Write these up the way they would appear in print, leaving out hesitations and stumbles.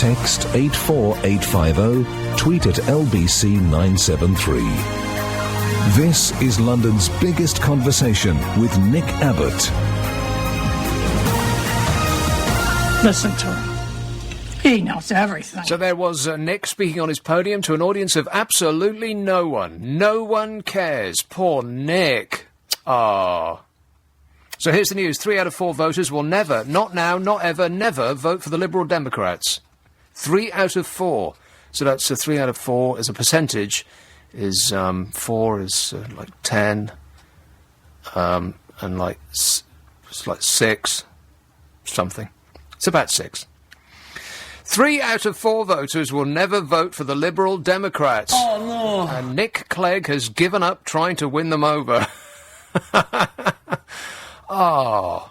Text 84850, tweet at LBC 973. This is London's biggest conversation with Nick Abbott. Listen to him. He knows everything. So there was Nick speaking on his podium to an audience of absolutely no one. No one cares. Poor Nick. Ah. So here's the news. 3 out of 4 voters will never, not now, not ever, never vote for the Liberal Democrats. 3 out of 4. So that's 3 out of 4 as a percentage. Is 4 is like 10. And like, it's like 6. Something. It's about 6. 3 out of 4 voters will never vote for the Liberal Democrats. Oh, no. And Nick Clegg has given up trying to win them over. Oh.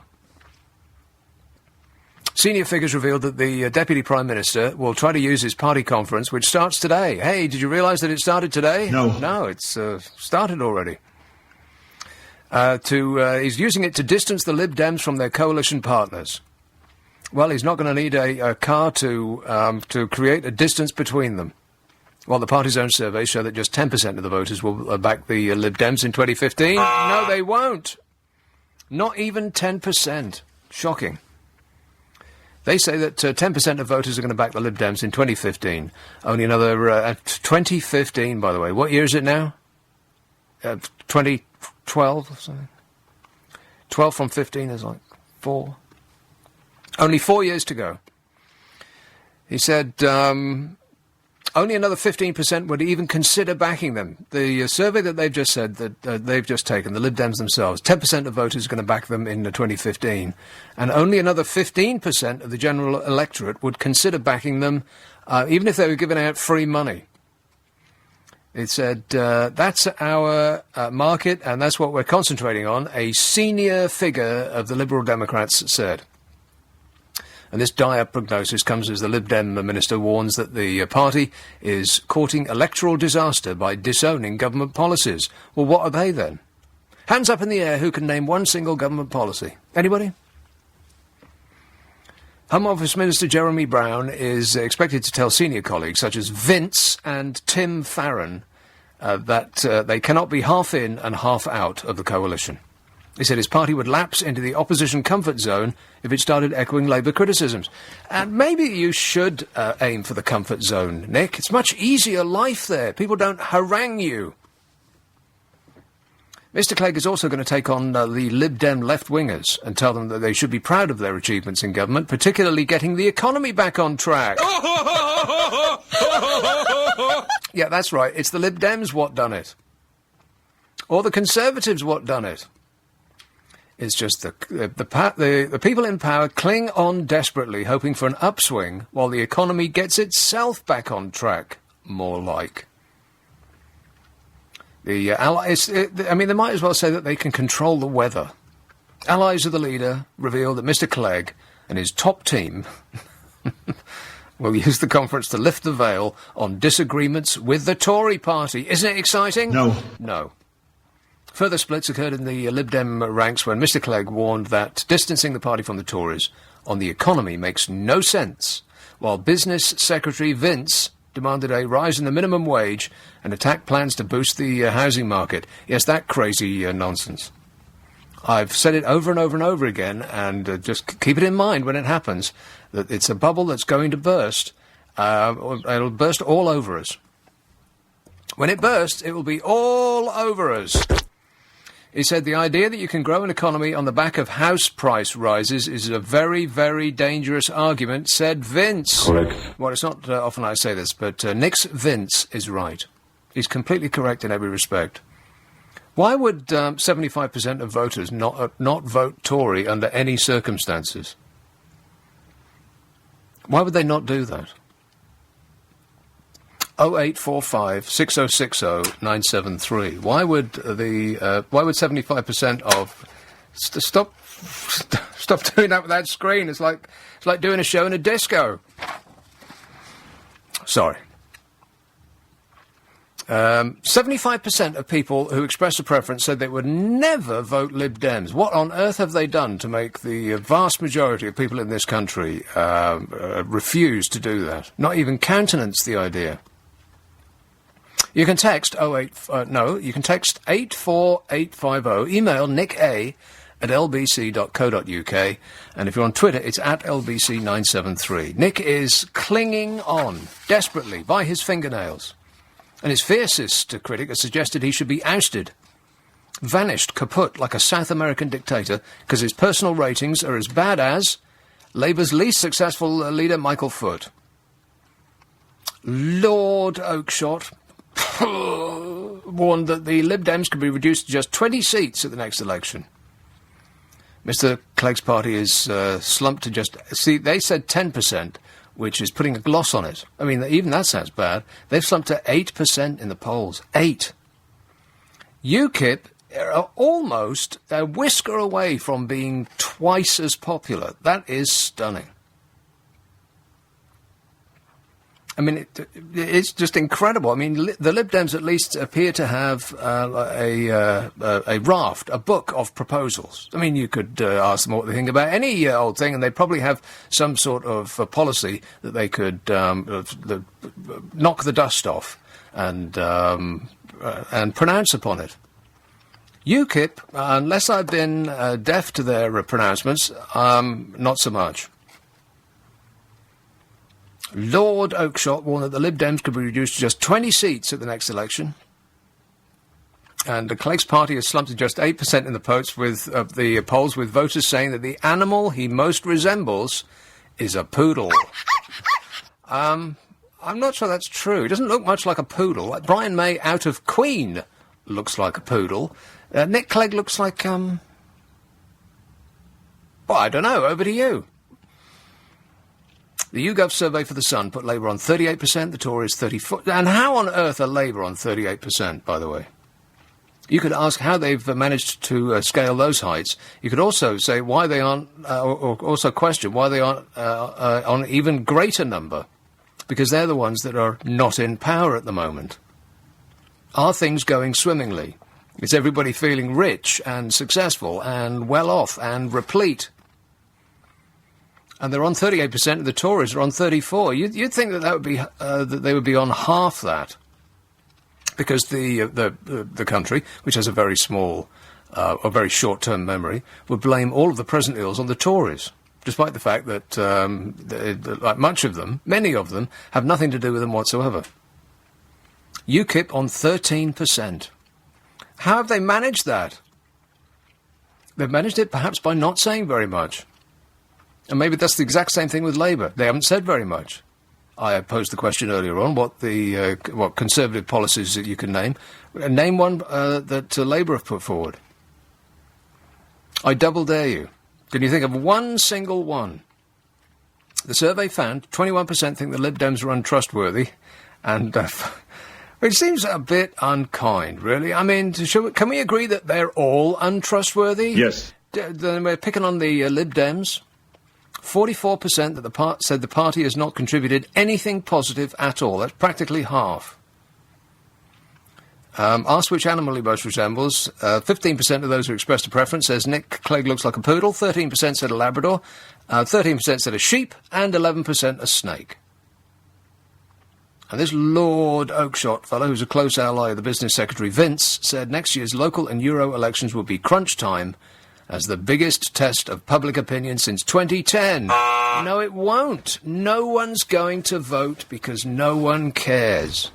Senior figures revealed that the Deputy Prime Minister will try to use his party conference, which starts today. Hey, did you realise that it started today? No. No, it's started already. He's using it to distance the Lib Dems from their coalition partners. Well, he's not going to need a car to create a distance between them. Well, the party's own surveys show that just 10% of the voters will back the Lib Dems in 2015. No, they won't. Not even 10%. Shocking. They say that 10% of voters are going to back the Lib Dems in 2015. Only another... 2015, by the way. What year is it now? 2012 or something? 12 from 15 is like 4... Only 4 years to go. He said only another 15% would even consider backing them. The survey that they've just said that they've just taken, the Lib Dems themselves, 10% of voters are going to back them in 2015, and only another 15% of the general electorate would consider backing them, even if they were giving out free money. It said, that's our market, and that's what we're concentrating on, a senior figure of the Liberal Democrats said. And this dire prognosis comes as the Lib Dem minister warns that the party is courting electoral disaster by disowning government policies. Well, what are they then? Hands up in the air who can name one single government policy. Anybody? Home Office Minister Jeremy Brown is expected to tell senior colleagues such as Vince and Tim Farron that they cannot be half in and half out of the coalition. He said his party would lapse into the opposition comfort zone if it started echoing Labour criticisms. And maybe you should aim for the comfort zone, Nick. It's much easier life there. People don't harangue you. Mr Clegg is also going to take on the Lib Dem left-wingers and tell them that they should be proud of their achievements in government, particularly getting the economy back on track. Yeah, that's right. It's the Lib Dems what done it. Or the Conservatives what done it. It's just the people in power cling on desperately, hoping for an upswing, while the economy gets itself back on track, more like. The allies, they might as well say that they can control the weather. Allies of the leader revealed that Mr Clegg and his top team will use the conference to lift the veil on disagreements with the Tory party. Isn't it exciting? No. No. Further splits occurred in the Lib Dem ranks when Mr Clegg warned that distancing the party from the Tories on the economy makes no sense, while Business Secretary Vince demanded a rise in the minimum wage and attacked plans to boost the housing market. Yes, that crazy nonsense. I've said it over and over and over again, and just keep it in mind when it happens, that it's a bubble that's going to burst. It'll burst all over us. When it bursts, it will be all over us. He said the idea that you can grow an economy on the back of house price rises is a very, very dangerous argument, said Vince. Correct. Well, it's not often I say this, but Nick's Vince is right. He's completely correct in every respect. Why would 75% of voters not vote Tory under any circumstances? Why would they not do that? 0845 6060 973. Why would 75% of stop doing that with that screen? It's like doing a show in a disco. Sorry. 75% of people who expressed a preference said they would never vote Lib Dems. What on earth have they done to make the vast majority of people in this country refuse to do that? Not even countenance the idea. You can text you can text 84850, email nica@lbc.co.uk, and if you're on Twitter, it's at lbc973. Nick is clinging on desperately by his fingernails, and his fiercest critic has suggested he should be ousted, vanished, kaput, like a South American dictator, because his personal ratings are as bad as Labour's least successful leader, Michael Foot. Lord Oakeshott warned that the Lib Dems could be reduced to just 20 seats at the next election. Mr. Clegg's party is slumped to just... See, they said 10%, which is putting a gloss on it. I mean, even that sounds bad. They've slumped to 8% in the polls. 8. UKIP are almost a whisker away from being twice as popular. That is stunning. I mean, it's just incredible. I mean, the Lib Dems at least appear to have a raft, a book of proposals. I mean, you could ask them what they think about any old thing, and they'd probably have some sort of policy that they could knock the dust off and pronounce upon it. UKIP, unless I've been deaf to their pronouncements, not so much. Lord Oakeshott warned that the Lib Dems could be reduced to just 20 seats at the next election. And the Clegg's party has slumped to just 8% in the polls, with voters saying that the animal he most resembles is a poodle. I'm not sure that's true. He doesn't look much like a poodle. Like Brian May out of Queen looks like a poodle. Nick Clegg looks like, well, I don't know. Over to you. The YouGov survey for The Sun put Labour on 38%, the Tories 34%. And how on earth are Labour on 38%, by the way? You could ask how they've managed to scale those heights. You could also say why they aren't, or also question why they aren't on an even greater number, because they're the ones that are not in power at the moment. Are things going swimmingly? Is everybody feeling rich and successful and well off and replete? And they're on 38%, and the Tories are on 34%. You'd think that would be that they would be on half that, because the country, which has a very small, a very short-term memory, would blame all of the present ills on the Tories, despite the fact that, like much of them, many of them, have nothing to do with them whatsoever. UKIP on 13%. How have they managed that? They've managed it perhaps by not saying very much. And maybe that's the exact same thing with Labour. They haven't said very much. I posed the question earlier on, what conservative policies that you can name. Name one that Labour have put forward. I double dare you. Can you think of one single one? The survey found 21% think the Lib Dems are untrustworthy, and which seems a bit unkind, really. I mean, can we agree that they're all untrustworthy? Yes. Then we're picking on the Lib Dems. 44% that said the party has not contributed anything positive at all. That's practically half. Asked which animal he most resembles. 15% of those who expressed a preference says Nick Clegg looks like a poodle. 13% said a Labrador. 13% said a sheep. And 11% a snake. And this Lord Oakeshott fellow, who's a close ally of the Business Secretary Vince, said next year's local and Euro elections will be crunch time as the biggest test of public opinion since 2010. No, it won't. No one's going to vote because no one cares.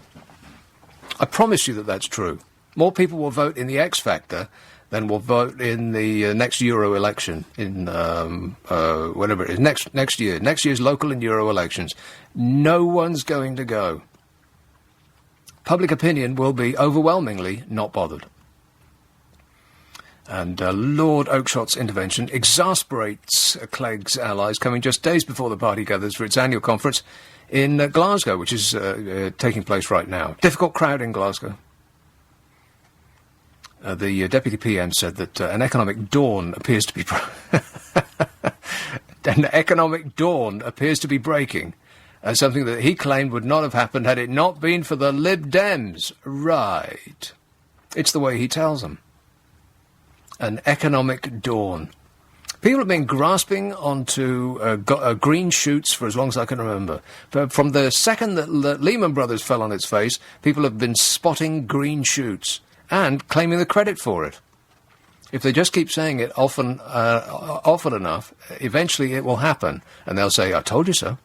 I promise you that that's true. More people will vote in the X Factor than will vote in the next Euro election, in whatever it is, next year. Next year's local and Euro elections. No one's going to go. Public opinion will be overwhelmingly not bothered. And Lord Oakeshott's intervention exasperates Clegg's allies, coming just days before the party gathers for its annual conference in Glasgow, which is taking place right now. Difficult crowd in Glasgow. The Deputy PM said that an economic dawn appears to be breaking, something that he claimed would not have happened had it not been for the Lib Dems. Right. It's the way he tells them. An economic dawn. People have been grasping onto green shoots for as long as I can remember. But from the second that Lehman Brothers fell on its face, people have been spotting green shoots and claiming the credit for it. If they just keep saying it often enough, eventually it will happen, and they'll say, "I told you so."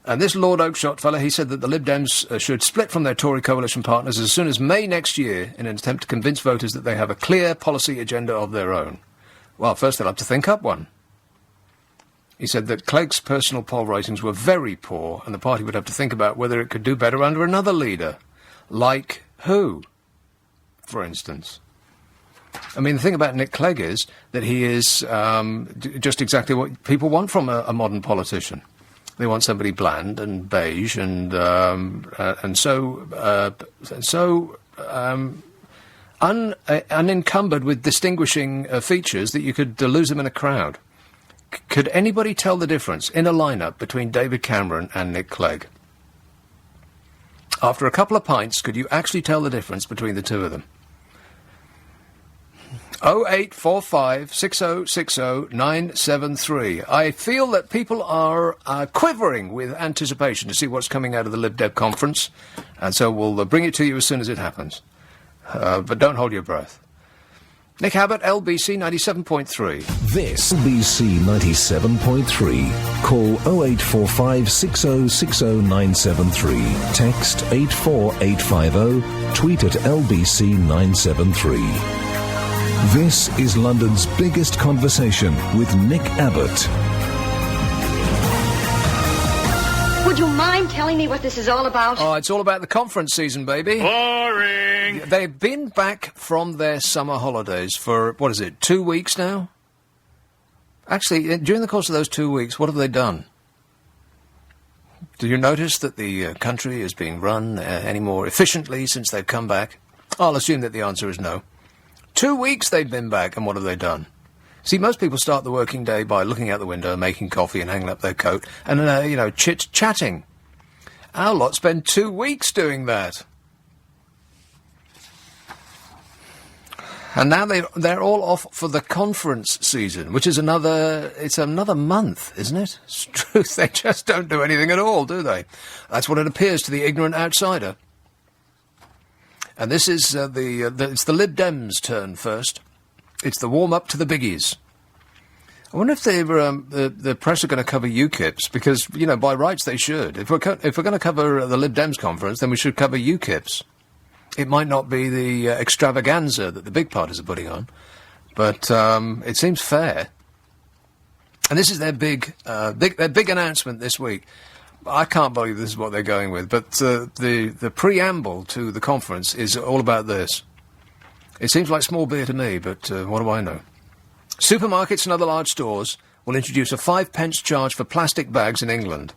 And this Lord Oakshott fella, he said that the Lib Dems should split from their Tory coalition partners as soon as May next year in an attempt to convince voters that they have a clear policy agenda of their own. Well, first they'll have to think up one. He said that Clegg's personal poll ratings were very poor, and the party would have to think about whether it could do better under another leader. Like who, for instance? I mean, the thing about Nick Clegg is that he is just exactly what people want from a modern politician. They want somebody bland and beige and unencumbered with distinguishing features that you could lose them in a crowd. Could anybody tell the difference in a lineup between David Cameron and Nick Clegg? After a couple of pints, could you actually tell the difference between the two of them? 0845 6060 973. I feel that people are quivering with anticipation to see what's coming out of the Lib Dem conference, and so we'll bring it to you as soon as it happens. But don't hold your breath. Nick Abbot, LBC 97.3. This LBC 97.3. Call 0845 6060 973. Text 84850. Tweet at LBC 973. This is London's biggest conversation with Nick Abbott. Would you mind telling me what this is all about? Oh, it's all about the conference season, baby. Boring! They've been back from their summer holidays for, 2 weeks now? Actually, during the course of those 2 weeks, what have they done? Do you notice that the country is being run any more efficiently since they've come back? I'll assume that the answer is no. 2 weeks they've been back, and what have they done? See, most people start the working day by looking out the window, making coffee and hanging up their coat, and, chit-chatting. Our lot spend 2 weeks doing that. And now they're all off for the conference season, which is another month, isn't it? It's true, they just don't do anything at all, do they? That's what it appears to the ignorant outsider. And this is it's the Lib Dems' turn first. It's the warm-up to the biggies. I wonder if the press are going to cover UKIPs, because, by rights they should. If we're going to cover the Lib Dems conference, then we should cover UKIPs. It might not be the extravaganza that the big parties are putting on, but it seems fair. And this is their big announcement this week. I can't believe this is what they're going with, but the preamble to the conference is all about this. It seems like small beer to me, but what do I know? Supermarkets and other large stores will introduce a 5p charge for plastic bags in England.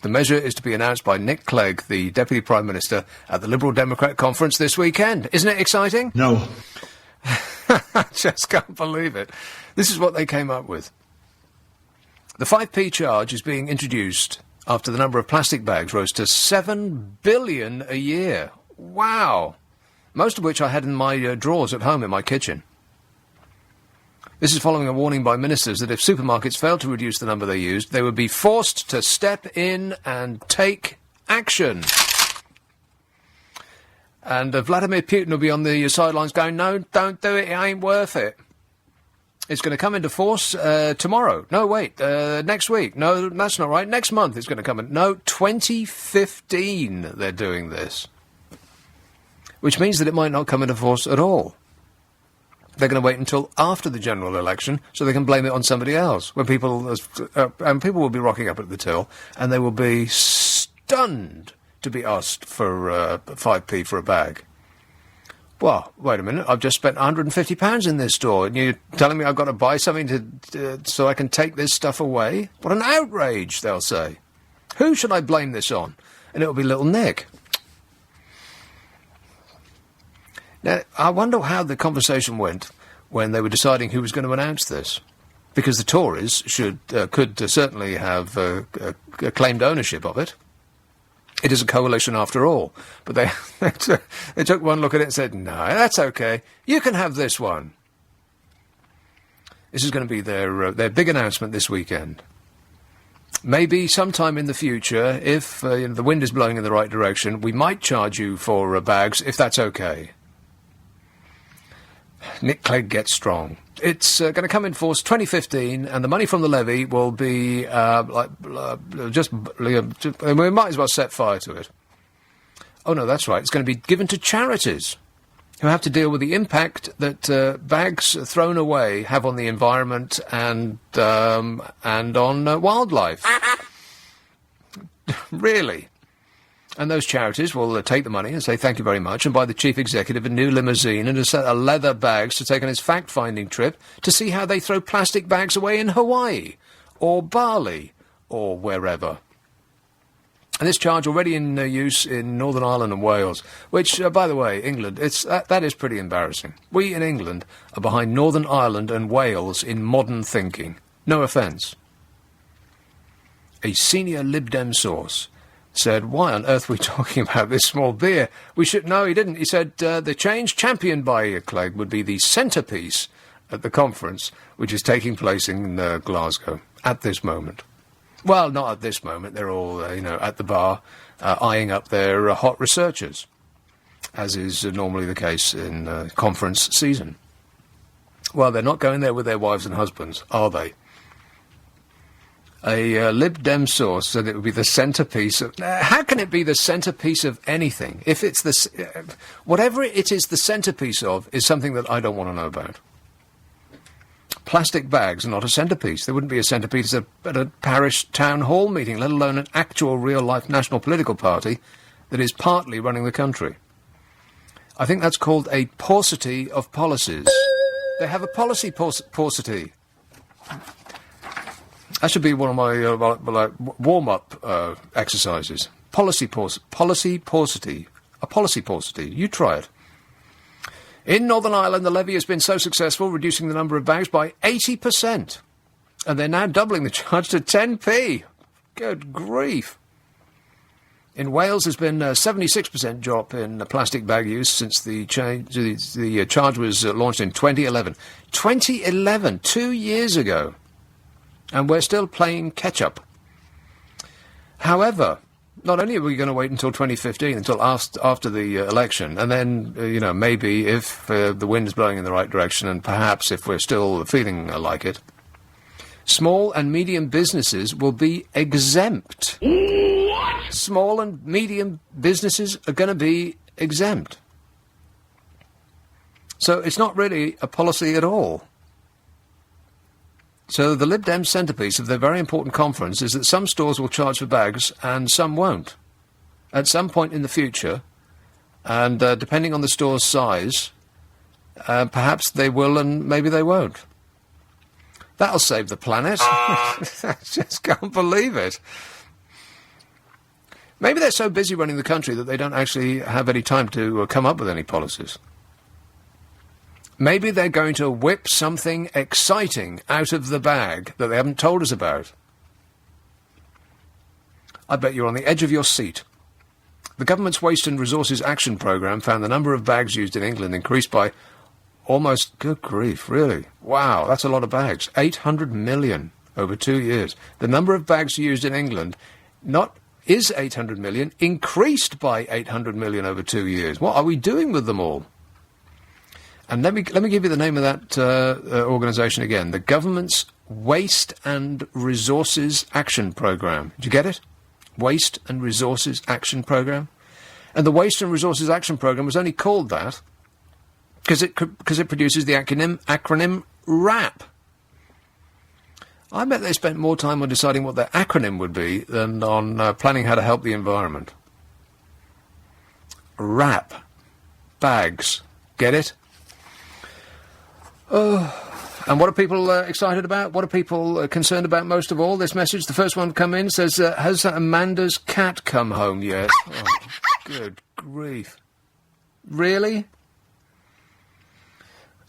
The measure is to be announced by Nick Clegg, the Deputy Prime Minister, at the Liberal Democrat conference this weekend. Isn't it exciting? No. I just can't believe it. This is what they came up with. The 5p charge is being introduced after the number of plastic bags rose to 7 billion a year. Wow! Most of which I had in my drawers at home in my kitchen. This is following a warning by ministers that if supermarkets failed to reduce the number they used, they would be forced to step in and take action. And Vladimir Putin will be on the sidelines going, "No, don't do it, it ain't worth it." It's going to come into force tomorrow. No, wait, next week. No, that's not right. Next month it's going to come in. No, 2015 they're doing this. Which means that it might not come into force at all. They're going to wait until after the general election so they can blame it on somebody else. When people will be rocking up at the till, and they will be stunned to be asked for 5p for a bag. Well, wait a minute, I've just spent £150 in this store, and you're telling me I've got to buy something so I can take this stuff away? What an outrage, they'll say. Who should I blame this on? And it'll be little Nick. Now, I wonder how the conversation went when they were deciding who was going to announce this. because the Tories could certainly have claimed ownership of it. It is a coalition after all. But they took one look at it and said, no, that's okay. You can have this one. This is going to be their big announcement this weekend. Maybe sometime in the future, if the wind is blowing in the right direction, we might charge you for bags, if that's okay. Nick Clegg gets strong. It's going to come in force 2015, and the money from the levy will be we might as well set fire to it. Oh no, that's right. It's going to be given to charities who have to deal with the impact that bags thrown away have on the environment and on wildlife. Really. And those charities will take the money and say thank you very much and buy the chief executive a new limousine and a set of leather bags to take on his fact-finding trip to see how they throw plastic bags away in Hawaii or Bali or wherever. And this charge already in use in Northern Ireland and Wales, which, by the way, England, that is pretty embarrassing. We in England are behind Northern Ireland and Wales in modern thinking. No offence. A senior Lib Dem source said, why on earth are we talking about this small beer? No, he didn't. He said the change championed by Clegg would be the centrepiece at the conference, which is taking place in Glasgow at this moment. Well, not at this moment. They're all, at the bar, eyeing up their hot researchers, as is normally the case in conference season. Well, they're not going there with their wives and husbands, are they? A Lib Dem source said it would be the centrepiece of... how can it be the centrepiece of anything? If it's whatever it is the centrepiece of is something that I don't want to know about. Plastic bags are not a centrepiece. There wouldn't be a centrepiece at a parish town hall meeting, let alone an actual real-life national political party that is partly running the country. I think that's called a paucity of policies. They have a policy paucity. That should be one of my warm-up exercises. Policy paucity. A policy paucity. You try it. In Northern Ireland, the levy has been so successful, reducing the number of bags by 80%. And they're now doubling the charge to 10p. Good grief. In Wales, there's been a 76% drop in plastic bag use since the charge was launched in 2011. 2011, 2 years ago. And we're still playing catch-up. However, not only are we going to wait until 2015, until after the election, and then, maybe if the wind is blowing in the right direction, and perhaps if we're still feeling like it, small and medium businesses will be exempt. What? Small and medium businesses are going to be exempt. So it's not really a policy at all. So the Lib Dem centrepiece of their very important conference is that some stores will charge for bags and some won't. At some point in the future, and depending on the store's size, perhaps they will and maybe they won't. That'll save the planet. I just can't believe it. Maybe they're so busy running the country that they don't actually have any time to come up with any policies. Maybe they're going to whip something exciting out of the bag that they haven't told us about. I bet you're on the edge of your seat. The government's Waste and Resources Action Programme found the number of bags used in England increased by almost... Good grief, really? Wow, that's a lot of bags. 800 million over 2 years. The number of bags used in England is 800 million, increased by 800 million over 2 years. What are we doing with them all? And let me give you the name of that organisation again. The government's Waste and Resources Action Programme. Did you get it? Waste and Resources Action Programme. And the Waste and Resources Action Programme was only called that because it produces the acronym RAP. I bet they spent more time on deciding what their acronym would be than on planning how to help the environment. RAP. Bags. Get it? And what are people excited about? What are people concerned about most of all? This message, the first one to come in, says, has Amanda's cat come home yet? Oh, good grief. Really?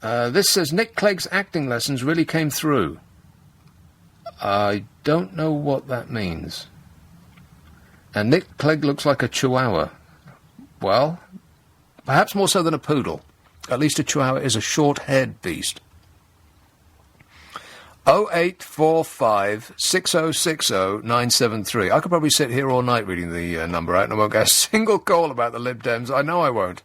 This says, Nick Clegg's acting lessons really came through. I don't know what that means. And Nick Clegg looks like a chihuahua. Well, perhaps more so than a poodle. At least a chihuahua is a short-haired beast. 0845 6060 973. I could probably sit here all night reading the number out and I won't get a single call about the Lib Dems. I know I won't.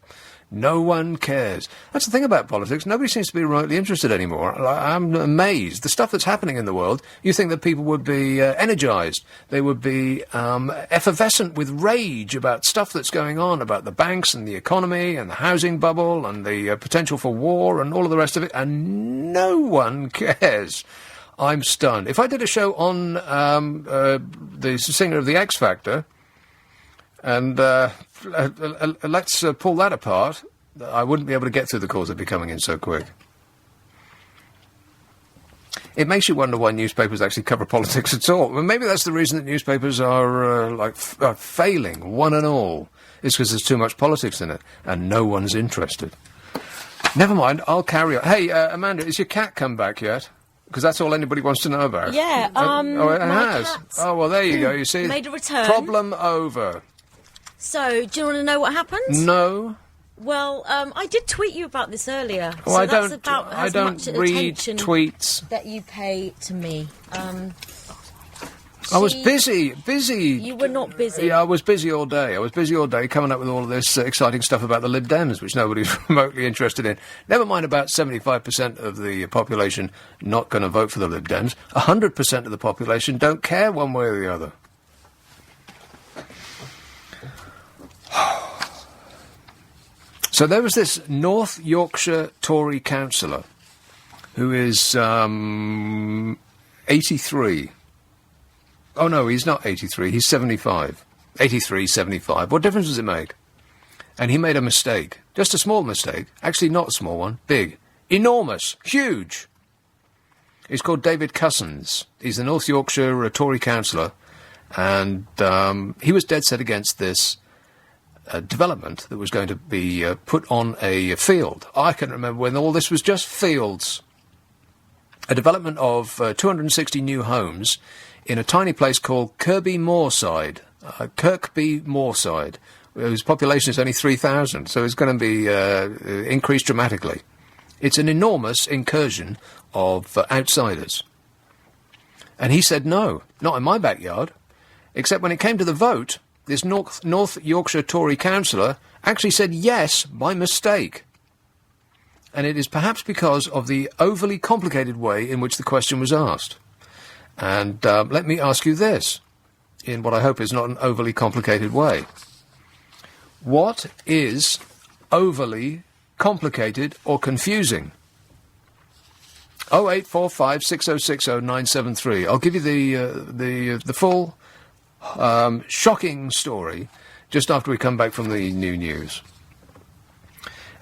No one cares. That's the thing about politics. Nobody seems to be remotely interested anymore. I'm amazed. The stuff that's happening in the world, you think that people would be energised. They would be effervescent with rage about stuff that's going on, about the banks and the economy and the housing bubble and the potential for war and all of the rest of it, and no one cares. I'm stunned. If I did a show on the singer of the X Factor, and let's pull that apart, I wouldn't be able to get through the calls that would be coming in so quick. It makes you wonder why newspapers actually cover politics at all. Well, maybe that's the reason that newspapers are failing, one and all. It's because there's too much politics in it, and no one's interested. Never mind, I'll carry on. Hey, Amanda, has your cat come back yet? Because that's all anybody wants to know about. Yeah, oh, it has? cat's Oh, well, there you go, you see. made a return. Problem over. So, do you want to know what happened? No. Well, I did tweet you about this earlier. Well, so I that's don't. about I as don't much read attention tweets. that you pay to me. I was busy. You were not busy. Yeah, I was busy all day. Coming up with all of this exciting stuff about the Lib Dems, which nobody's remotely interested in. Never mind about 75% of the population not going to vote for the Lib Dems. 100% of the population don't care one way or the other. So there was this North Yorkshire Tory councillor who is 83. Oh, no, he's not 83. He's 75. 83, 75. What difference does it make? And he made a mistake. Just a small mistake. Actually, not a small one. Big. Enormous. Huge. He's called David Cussons. He's the North Yorkshire Tory councillor. And he was dead set against this development that was going to be put on a field. I can remember when all this was just fields. A development of 260 new homes in a tiny place called Kirkby Moorside, whose population is only 3,000, so it's going to be increased dramatically. It's an enormous incursion of outsiders. And he said no, not in my backyard, except when it came to the vote, this North Yorkshire Tory councillor actually said yes by mistake. And it is perhaps because of the overly complicated way in which the question was asked. And let me ask you this, in what I hope is not an overly complicated way. What is overly complicated or confusing? 0845 6060 973. I'll give you the full shocking story just after we come back from the new news.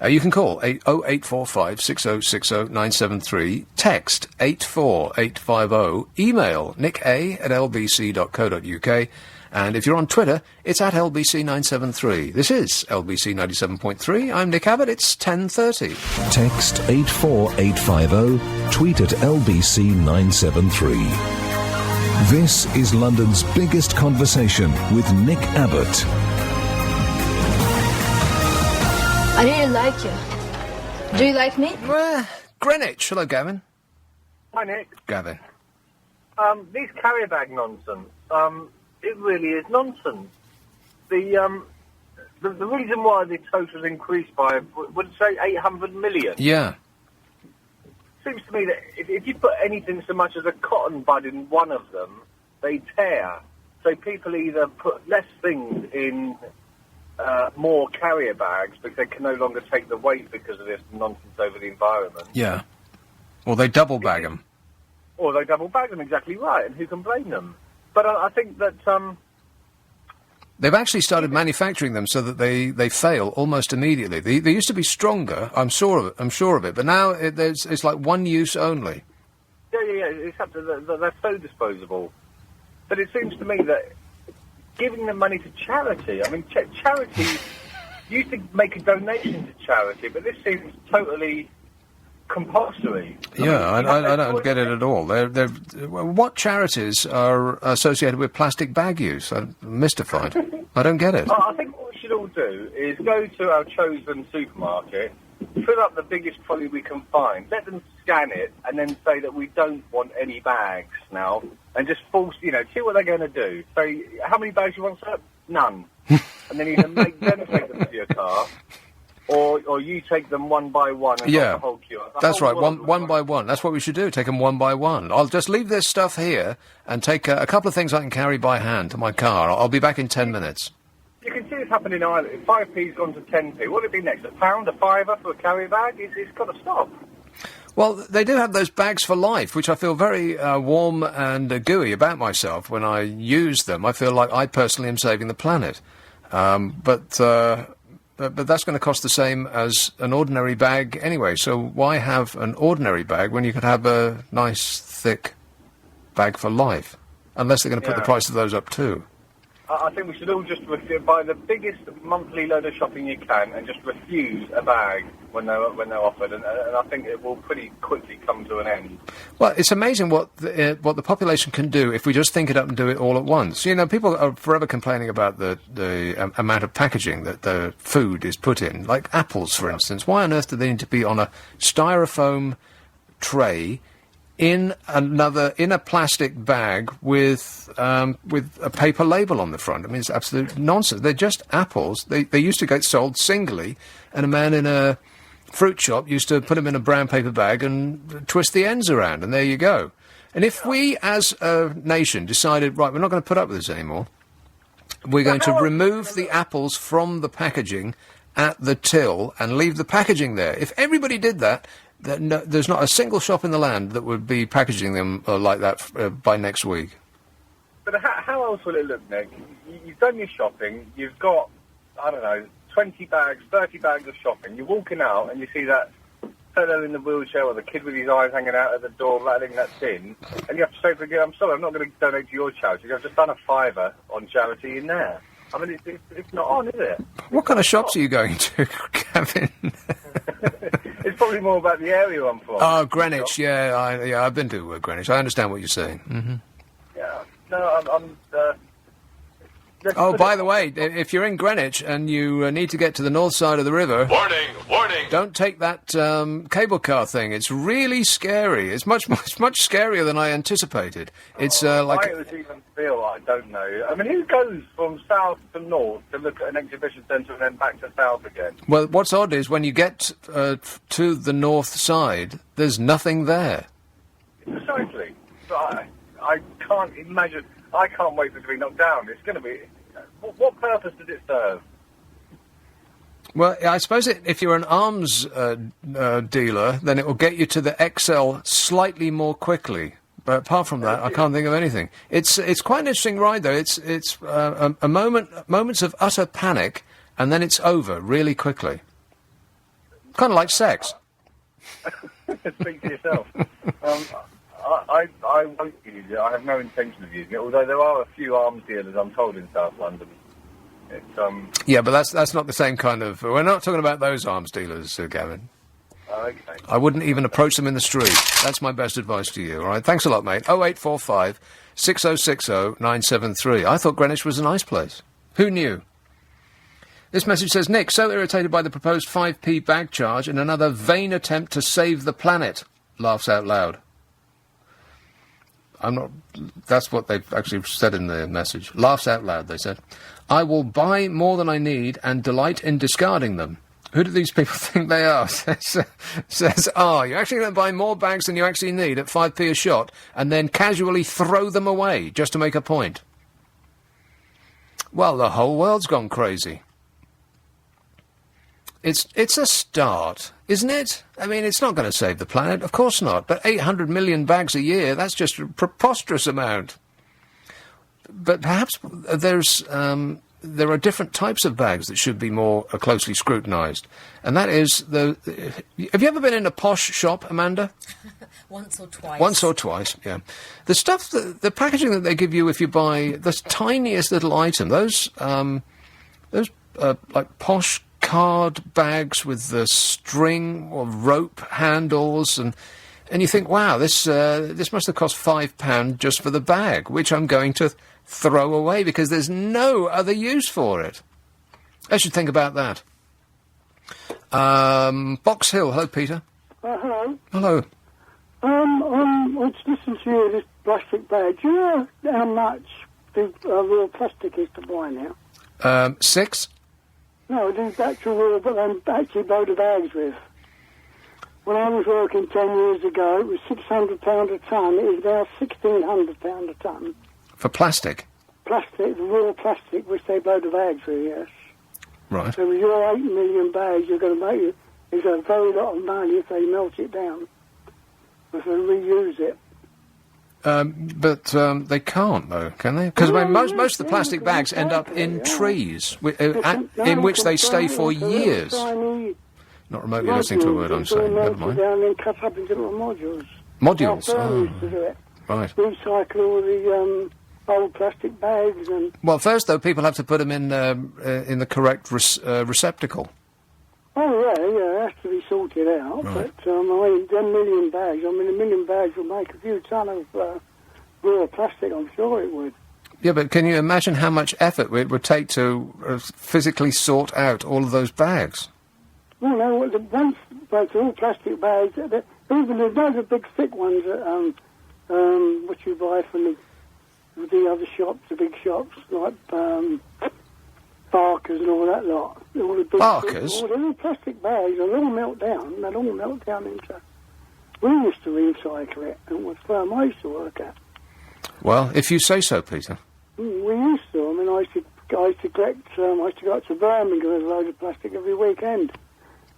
You can call 0845 6060 973, text 84850, email nica@lbc.co.uk, and if you're on Twitter, it's at LBC973. This is LBC 97.3. I'm Nick Abbott. It's 10:30. Text 84850, tweet at LBC973. This is London's biggest conversation with Nick Abbott. I really like you. Do you like me? Greenwich. Hello, Gavin. Hi, Nick. Gavin. These carrier bag nonsense, it really is nonsense. The reason why the total increased by, would it say 800 million? Yeah. Seems to me that if you put anything so much as a cotton bud in one of them, they tear. So people either put less things in more carrier bags because they can no longer take the weight because of this nonsense over the environment. Yeah. Or they double bag them. Or they double bag them, exactly right, and who can blame them? But I think that... They've actually started manufacturing them so that they fail almost immediately. They used to be stronger, I'm sure of it, but now it's like one use only. Yeah, it's up to they're so disposable. But it seems to me that giving the money to charity, I mean, charity, you used to make a donation to charity, but this seems totally compulsory. Yeah, I don't get it at all. What charities are associated with plastic bag use? I'm mystified. I don't get it. I think what we should all do is go to our chosen supermarket, fill up the biggest trolley we can find, let them scan it, and then say that we don't want any bags now, and just force, see what they're going to do. Say, how many bags you want, sir? None. And then either make them take them to your car, or you take them one by one and not the whole queue. That's right, one by one. That's what we should do, take them one by one. I'll just leave this stuff here and take a couple of things I can carry by hand to my car. I'll be back in 10 minutes. You can see this happen in Ireland. 5p's gone to 10p. What would it be next? £1, a fiver for a carry bag? It's got to stop. Well, they do have those bags for life, which I feel very warm and gooey about myself. When I use them, I feel like I personally am saving the planet. But that's going to cost the same as an ordinary bag anyway. So why have an ordinary bag when you could have a nice, thick bag for life? Unless they're going to put the price of those up too. I think we should all just buy the biggest monthly load of shopping you can and just refuse a bag when they're offered, and I think it will pretty quickly come to an end. Well, it's amazing what the population can do if we just think it up and do it all at once. People are forever complaining about the amount of packaging that the food is put in, like apples, for instance. Why on earth do they need to be on a styrofoam tray in a plastic bag with a paper label on the front? I mean, it's absolute nonsense. They're just apples. They used to get sold singly, and a man in a fruit shop used to put them in a brown paper bag and twist the ends around, and there you go. And if we, as a nation, decided, right, we're not going to put up with this anymore, we're going to remove the apples from the packaging at the till and leave the packaging there. If everybody did that, there's not a single shop in the land that would be packaging them like that by next week. But how else will it look, Nick? You've done your shopping, you've got, 20 bags, 30 bags of shopping. You're walking out and you see that fellow in the wheelchair or the kid with his eyes hanging out at the door rattling that tin, and you have to say, I'm sorry, I'm not going to donate to your charity. I've just done a fiver on charity in there. I mean, it's not on, is it? What kind of shops are you going to, Gavin? It's probably more about the area I'm from. Oh, Greenwich, I've been to Greenwich. I understand what you're saying. Mm-hmm. Yeah, no, I'm oh, by the way, if you're in Greenwich and you need to get to the north side of the river... Warning! Don't take that cable car thing. It's really scary. It's much scarier than I anticipated. It's like... Why it was even feel, I don't know. I mean, who goes from south to north to look at an exhibition centre and then back to south again? Well, what's odd is when you get to the north side, there's nothing there. Precisely. So I can't imagine... I can't wait for it to be knocked down. It's going to be... What purpose does it serve? Well, I suppose if you're an arms dealer, then it will get you to the XL slightly more quickly. But apart from that, I can't think of anything. It's quite an interesting ride, though. It's moments of utter panic, and then it's over really quickly. Kind of like sex. Speak to yourself. I won't use it. I have no intention of using it, although there are a few arms dealers, I'm told, in South London. It's, yeah, but that's not the same kind of... We're not talking about those arms dealers, Gavin. Okay. I wouldn't even approach them in the street. That's my best advice to you, all right? Thanks a lot, mate. 0845 6060 973. I thought Greenwich was a nice place. Who knew? This message says, Nick, so irritated by the proposed 5p bag charge and another vain attempt to save the planet. Laughs out loud. I'm not... That's what they've actually said in the message. Laughs out loud, they said. I will buy more than I need and delight in discarding them. Who do these people think they are? Says, you're actually going to buy more bags than you actually need at 5p a shot and then casually throw them away just to make a point. Well, the whole world's gone crazy. It's a start, isn't it? I mean, it's not going to save the planet, of course not. But 800 million bags a year, that's just a preposterous amount. But perhaps there are different types of bags that should be more closely scrutinised. And that is have you ever been in a posh shop, Amanda? Once or twice. Once or twice, yeah. The stuff, the packaging that they give you if you buy the tiniest little item, those like posh card bags with the string or rope handles, and you think, wow, this must have cost £5 just for the bag, which I'm going to throw away because there's no other use for it. I should think about that. Box Hill, hello, Peter. Hello. Hello. I just listened to you, this plastic bag. Do you know how much the real plastic is to buy now? 6? No, the actual real, but I'm actually load of bags with. When I was working 10 years ago, it was £600 a tonne. It is now £1,600 a tonne. For plastic? Plastic, the real plastic, which they load of bags with, yes. Right. So with your 8 million bags, you're going to make it. It's a very lot of money if they melt it down. If they reuse it. But they can't, though, can they? Because most of the plastic bags end up in trees, in which they stay for years. Not remotely listening to a word I'm saying. Never mind. Down and cut up into little modules. Modules. To do it. Right. Recycle all the old plastic bags and. Well, first though, people have to put them in the correct receptacle. Oh yeah, it has to be sorted out. Right. But I mean, 10 million bags. I mean, 1 million bags will make a few ton of raw plastic. I'm sure it would. Yeah, but can you imagine how much effort it would take to physically sort out all of those bags? Well, no, but all plastic bags. Even there's loads of big thick ones that what you buy from the other shops, the big shops like Barker's and all that lot. All the big Barker's? All the little plastic bags, they all melt down. They all melt down into. We used to recycle it, and it was the firm I used to work at. Well, if you say so, Peter. We used to. I mean, I used to collect. I used to go up to Birmingham with a load of plastic every weekend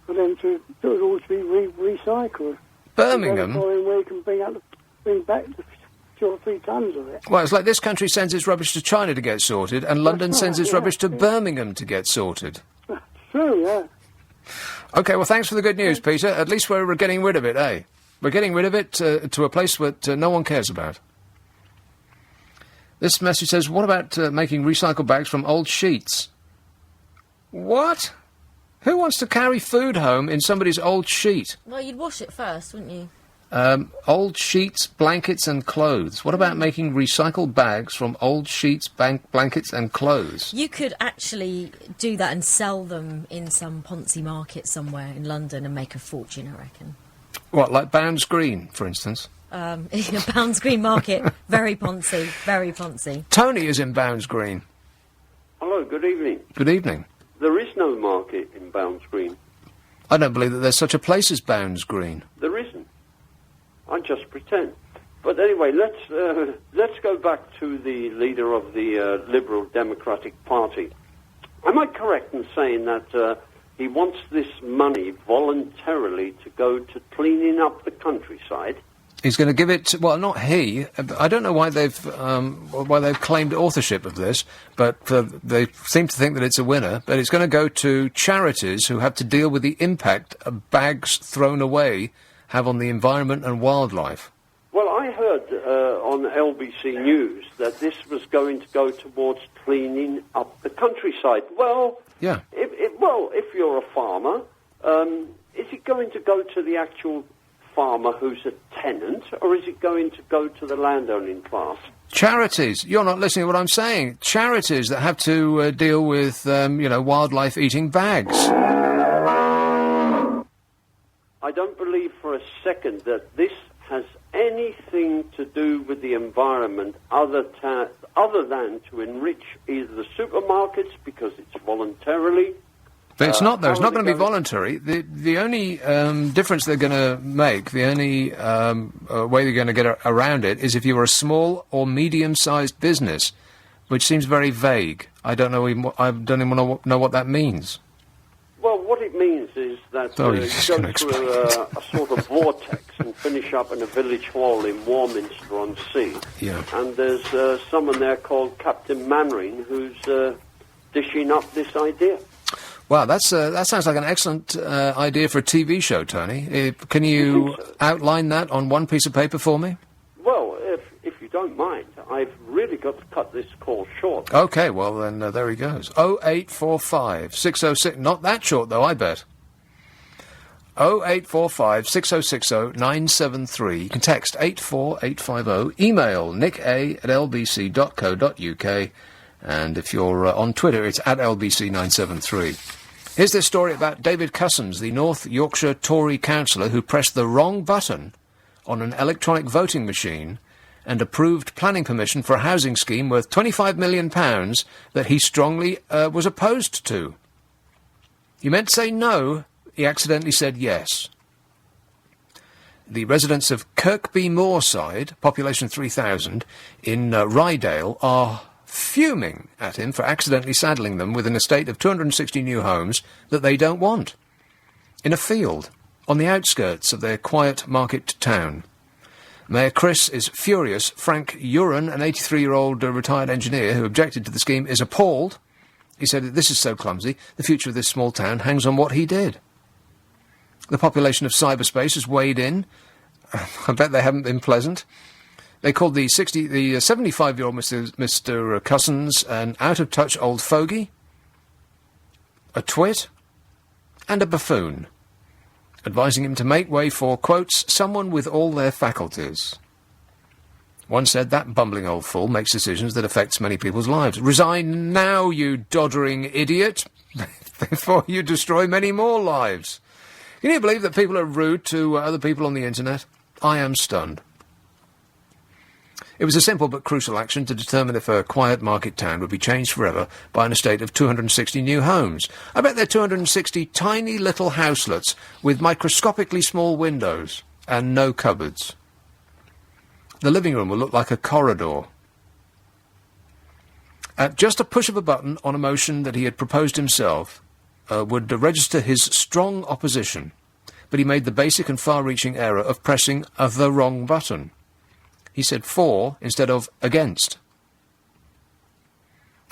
for them to it all to be recycled. Birmingham? The following week and bring back the 2 or 3 tons of it. Well, it's like this country sends its rubbish to China to get sorted, and London sends its rubbish to Birmingham to get sorted. That's true, yeah. OK, well, thanks for the good news, Peter. At least we're getting rid of it, eh? We're getting rid of it to a place that no one cares about. This message says, what about making recycled bags from old sheets? What? Who wants to carry food home in somebody's old sheet? Well, you'd wash it first, wouldn't you? Old sheets, blankets and clothes. What about making recycled bags from old sheets, blankets and clothes? You could actually do that and sell them in some Ponzi market somewhere in London and make a fortune, I reckon. What, like Bounds Green, for instance? Bounds Green market, very Ponzi, very Ponzi. Tony is in Bounds Green. Hello, good evening. Good evening. There is no market in Bounds Green. I don't believe that there's such a place as Bounds Green. There isn't. I just pretend. But anyway, let's go back to the leader of the Liberal Democratic Party. Am I correct in saying that he wants this money voluntarily to go to cleaning up the countryside? He's going to give it. Well, not he. I don't know why they've claimed authorship of this, but they seem to think that it's a winner. But it's going to go to charities who have to deal with the impact of bags thrown away have on the environment and wildlife. Well, I heard on LBC News that this was going to go towards cleaning up the countryside. Well, yeah. If you're a farmer, is it going to go to the actual farmer who's a tenant, or is it going to go to the landowning class? Charities. You're not listening to what I'm saying. Charities that have to deal with, wildlife eating bags. I don't believe for a second that this has anything to do with the environment other than to enrich either the supermarkets because it's voluntarily. But it's not, though. It's not going to be voluntary. The only difference they're going to make, the only way they're going to get around it, is if you were a small or medium-sized business, which seems very vague. I don't even know what that means. Well, what it means is that you go through a sort of vortex and finish up in a village hall in Warminster-on-Sea. Yeah. And there's someone there called Captain Mannering who's dishing up this idea. Wow, that sounds like an excellent idea for a TV show, Tony. Can you outline that on one piece of paper for me? Well, if you don't mind, I've really got to cut this call short. Okay, well then there he goes. 0845 606. Not that short though, I bet. 0845 6060 973. You can text 84850. Email nicka@lbc.co.uk. And if you're on Twitter, it's @lbc973. Here's this story about David Cussons, the North Yorkshire Tory councillor who pressed the wrong button on an electronic voting machine and approved planning permission for a housing scheme worth £25 million that he strongly was opposed to. He meant to say no, he accidentally said yes. The residents of Kirkby Moorside, population 3,000, in Rydale, are fuming at him for accidentally saddling them with an estate of 260 new homes that they don't want, in a field on the outskirts of their quiet market town. Mayor Chris is furious. Frank Uren, an 83-year-old retired engineer who objected to the scheme, is appalled. He said that this is so clumsy, the future of this small town hangs on what he did. The population of cyberspace has weighed in. I bet they haven't been pleasant. They called the 75-year-old Mr. Cussons an out-of-touch old fogey, a twit, and a buffoon, advising him to make way for, quotes, someone with all their faculties. One said, that bumbling old fool makes decisions that affects many people's lives. Resign now, you doddering idiot, before you destroy many more lives. Can you believe that people are rude to other people on the internet? I am stunned. It was a simple but crucial action to determine if a quiet market town would be changed forever by an estate of 260 new homes. I bet they're 260 tiny little houselets with microscopically small windows and no cupboards. The living room will look like a corridor. At just a push of a button on a motion that he had proposed himself would register his strong opposition, but he made the basic and far-reaching error of pressing the wrong button. He said for instead of against.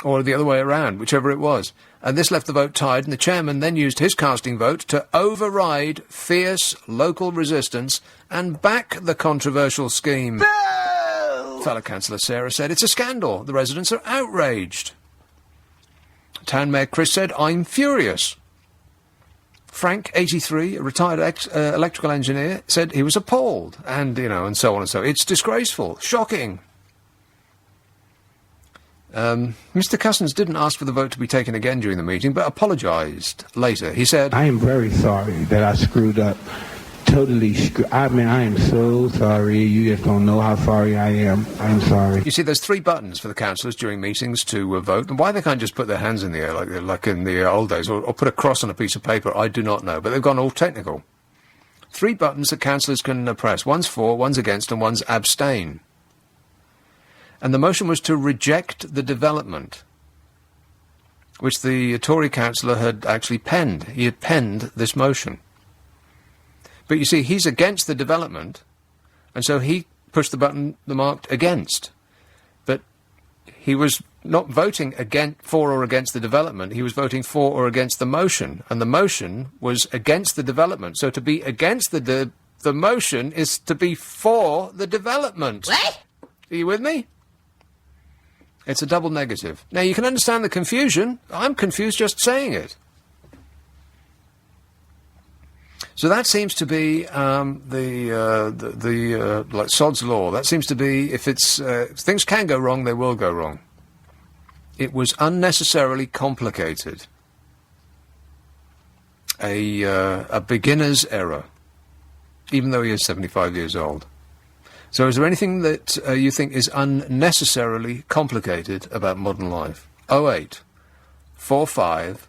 Or the other way around, whichever it was. And this left the vote tied, and the chairman then used his casting vote to override fierce local resistance and back the controversial scheme. Boo! Fellow Councillor Sarah said, it's a scandal. The residents are outraged. Town Mayor Chris said, I'm furious. Frank, 83, a retired electrical engineer, said he was appalled, and, and so on and so. It's disgraceful, shocking. Mr. Cussons didn't ask for the vote to be taken again during the meeting, but apologised later. He said, I am very sorry that I screwed up. Totally I am so sorry. You just don't know how sorry I am. I'm sorry. You see, there's 3 buttons for the councillors during meetings to vote, and why they can't just put their hands in the air like in the old days, or put a cross on a piece of paper, I do not know, but they've gone all technical. 3 buttons that councillors can press. One's for, one's against, and one's abstain. And the motion was to reject the development, which the Tory councillor had actually penned. He had penned this motion. But you see, he's against the development, and so he pushed the button marked against. But he was not voting for or against the development, he was voting for or against the motion, and the motion was against the development. So to be against the motion is to be for the development. What? Are you with me? It's a double negative. Now, you can understand the confusion. I'm confused just saying it. So that seems to be like Sod's law. That seems to be, if things can go wrong, they will go wrong. It was unnecessarily complicated. A beginner's error, even though he is 75 years old. So is there anything that you think is unnecessarily complicated about modern life? 08 45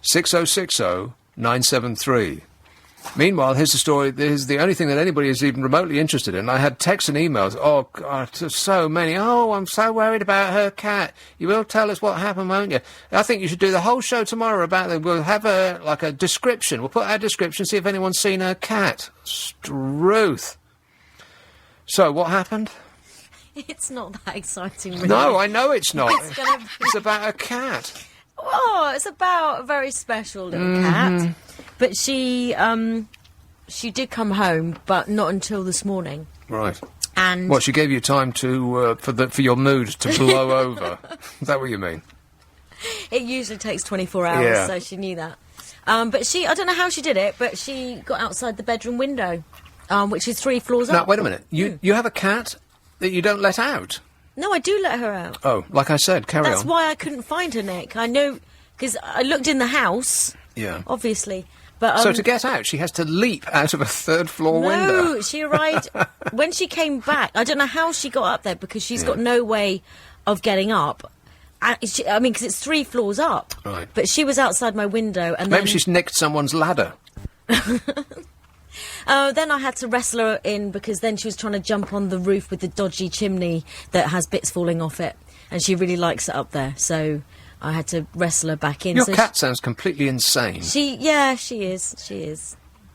6060 973. Meanwhile, here's the story. Here's the only thing that anybody is even remotely interested in. I had texts and emails. Oh, God, so many. Oh, I'm so worried about her cat. You will tell us what happened, won't you? I think you should do the whole show tomorrow about them. We'll have a description. We'll put our description, see if anyone's seen her cat. Struth. So, what happened? It's not that exciting, really. No, I know it's not. It's about a cat. Oh, it's about a very special little cat. But she did come home, but not until this morning. Right. And What, she gave you time to for your mood to blow over? Is that what you mean? it usually takes 24 hours, Yeah. so she knew that. But I don't know how she did it, but she got outside the bedroom window, which is 3 floors Now, up. wait a minute. You have a cat that you don't let out? No, I do let her out. Oh, like I said, carry That's on. why I couldn't find her, Nick. I know, because I looked in the house, Yeah. obviously. But, So to get out, she has to leap out of a third-floor window. No, she arrived... when she came back, I don't know how she got up there, because she's got no way of getting up. I mean, because it's 3 floors up. Right. But she was outside my window, and Maybe then... she's nicked someone's ladder. Then I had to wrestle her in, because then she was trying to jump on the roof with the dodgy chimney that has bits falling off it, and she really likes it up there, so I had to wrestle her back in. Your So cat sounds completely insane. she is.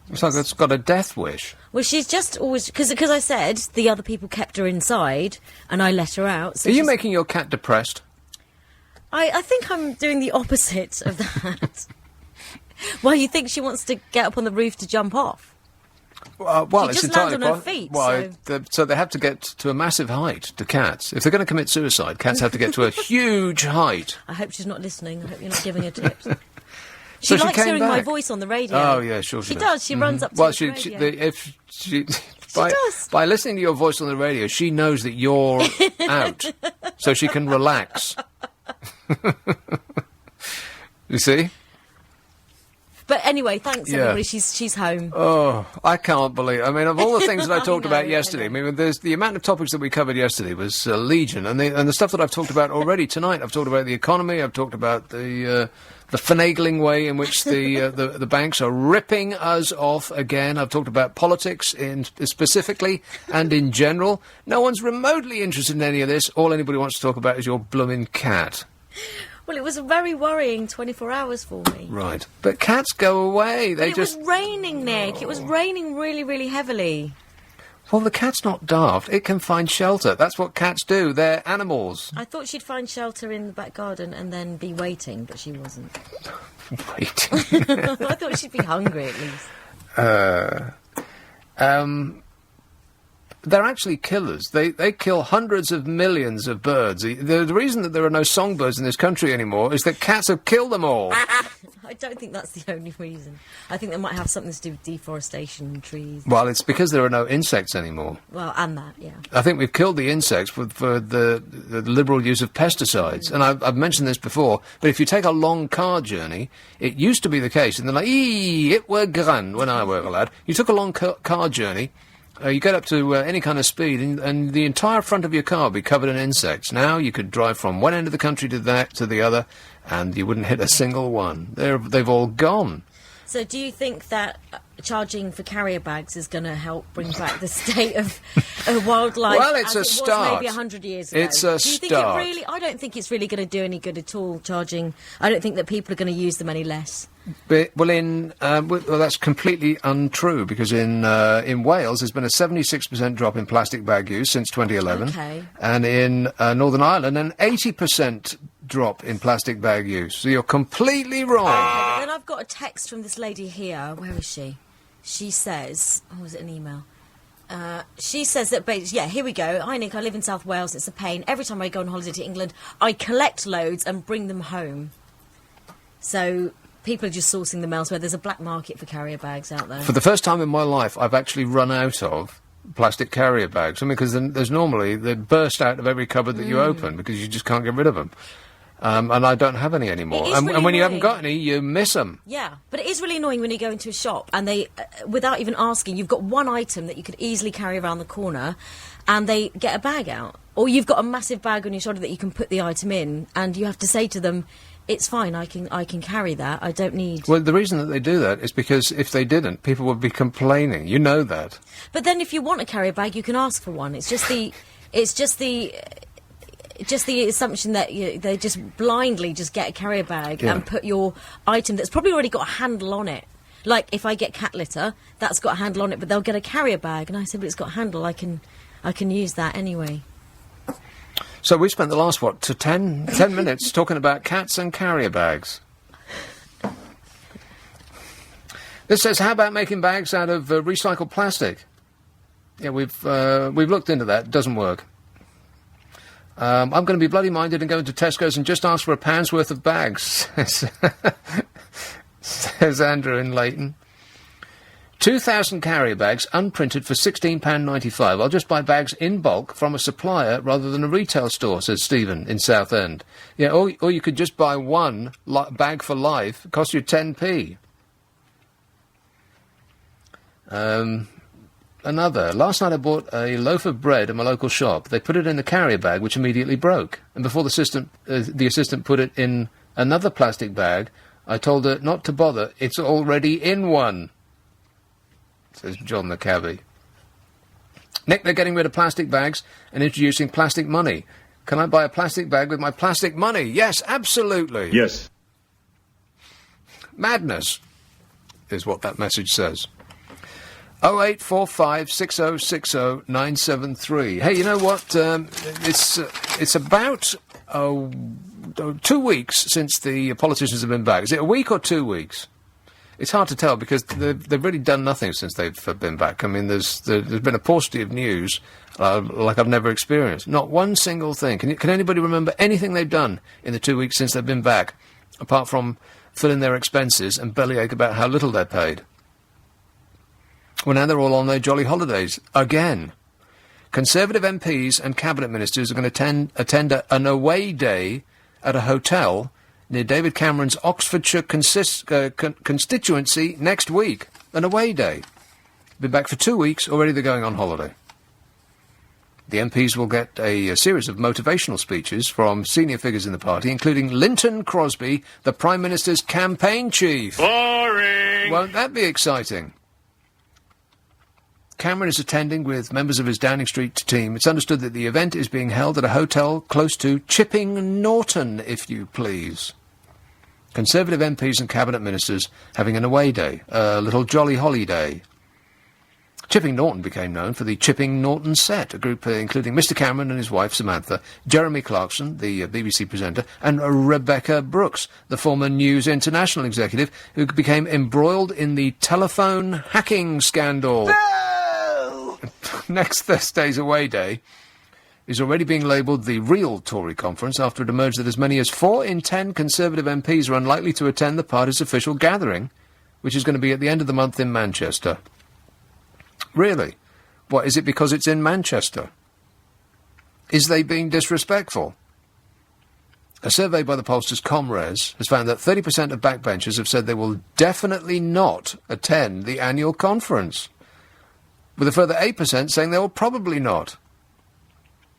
It's like it's got a death wish. Well, she's just always... Because I said the other people kept her inside, and I let her out. So Are you she's- making your cat depressed? I think I'm doing the opposite of that. Well, you think she wants to get up on the roof to jump off? Well, She it's just entirely lands on her po- feet, Well, so they have to get to a massive height to cats. If they're going to commit suicide, cats have to get to a huge height. I hope she's not listening. I hope you're not giving her tips. So She she likes came hearing my back. voice on the radio. Oh yeah, sure She she does. She runs up to Well, the radio. if she does. by listening to your voice on the radio, she knows that you're out, so she can relax. You see? But anyway, thanks Yeah. everybody. She's home. Oh, I can't believe. I mean, of all the things that I talked I about know, yesterday, I I mean, there's the amount of topics that we covered yesterday was legion, and the stuff that I've talked about already tonight. I've talked about the economy. I've talked about the finagling way in which the banks are ripping us off again. I've talked about politics specifically and in general. No one's remotely interested in any of this. All anybody wants to talk about is your blooming cat. Well, it was a very worrying 24 hours for me. Right, but cats go away. They But it just. was raining, Nick. It was raining really, really heavily. Well, the cat's not daft. It can find shelter. That's what cats do. They're animals. I thought she'd find shelter in the back garden and then be waiting, but she wasn't. Waiting. I thought she'd be hungry at least. They're actually killers. They kill hundreds of millions of birds. The reason that there are no songbirds in this country anymore is that cats have killed them all. I don't think that's the only reason. I think they might have something to do with deforestation and trees. Well, it's because there are no insects anymore. Well, and that, yeah. I think we've killed the insects for the liberal use of pesticides. And I've mentioned this before, but if you take a long car journey, it used to be the case, and they're like, it were grand when I were a lad. You took a long car journey, you get up to any kind of speed, and the entire front of your car would be covered in insects. Now you could drive from one end of the country to the other, and you wouldn't hit a single one. They've all gone. So do you think that charging for carrier bags is going to help bring back the state of wildlife Well, it's as a it was start. maybe 100 years ago? It's a do you think start. It really? I don't think it's really going to do any good at all, charging. I don't think that people are going to use them any less. Well, that's completely untrue, because in Wales there's been a 76% drop in plastic bag use since 2011, Okay. and in Northern Ireland an 80% drop in plastic bag use. So you're completely wrong. But then I've got a text from this lady here. Where is she? She says, oh, was it an email? She says that, here we go. Hi, Nick, I live in South Wales. It's a pain. Every time I go on holiday to England, I collect loads and bring them home. So people are just sourcing them elsewhere. There's a black market for carrier bags out there. For the first time in my life, I've actually run out of plastic carrier bags. I mean, because there's normally, they burst out of every cupboard that you open because you just can't get rid of them. And I don't have any anymore. It is And really when you haven't annoying. got any, you miss them. Yeah, but it is really annoying when you go into a shop and they, without even asking, you've got one item that you could easily carry around the corner and they get a bag out. Or you've got a massive bag on your shoulder that you can put the item in and you have to say to them, it's fine, I can carry that, I don't need... Well, the reason that they do that is because if they didn't, people would be complaining. You know that. But then if you want a carrier bag, you can ask for one. It's just the assumption that they just blindly just get a carrier bag and put your item that's probably already got a handle on it. Like, if I get cat litter, that's got a handle on it, but they'll get a carrier bag, and I said, but it's got a handle, I can use that anyway. So we spent the last, 10 minutes talking about cats and carrier bags. This says, how about making bags out of recycled plastic? Yeah, we've looked into that. It doesn't work. I'm going to be bloody minded and go into Tesco's and just ask for £1 worth of bags, says Andrew in Leighton. 2,000 carrier bags unprinted for £16.95. I'll just buy bags in bulk from a supplier rather than a retail store, says Stephen in Southend. Yeah, or you could just buy one bag for life. It costs you 10p. Another. Last night I bought a loaf of bread at my local shop. They put it in the carrier bag, which immediately broke. And before the assistant put it in another plastic bag, I told her not to bother. It's already in one, says John the cabbie. Nick, they're getting rid of plastic bags and introducing plastic money. Can I buy a plastic bag with my plastic money? Yes, absolutely. Yes. Madness is what that message says. 0845 6060 973. Hey, you know what? It's about 2 weeks since the politicians have been back. Is it a week or 2 weeks? It's hard to tell because they've really done nothing since they've been back. I mean, there's been a paucity of news like I've never experienced. Not one single thing. Can anybody remember anything they've done in the 2 weeks since they've been back, apart from fill in their expenses and bellyache about how little they're paid? Well, now they're all on their jolly holidays again. Conservative MPs and cabinet ministers are going to attend an away day at a hotel near David Cameron's Oxfordshire constituency next week. An away day. Been back for 2 weeks, already they're going on holiday. The MPs will get a series of motivational speeches from senior figures in the party, including Linton Crosby, the Prime Minister's campaign chief. Boring! Won't that be exciting? Cameron is attending with members of his Downing Street team. It's understood that the event is being held at a hotel close to Chipping Norton, if you please. Conservative MPs and cabinet ministers having an away day, a little jolly holiday. Chipping Norton became known for the Chipping Norton set, a group including Mr Cameron and his wife Samantha, Jeremy Clarkson, the BBC presenter, and Rebecca Brooks, the former News International executive who became embroiled in the telephone hacking scandal. Next Thursday's away day is already being labelled the real Tory conference after it emerged that as many as 4 in 10 Conservative MPs are unlikely to attend the party's official gathering, which is going to be at the end of the month in Manchester. Really? What, is it because it's in Manchester? Is they being disrespectful? A survey by the pollsters Comres has found that 30% of backbenchers have said they will definitely not attend the annual conference, with a further 8% saying they will probably not.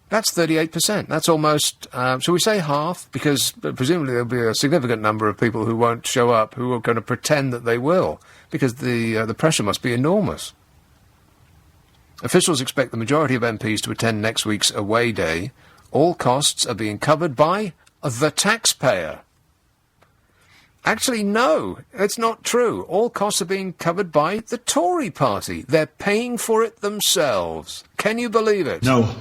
That's 38%. That's almost, shall we say half? Because presumably there'll be a significant number of people who won't show up, who are going to pretend that they will, because the pressure must be enormous. Officials expect the majority of MPs to attend next week's away day. All costs are being covered by the taxpayer. Actually, no, it's not true. All costs are being covered by the Tory party. They're paying for it themselves. Can you believe it? No.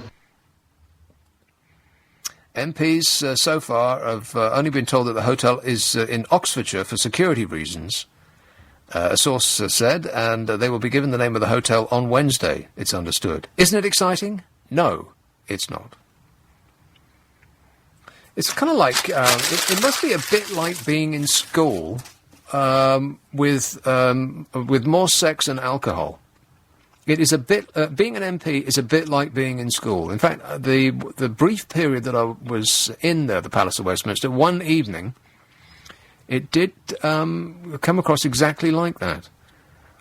MPs so far have only been told that the hotel is in Oxfordshire for security reasons, a source said, and they will be given the name of the hotel on Wednesday, it's understood. Isn't it exciting? No, it's not. It's kind of like, it must be a bit like being in school with more sex and alcohol. It is a bit, being an MP is a bit like being in school. In fact, the brief period that I was in the Palace of Westminster, one evening, it did come across exactly like that.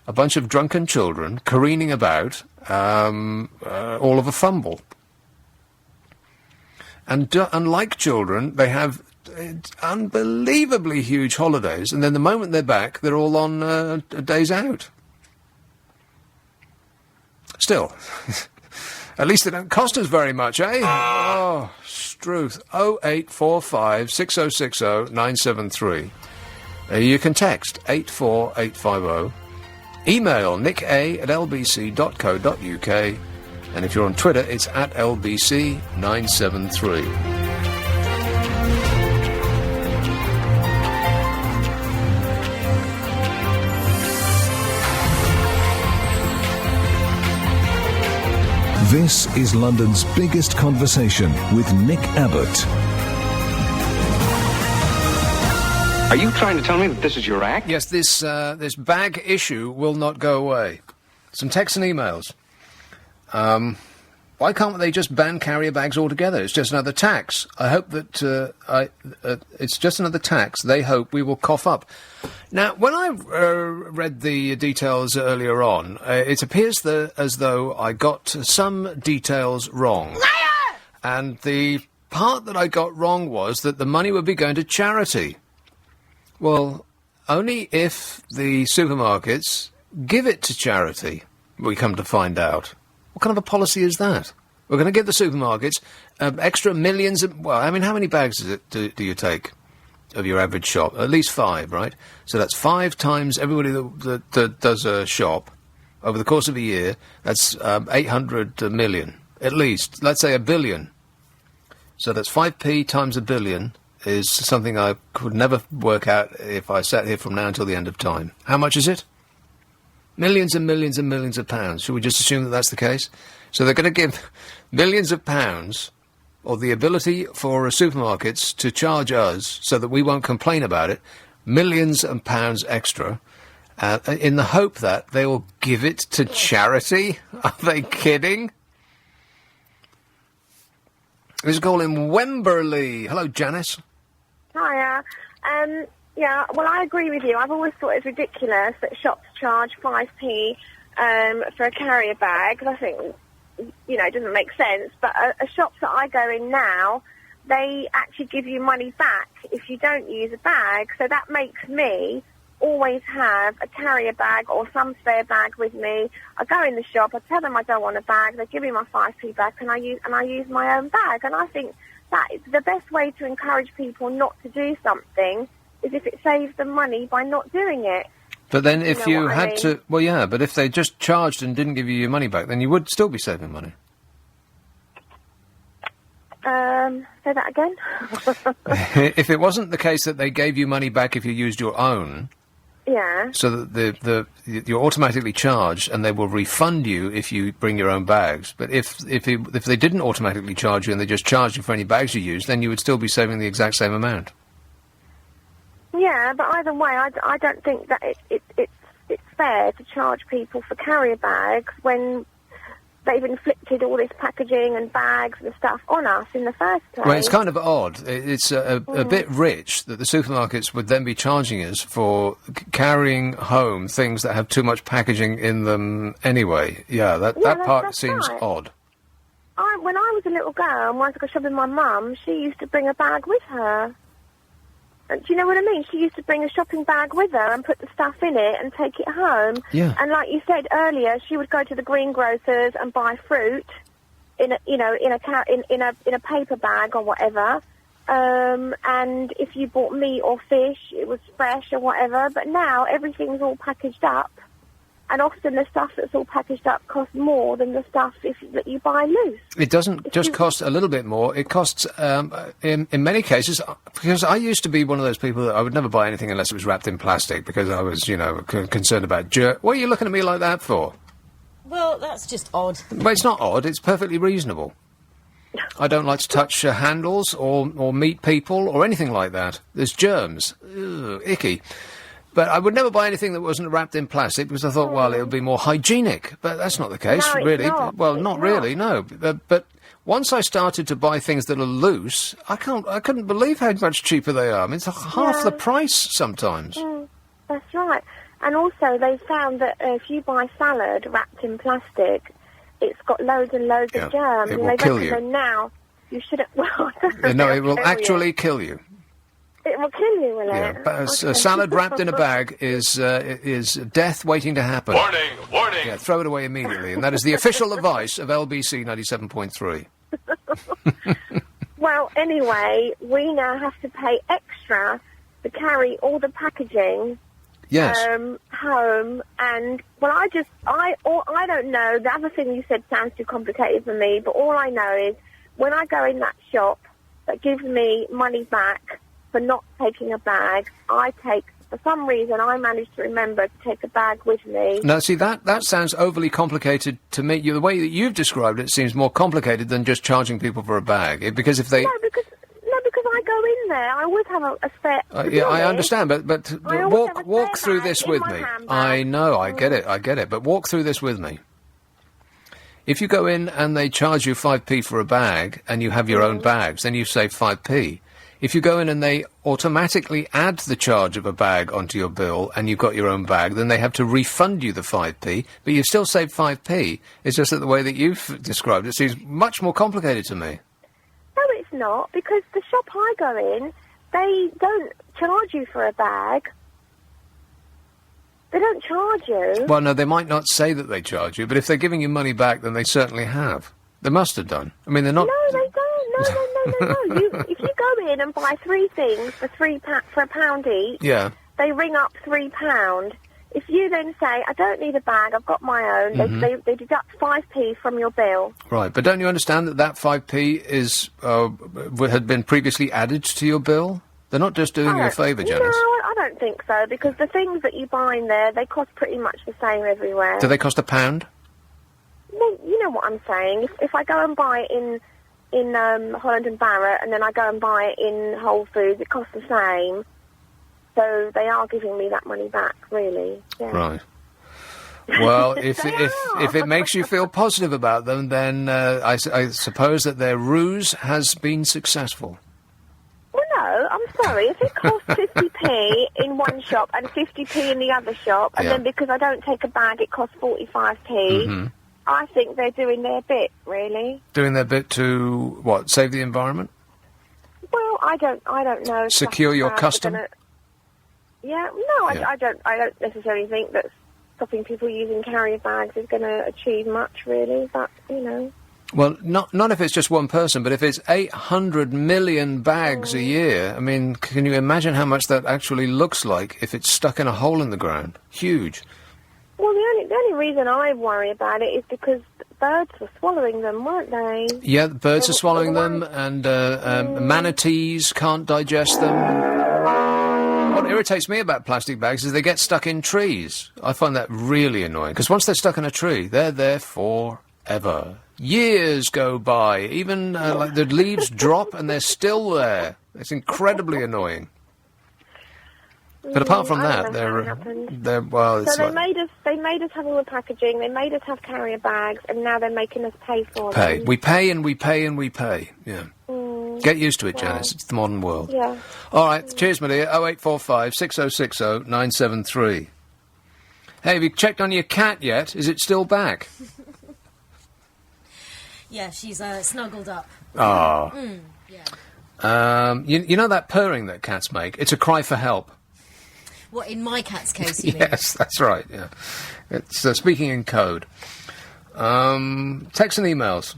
A bunch of drunken children careening about, all of a fumble. And unlike children, they have unbelievably huge holidays, and then the moment they're back, they're all on a days out. Still, at least they don't cost us very much, eh? Oh, Struth. 0845 6060 973. You can text 84850. Email nicka@lbc.co.uk. And if you're on Twitter, it's at LBC973. This is London's biggest conversation with Nick Abbot. Are you trying to tell me that this is your act? Yes, this bag issue will not go away. Some texts and emails. Why can't they just ban carrier bags altogether? It's just another tax. I hope that it's just another tax they hope we will cough up. Now, when I read the details earlier on, it appears as though I got some details wrong. Liar! And the part that I got wrong was that the money would be going to charity. Well, only if the supermarkets give it to charity, we come to find out. What kind of a policy is that? We're going to give the supermarkets extra millions of... Well, I mean, how many bags do you take of your average shop? At least 5, right? So that's 5 times everybody that does a shop over the course of a year. That's 800 million, at least. Let's say 1 billion. So that's 5p times 1 billion is something I could never work out if I sat here from now until the end of time. How much is it? Millions and millions and millions of pounds. Should we just assume that that's the case? So they're going to give millions of pounds, or the ability for supermarkets to charge us so that we won't complain about it, millions of pounds extra, in the hope that they will give it to charity? Are they kidding? Let's call him Wemberley. Hello, Janice. Hiya. Yeah, well, I agree with you. I've always thought it's ridiculous that shops charge 5p for a carrier bag. I think, it doesn't make sense. But a shop that I go in now, they actually give you money back if you don't use a bag. So that makes me always have a carrier bag or some spare bag with me. I go in the shop, I tell them I don't want a bag, they give me my 5p back, and I use my own bag. And I think that is the best way to encourage people not to do something, is if it saves them money by not doing it. But then if you had mean? to... Well, yeah, but if they just charged and didn't give you your money back, then you would still be saving money. Say that again? If it wasn't the case that they gave you money back if you used your own... Yeah. So that you're automatically charged, and they will refund you if you bring your own bags. But if they didn't automatically charge you and they just charged you for any bags you used, then you would still be saving the exact same amount. Yeah, but either way, I don't think that it's fair to charge people for carrier bags when they've inflicted all this packaging and bags and stuff on us in the first place. Well, it's kind of odd. It's a bit rich that the supermarkets would then be charging us for carrying home things that have too much packaging in them anyway. Yeah, that part seems right. odd. When I was a little girl and wanted to go shopping with my mum, she used to bring a bag with her. Do you know what I mean? She used to bring a shopping bag with her and put the stuff in it and take it home. Yeah. And like you said earlier, she would go to the greengrocers and buy fruit in a paper bag or whatever. And if you bought meat or fish, it was fresh or whatever. But now everything's all packaged up, and often the stuff that's all packaged up costs more than the stuff that you buy loose. It doesn't just cost a little bit more. It costs, in many cases, because I used to be one of those people that I would never buy anything unless it was wrapped in plastic, because I was, concerned about What are you looking at me like that for? Well, that's just odd. But it's not odd. It's perfectly reasonable. I don't like to touch handles or meet people or anything like that. There's germs. Ugh, icky. But I would never buy anything that wasn't wrapped in plastic because I thought, well, it would be more hygienic. But that's not the case, No, it's really. not. Well, It's not not. really, no. But once I started to buy things that are loose, I couldn't believe how much cheaper they are. I mean, it's half the price sometimes. That's right. And also, they found that if you buy salad wrapped in plastic, it's got loads and loads of germs. it and will they kill recommend you. now you shouldn't... Well, I don't know No, if it will it'll kill actually you. kill you. It will kill you, will Yeah, it? but a salad wrapped in a bag is death waiting to happen. Warning, warning. Yeah, throw it away immediately. And that is the official advice of LBC 97.3. Well, anyway, we now have to pay extra to carry all the packaging Yes. home. And, well, I don't know. The other thing you said sounds too complicated for me, but all I know is when I go in that shop that gives me money back for not taking a bag, I take the for some reason I managed to remember to take a bag with me. Now, see, that sounds overly complicated to me. The way that you've described it seems more complicated than just charging people for a bag. Because if they... No, because I go in there. I always have a spare... yeah, I understand, but walk through this in with my me. handbag. I know, I get it, but walk through this with me. If you go in and they charge you 5p for a bag, and you have your own bags, then you save 5p. If you go in and they automatically add the charge of a bag onto your bill, and you've got your own bag, then they have to refund you the 5p, but you've still saved 5p. It's just that the way that you've described it seems much more complicated to me. No, it's not, because the shop I go in, they don't charge you for a bag. They don't charge you. Well, no, they might not say that they charge you, but if they're giving you money back, then they certainly have. They must have done. I mean, they're not... No, they don't. No. If you go in and buy 3 things for for a pound each, Yeah. they ring up £3. If you then say, I don't need a bag, I've got my own, they deduct 5p from your bill. Right, but don't you understand that 5p is had been previously added to your bill? They're not just doing you a favour, Janice. No, I don't think so, because the things that you buy in there, they cost pretty much the same everywhere. Do they cost £1? Well, you know what I'm saying. If I go and buy it in Holland and Barrett, and then I go and buy it in Whole Foods, it costs the same. So they are giving me that money back, really. Yeah. Right. Well, if it makes you feel positive about them, then I suppose that their ruse has been successful. Well, no, I'm sorry. If it costs 50p in one shop and 50p in the other shop, and then because I don't take a bag, it costs 45p, I think they're doing their bit, really. Doing their bit to, what, save the environment? Well, I don't know. Secure your custom? Yeah, no, I don't necessarily think that stopping people using carrier bags is going to achieve much, really, but, you know. Well, not if it's just one person, but if it's 800 million bags a year, I mean, can you imagine how much that actually looks like if it's stuck in a hole in the ground? Huge. Well, the only reason I worry about it is because birds were swallowing them, weren't they? Yeah, the birds are swallowing them, and manatees can't digest them. What irritates me about plastic bags is they get stuck in trees. I find that really annoying, because once they're stuck in a tree, they're there forever. Years go by, even like the leaves drop and they're still there. It's incredibly annoying. But apart from that, they're well. It's so they made us have all the packaging. They made us have carrier bags, and now they're making us pay for them. We pay and we pay and we pay. Yeah. Get used to it, Janice. It's the modern world. Yeah. All right. Cheers, my dear. 0845 6060 973. Hey, have you checked on your cat yet? Is it still back? Yeah, she's snuggled up. Ah. Yeah. You know that purring that cats make? It's a cry for help. What, in my cat's case, you mean? Yes, that's right, yeah. It's speaking in code. Texts and emails.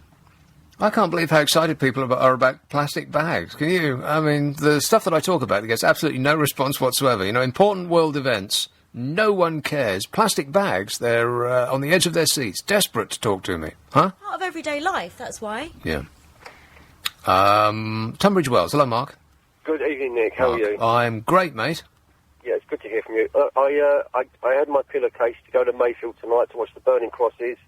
I can't believe how excited people are about plastic bags. Can you? I mean, the stuff that I talk about gets absolutely no response whatsoever. You know, important world events, no one cares. Plastic bags, they're on the edge of their seats, desperate to talk to me. Huh? Part of everyday life, that's why. Yeah. Tunbridge Wells. Hello, Mark. Good evening, Nick. How are you? I'm great, mate. Yeah, it's good to hear from you. I had my pillowcase to go to Mayfield tonight to watch the Burning Crosses,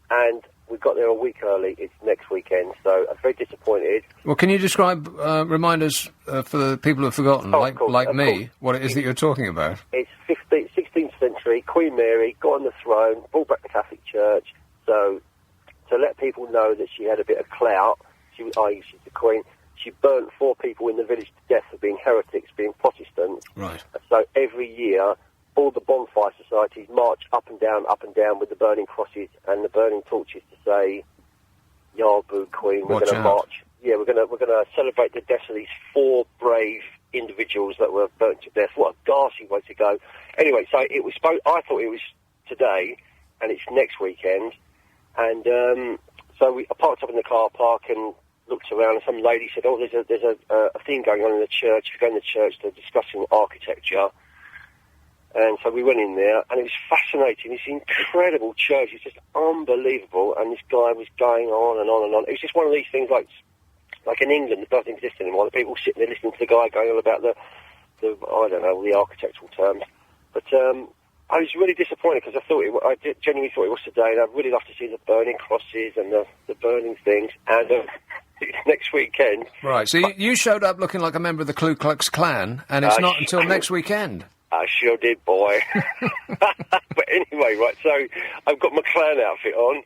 and we got there a week early. It's next weekend, so I'm very disappointed. Well, can you describe, remind us, for the people who have forgotten, of course. what it is that you're talking about? It's 16th century, Queen Mary got on the throne, brought back the Catholic Church, so to let people know that she had a bit of clout, she's the Queen, she burnt 4 people in the village to death for being heretics, being Protestants. Right. So every year, all the bonfire societies march up and down with the burning crosses and the burning torches to say, Yarbu Queen, we're going to march. Yeah, we're going to celebrate the deaths of these 4 brave individuals that were burnt to death. What a ghastly way to go. Anyway, so it was. I thought it was today, and it's next weekend. And so I parked up in the car park and looked around, and some lady said, "Oh, there's a thing going on in the church. If you go in the church, they're discussing architecture." And so we went in there, and it was fascinating. This incredible church. It's just unbelievable. And this guy was going on and on and on. It was just one of these things like in England that doesn't exist anymore. The people sitting there listening to the guy going on about the I don't know, the architectural terms. But I was really disappointed because I genuinely thought it was today, and I'd really love to see the burning crosses and the burning things. And it's next weekend. Right, so you showed up looking like a member of the Ku Klux Klan, and it's not until next weekend. I sure did, boy. But anyway, right, so I've got my Klan outfit on.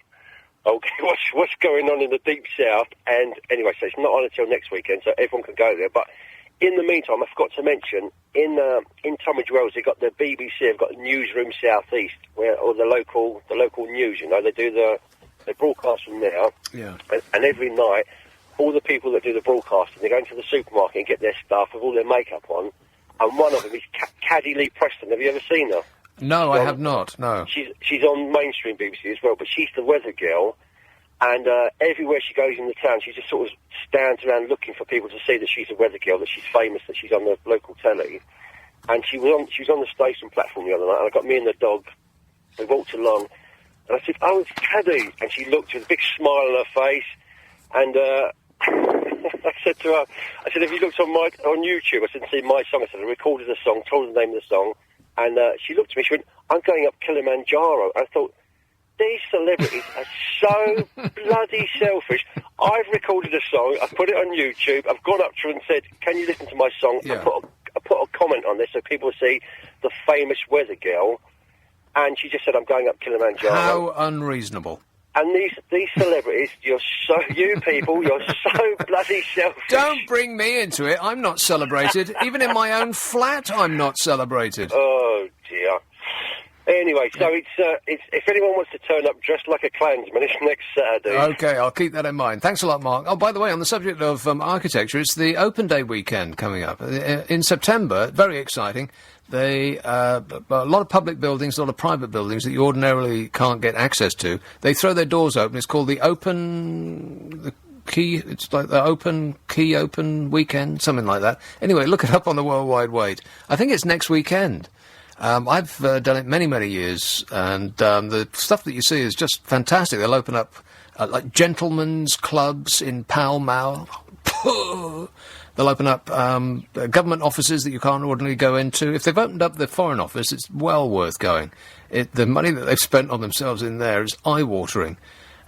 Okay, what's going on in the Deep South? And anyway, so it's not on until next weekend, so everyone can go there. But in the meantime, I forgot to mention, in Tunbridge Wells, they've got the BBC, have got Newsroom South East, or the local news, you know, they broadcast from there. Yeah. And every night, all the people that do the broadcasting, they go into the supermarket and get their stuff with all their makeup on. And one of them is Caddy Lee Preston. Have you ever seen her? No, I have not, no. She's on mainstream BBC as well, but she's the weather girl. And everywhere she goes in the town, she just sort of stands around looking for people to see that she's a weather girl, that she's famous, that she's on the local telly. And she was on the station platform the other night, and I got me and the dog. We walked along, and I said, "Oh, it's Caddy." And she looked with a big smile on her face, and I said to her, "Have you looked on YouTube?" I said, "See my song." I said, "I recorded a song, told her the name of the song," and she looked at me. She went, "I'm going up Kilimanjaro." I thought, these celebrities are so bloody selfish. I've recorded a song, I've put it on YouTube, I've gone up to her and said, "Can you listen to my song?" Yeah. I put a comment on this so people see the famous weather girl, and she just said, "I'm going up Kilimanjaro." How unreasonable. And these celebrities, you people, you're so bloody selfish. Don't bring me into it. I'm not celebrated. Even in my own flat, I'm not celebrated. Oh, dear. Anyway, so it's if anyone wants to turn up dressed like a Klansman, it's next Saturday. Okay, I'll keep that in mind. Thanks a lot, Mark. Oh, by the way, on the subject of architecture, it's the Open Day weekend coming up in September. Very exciting. A lot of public buildings, a lot of private buildings that you ordinarily can't get access to, they throw their doors open. It's called it's like the Open Weekend, something like that. Anyway, look it up on the World Wide Web. I think it's next weekend. I've done it many, many years, and the stuff that you see is just fantastic. They'll open up like gentlemen's clubs in Pall Mall. They'll open up government offices that you can't ordinarily go into. If they've opened up the Foreign Office, it's well worth going. The money that they've spent on themselves in there is eye-watering.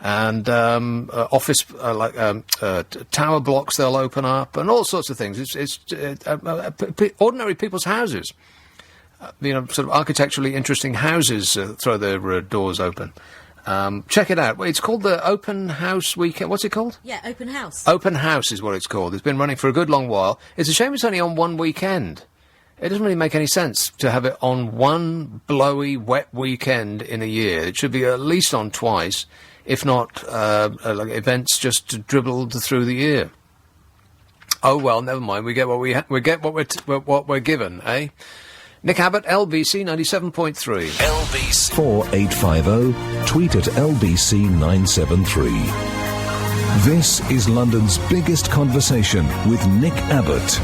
And office, tower blocks they'll open up, and all sorts of things. It's ordinary people's houses. Sort of architecturally interesting houses throw their doors open. Check it out. It's called the Open House Weekend. What's it called? Yeah, Open House. Open House is what it's called. It's been running for a good long while. It's a shame it's only on one weekend. It doesn't really make any sense to have it on one blowy, wet weekend in a year. It should be at least on twice, if not like events just dribbled through the year. Oh well, never mind. We get what we get what we're given, eh? Nick Abbott, LBC 97.3. LBC 4850, tweet at LBC 973. This is London's biggest conversation with Nick Abbott.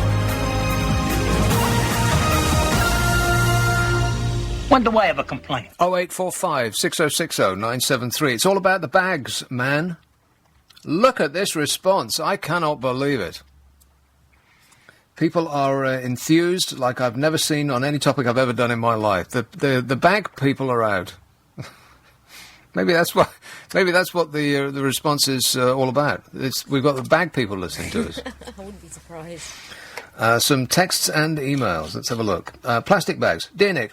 When do I have a complaint? 0845 6060 973. It's all about the bags, man. Look at this response. I cannot believe it. People are enthused like I've never seen on any topic I've ever done in my life. The bag people are out. Maybe that's what the response is all about. We've got the bag people listening to us. I wouldn't be surprised. Some texts and emails. Let's have a look. Plastic bags. Dear Nick,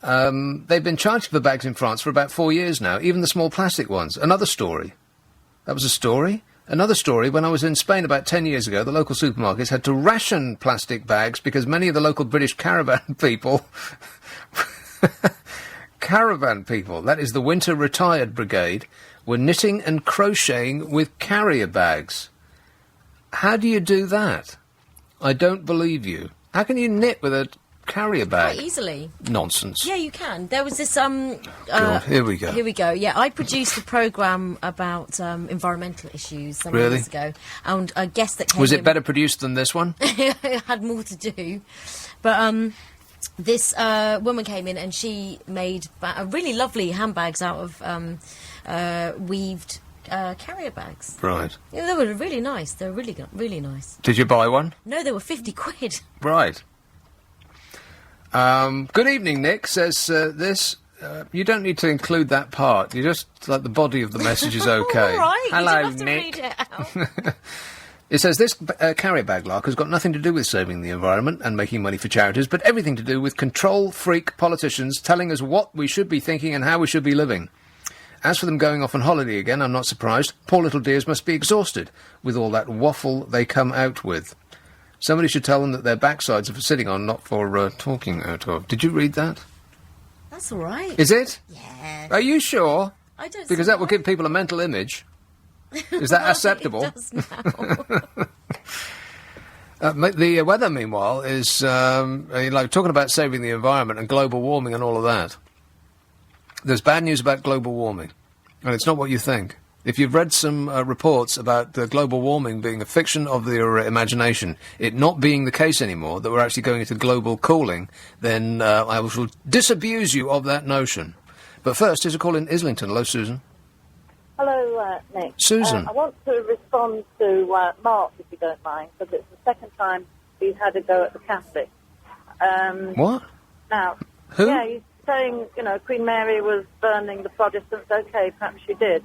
they've been charging for bags in France for about 4 years now, even the small plastic ones. Another story. That was a story? Another story, when I was in Spain about 10 years ago, the local supermarkets had to ration plastic bags because many of the local British caravan people... caravan people, that is the Winter Retired Brigade, were knitting and crocheting with carrier bags. How do you do that? I don't believe you. How can you knit with a carrier bag? Quite easily. Nonsense. Yeah, you can. There was this God, here we go. Here we go. Yeah, I produced a programme about environmental issues some years ago, and a guest that came Was it better produced than this one? It had more to do, but this woman came in and she made really lovely handbags out of weaved carrier bags. Right. Yeah, they were really nice. They were really nice. Did you buy one? No, they were 50 quid. Right. Good evening, Nick, says this. You don't need to include that part. You just, like, the body of the message is okay. All right, Hello, you don't have to Nick. read it out. It says, this carrier bag lark has got nothing to do with saving the environment and making money for charities, but everything to do with control-freak politicians telling us what we should be thinking and how we should be living. As for them going off on holiday again, I'm not surprised. Poor little dears must be exhausted with all that waffle they come out with. Somebody should tell them that their backsides are for sitting on, not for talking out of. Did you read that? That's all right. Is it? Yeah. Are you sure? I don't. Because that will give people a mental image. Is that acceptable? It does now. The weather, meanwhile, is like talking about saving the environment and global warming and all of that. There's bad news about global warming, and it's not what you think. If you've read some reports about global warming being a fiction of your imagination, it not being the case anymore, that we're actually going into global cooling, then I will disabuse you of that notion. But first, here's a call in Islington. Hello, Susan. Hello, Nick. Susan. I want to respond to Mark, if you don't mind, because it's the second time he's had a go at the Catholics. What? Now, Who? Yeah, he's saying, Queen Mary was burning the Protestants. Okay, perhaps she did.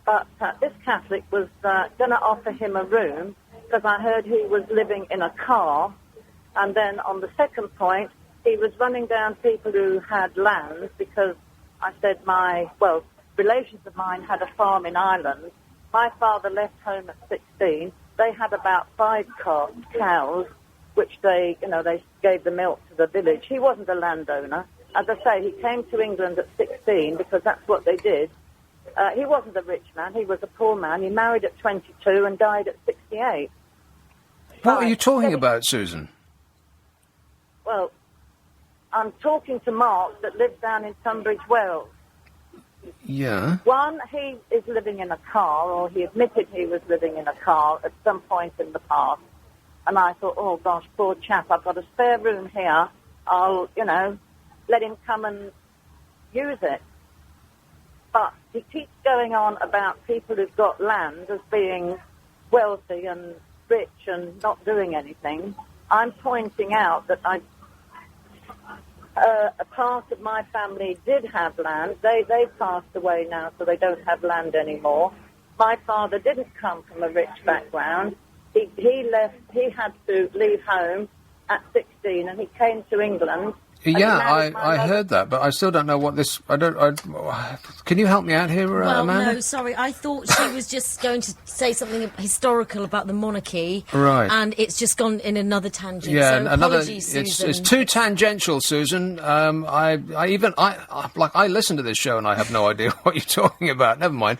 But this Catholic was going to offer him a room because I heard he was living in a car. And then on the second point, he was running down people who had land because I said relations of mine had a farm in Ireland. My father left home at 16. They had about 5 cows, which they gave the milk to the village. He wasn't a landowner. As I say, he came to England at 16 because that's what they did. He wasn't a rich man. He was a poor man. He married at 22 and died at 68. What are you talking about, Susan? Well, I'm talking to Mark that lives down in Tunbridge Wells. Yeah. One, he is living in a car, or he admitted he was living in a car at some point in the past. And I thought, oh, gosh, poor chap, I've got a spare room here. I'll, let him come and use it. But he keeps going on about people who've got land as being wealthy and rich and not doing anything. I'm pointing out that a part of my family did have land. They've passed away now, so they don't have land anymore. My father didn't come from a rich background. He had to leave home at 16, and he came to England. Yeah, I heard that, but I still don't know what this... Can you help me out here, Amanda? No, sorry. I thought she was just going to say something historical about the monarchy. Right. And it's just gone in another tangent. Yeah, so apologies, Susan. It's too tangential, Susan. I listen to this show and I have no idea what you're talking about. Never mind.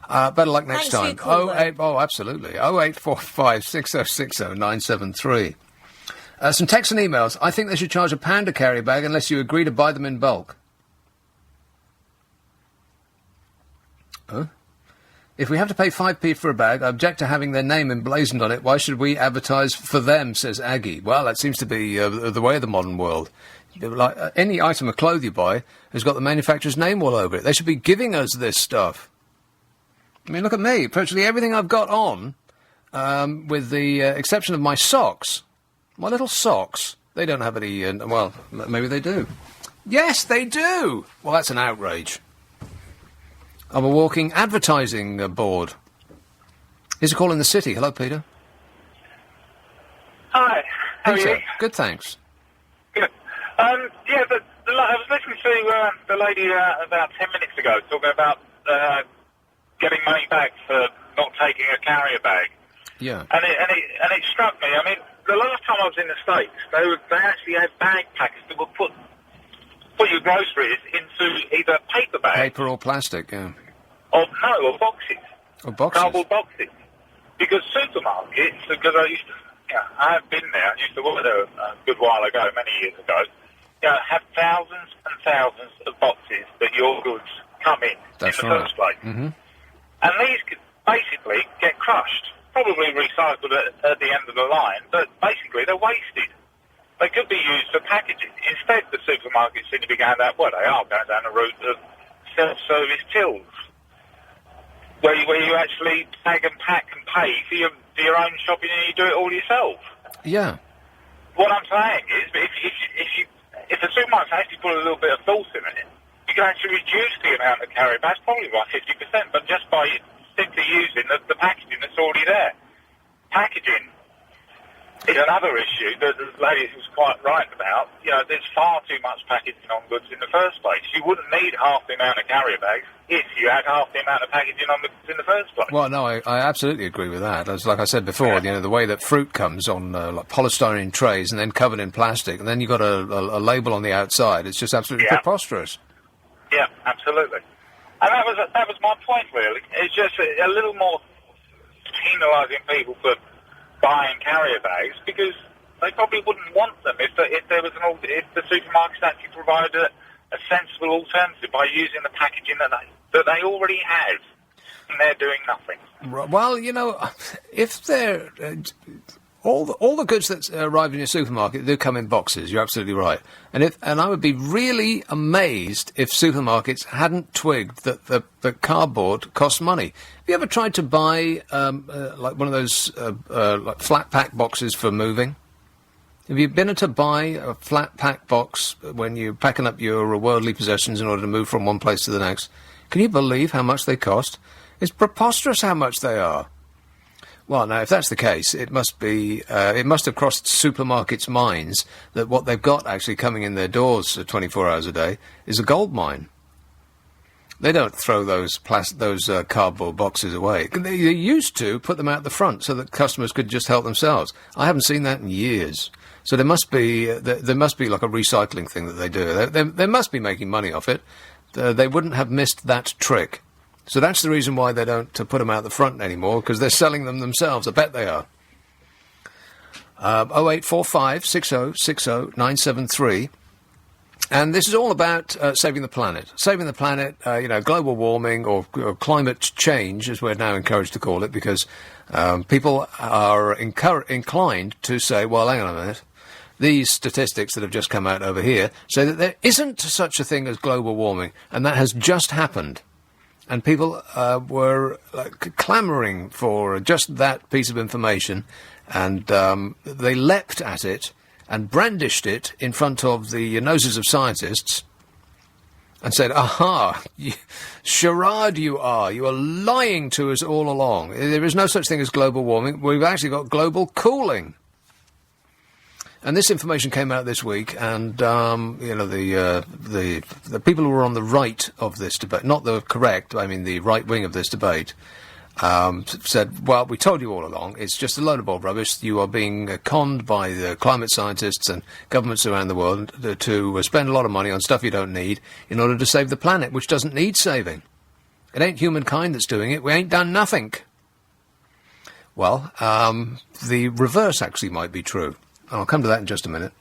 Better luck next time. Absolutely. 0845 6060 973. Some texts and emails. I think they should charge £1 a carry bag unless you agree to buy them in bulk. Huh? If we have to pay 5p for a bag, I object to having their name emblazoned on it. Why should we advertise for them, says Aggie. Well, that seems to be the way of the modern world. Like any item of clothes you buy has got the manufacturer's name all over it. They should be giving us this stuff. I mean, look at me. Virtually everything I've got on, with the exception of my socks. My little socks, they don't have any... well, maybe they do. Yes, they do! Well, that's an outrage. I'm a walking advertising board. Here's a call in the city. Hello, Peter. Hi. How are you? Good, thanks. Good. I was listening to the lady about 10 minutes ago talking about getting money back for not taking a carrier bag. Yeah. And it struck me. I mean, the last time I was in the States, they actually had bag packers that would put your groceries into either paper bags... Paper or plastic, yeah. Or boxes. Or boxes. Cardboard boxes. Because supermarkets, because I have been there, I used to work there a good while ago, many years ago, have thousands and thousands of boxes that your goods come in the first place. Mm-hmm. And these could basically get crushed. Probably recycled at the end of the line, but basically they're wasted. They could be used for packaging. Instead, the supermarkets seem to be going down, they are going down the route of self-service tills, where you actually tag and pack and pay for your own shopping and you do it all yourself. Yeah. What I'm saying is, if a put a little bit of thought in it, you can actually reduce the amount of carry bags probably by 50%, but just by simply using the packaging that's already there. Packaging is another issue that the lady was quite right about. You know, there's far too much packaging on goods in the first place. You wouldn't need half the amount of carrier bags if you had half the amount of packaging on the goods in the first place. Well, no, I absolutely agree with that. As like I said before, you know, the way that fruit comes on like polystyrene trays and then covered in plastic, and then you've got a label on the outside, it's just absolutely preposterous. Yeah, absolutely. And that was my point, really. It's just a little more penalising people for buying carrier bags, because they probably wouldn't want them if the supermarkets actually provided a sensible alternative by using the packaging that they already have, and they're doing nothing. Well, you know, if they're all the goods that arrive in your supermarket do come in boxes. You're absolutely right, and I would be really amazed if supermarkets hadn't twigged that the cardboard costs money. Have you ever tried to buy like one of those like flat pack boxes for moving? Have you been to buy a flat pack box when you're packing up your worldly possessions in order to move from one place to the next? Can you believe how much they cost? It's preposterous how much they are. Well, now, if that's the case, it must have crossed supermarkets' minds that what they've got actually coming in their doors 24 hours a day is a gold mine. They don't throw those cardboard boxes away. They used to put them out the front so that customers could just help themselves. I haven't seen that in years. So there must be like a recycling thing that they do. They must be making money off it. They wouldn't have missed that trick. So that's the reason why they don't put them out the front anymore, because they're selling them themselves. I bet they are. 0845 60 60 973. And this is all about saving the planet. Saving the planet, global warming or climate change, as we're now encouraged to call it, because people are inclined to say, well, hang on a minute, these statistics that have just come out over here say that there isn't such a thing as global warming, and that has just happened. And people were clamouring for just that piece of information, and they leapt at it and brandished it in front of the noses of scientists and said, aha, charade you are lying to us all along. There is no such thing as global warming. We've actually got global cooling. And this information came out this week, and the people who were on the right of this debate, not the correct, I mean the right wing of this debate, said, well, we told you all along, it's just a load of old rubbish. You are being conned by the climate scientists and governments around the world to spend a lot of money on stuff you don't need in order to save the planet, which doesn't need saving. It ain't humankind that's doing it. We ain't done nothing. Well, the reverse actually might be true. I'll come to that in just a minute.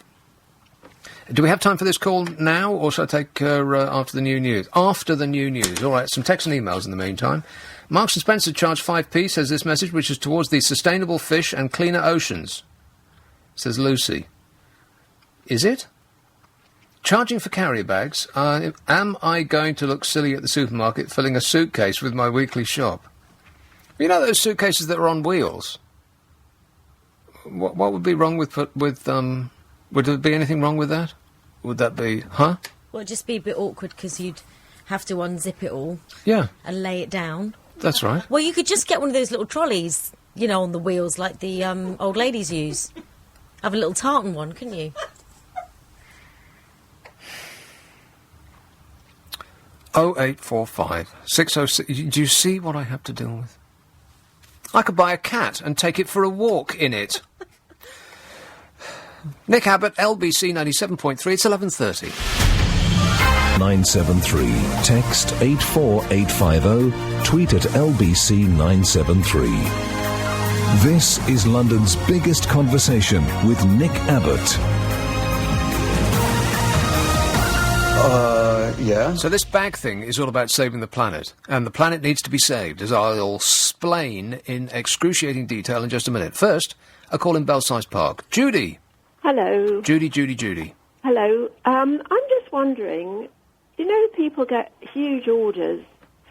Do we have time for this call now, or shall I take after the new news? After the new news. All right, some texts and emails in the meantime. Marks & Spencer charge 5p, says this message, which is towards the sustainable fish and cleaner oceans, says Lucy. Is it? Charging for carrier bags? Am I going to look silly at the supermarket filling a suitcase with my weekly shop? You know those suitcases that are on wheels? What would be wrong with would there be anything wrong with that? Would that be, huh? Well, it'd just be a bit awkward because you'd have to unzip it all. Yeah. And lay it down. That's right. Well, you could just get one of those little trolleys, on the wheels like the old ladies use. Have a little tartan one, couldn't you? Oh, 0845 606. Do you see what I have to deal with? I could buy a cat and take it for a walk in it. Nick Abbott, LBC 97.3, it's 11:30. 973. Text 84850. Tweet at LBC 973. This is London's biggest conversation with Nick Abbott. Yeah. So this bag thing is all about saving the planet, and the planet needs to be saved, as I'll explain in excruciating detail in just a minute. First, a call in Belsize Park. Judy. Hello. Judy. Hello. I'm just wondering, people get huge orders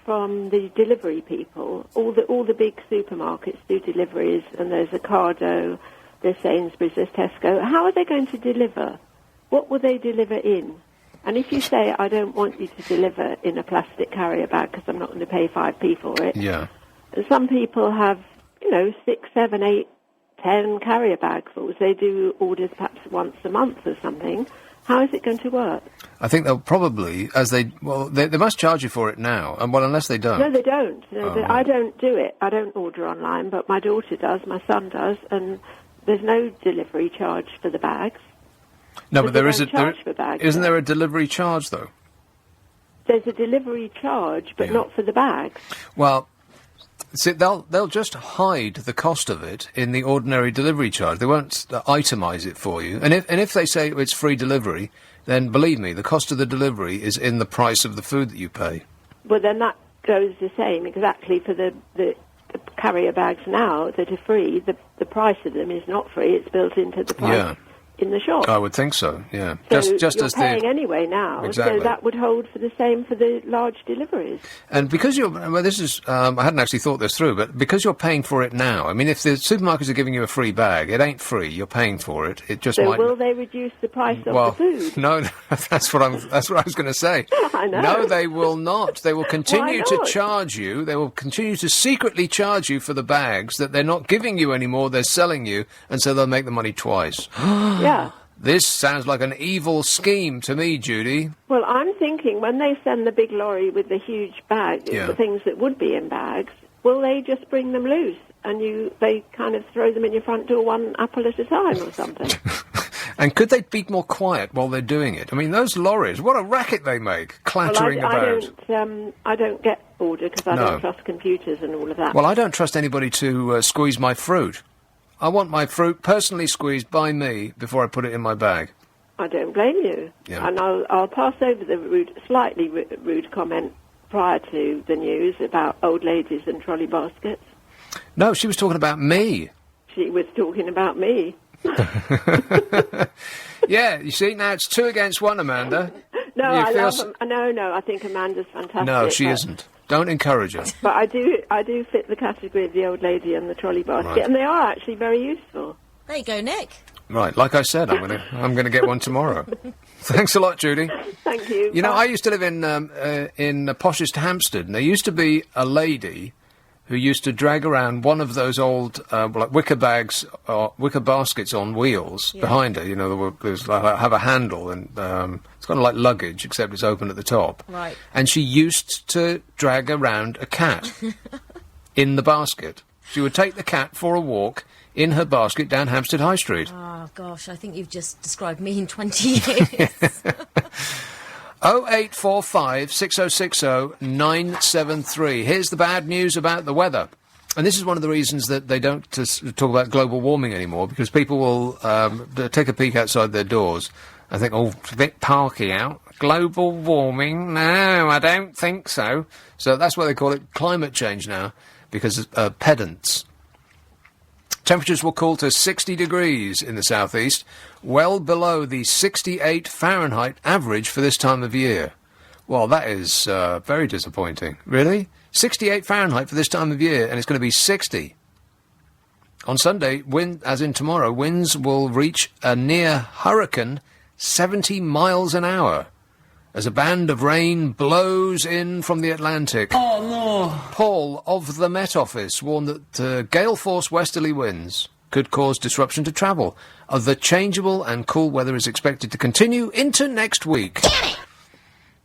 from the delivery people. All the big supermarkets do deliveries, and there's Ocado, there's Sainsbury's, there's Tesco. How are they going to deliver? What will they deliver in? And if you say, I don't want you to deliver in a plastic carrier bag because I'm not going to pay 5p for it, Yeah. and some people have, 6, 7, 8, 10 carrier bagfuls. They do orders perhaps once a month or something. How is it going to work? I think they'll probably, they must charge you for it now, and unless they don't. No, they don't. No, Oh. I don't do it. I don't order online, but my daughter does, my son does, and there's no delivery charge for the bags. No, but there is charge for bags. isn't there a delivery charge though? There's a delivery charge, but not for the bags. Well, see, they'll just hide the cost of it in the ordinary delivery charge. They won't itemise it for you. And if they say it's free delivery, then believe me, the cost of the delivery is in the price of the food that you pay. Well, then that goes the same exactly for the carrier bags now that are free. The price of them is not free. It's built into the price in the shop. I would think so, yeah. So just you're as paying anyway now, Exactly. so that would hold for the same for the large deliveries. And because this is, I hadn't actually thought this through, but because you're paying for it now, I mean, if the supermarkets are giving you a free bag, it ain't free, you're paying for it, it just So might... will they reduce the price of the food? No, that's what I was going to say. I know. No, they will not. They will continue to not? charge you, they will continue to secretly charge you for the bags that they're not giving you anymore, they're selling you, and so they'll make the money twice. Yeah. This sounds like an evil scheme to me, Judy. Well, I'm thinking when they send the big lorry with the huge bags, the things that would be in bags, will they just bring them loose and they kind of throw them in your front door one apple at a time or something? And could they be more quiet while they're doing it? I mean, those lorries, what a racket they make, clattering about. I don't get order because I don't trust computers and all of that. Well, I don't trust anybody to squeeze my fruit. I want my fruit personally squeezed by me before I put it in my bag. I don't blame you. Yeah. And I'll pass over the slightly rude comment prior to the news about old ladies and trolley baskets. No, she was talking about me. She was talking about me. Yeah, you see, now it's 2 against 1, Amanda. No, I I think Amanda's fantastic. No, she isn't. Don't encourage her. But I do fit the category of the old lady and the trolley basket, Right. and they are actually very useful. There you go, Nick. Right, like I said, I'm gonna get one tomorrow. Thanks a lot, Judy. Thank you. You know, I used to live in poshest Hampstead, and there used to be a lady who used to drag around one of those old like wicker bags, wicker baskets on wheels behind her. You know, there's have a handle, and it's kind of like luggage, except it's open at the top. Right. And she used to drag around a cat in the basket. She would take the cat for a walk in her basket down Hampstead High Street. Oh, gosh, I think you've just described me in 20 years. 0845 6060 973. Here's the bad news about the weather. And this is one of the reasons that they don't talk about global warming anymore, because people will take a peek outside their doors and think, oh, it's a bit parky out. Global warming? No, I don't think so. So that's why they call it climate change now, because pedants. Temperatures will cool to 60 degrees in the southeast, well below the 68 Fahrenheit average for this time of year. Well, that is very disappointing. Really? 68 Fahrenheit for this time of year, and it's going to be 60. On Sunday, as in tomorrow, winds will reach a near hurricane 70 miles an hour as a band of rain blows in from the Atlantic. Oh, no. Paul of the Met Office warned that gale force westerly winds could cause disruption to travel. The changeable and cool weather is expected to continue into next week.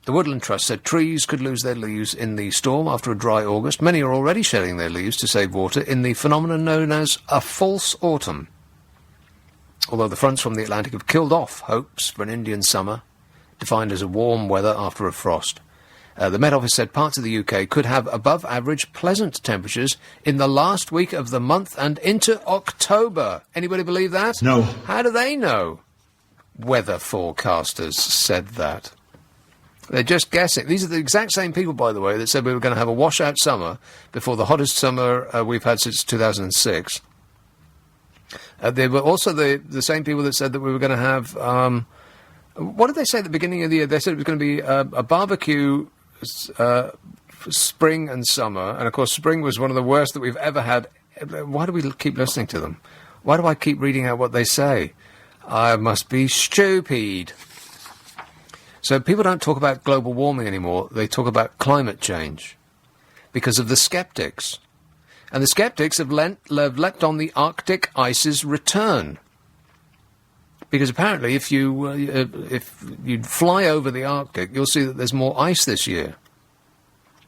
The Woodland Trust said trees could lose their leaves in the storm after a dry August. Many are already shedding their leaves to save water in the phenomenon known as a false autumn. Although the fronts from the Atlantic have killed off hopes for an Indian summer, defined as a warm weather after a frost. The Met Office said parts of the UK could have above-average pleasant temperatures in the last week of the month and into October. Anybody believe that? No. How do they know? Weather forecasters said that. They're just guessing. These are the exact same people, by the way, that said we were going to have a washout summer before the hottest summer we've had since 2006. They were also the same people that said that we were going to have... what did they say at the beginning of the year? They said it was going to be a barbecue spring and summer. And, of course, spring was one of the worst that we've ever had. Why do we keep listening to them? Why do I keep reading out what they say? I must be stupid. So people don't talk about global warming anymore. They talk about climate change because of the skeptics. And the skeptics have leapt on the Arctic ice's return. Because apparently if you fly over the Arctic, you'll see that there's more ice this year.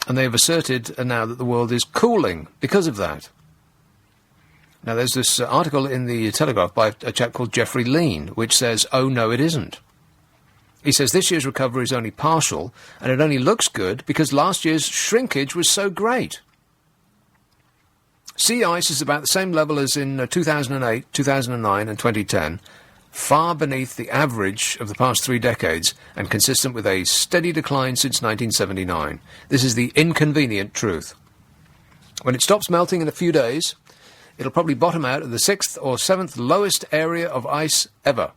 And they have asserted now that the world is cooling because of that. Now, there's this article in the Telegraph by a chap called Geoffrey Lean, which says, oh, no, it isn't. He says this year's recovery is only partial, and it only looks good because last year's shrinkage was so great. Sea ice is about the same level as in 2008, 2009 and 2010, far beneath the average of the past 3 decades and consistent with a steady decline since 1979. This is the inconvenient truth. When it stops melting in a few days, it'll probably bottom out at the 6th or 7th lowest area of ice ever,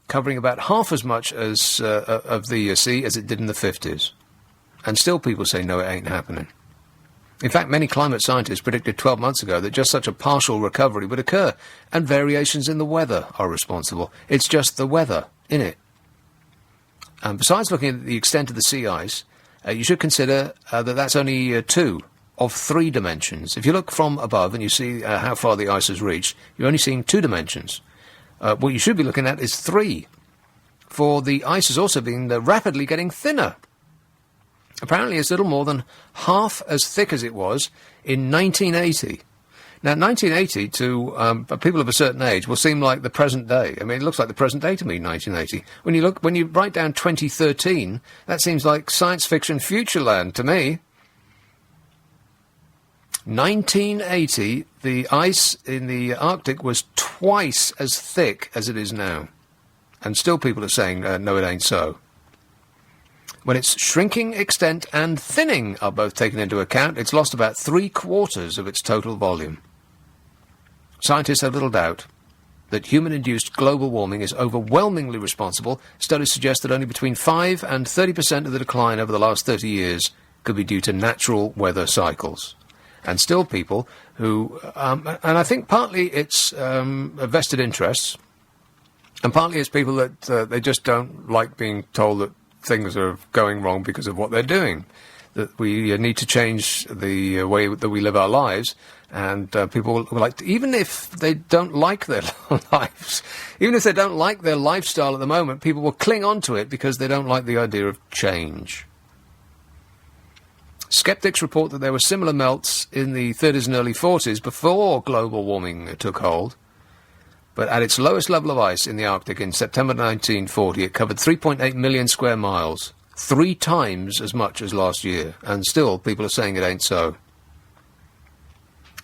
covering about half as much as of the sea as it did in the 50s. And still people say, no, it ain't happening. In fact, many climate scientists predicted 12 months ago that just such a partial recovery would occur, and variations in the weather are responsible. It's just the weather, innit? And besides looking at the extent of the sea ice, you should consider that that's only 2 of 3 dimensions. If you look from above and you see how far the ice has reached, you're only seeing 2 dimensions. What you should be looking at is 3, for the ice has also been rapidly getting thinner. Apparently it's little more than half as thick as it was in 1980. Now, 1980 to people of a certain age will seem like the present day. I mean, it looks like the present day to me, 1980. When you write down 2013, that seems like science fiction futureland to me. 1980, the ice in the Arctic was twice as thick as it is now. And still people are saying, no, it ain't so. When its shrinking, extent and thinning are both taken into account, it's lost about 3/4 of its total volume. Scientists have little doubt that human-induced global warming is overwhelmingly responsible. Studies suggest that only between 5 and 30% of the decline over the last 30 years could be due to natural weather cycles. And still people who, and I think partly it's vested interests, and partly it's people that they just don't like being told that things are going wrong because of what they're doing, that we need to change the way that we live our lives, and people will like to, even if they don't like their lives, even if they don't like their lifestyle at the moment, people will cling on to it because they don't like the idea of change. Skeptics report that there were similar melts in the 30s and early 40s before global warming took hold. But at its lowest level of ice in the Arctic in September 1940, it covered 3.8 million square miles, 3 times as much as last year, and still people are saying it ain't so.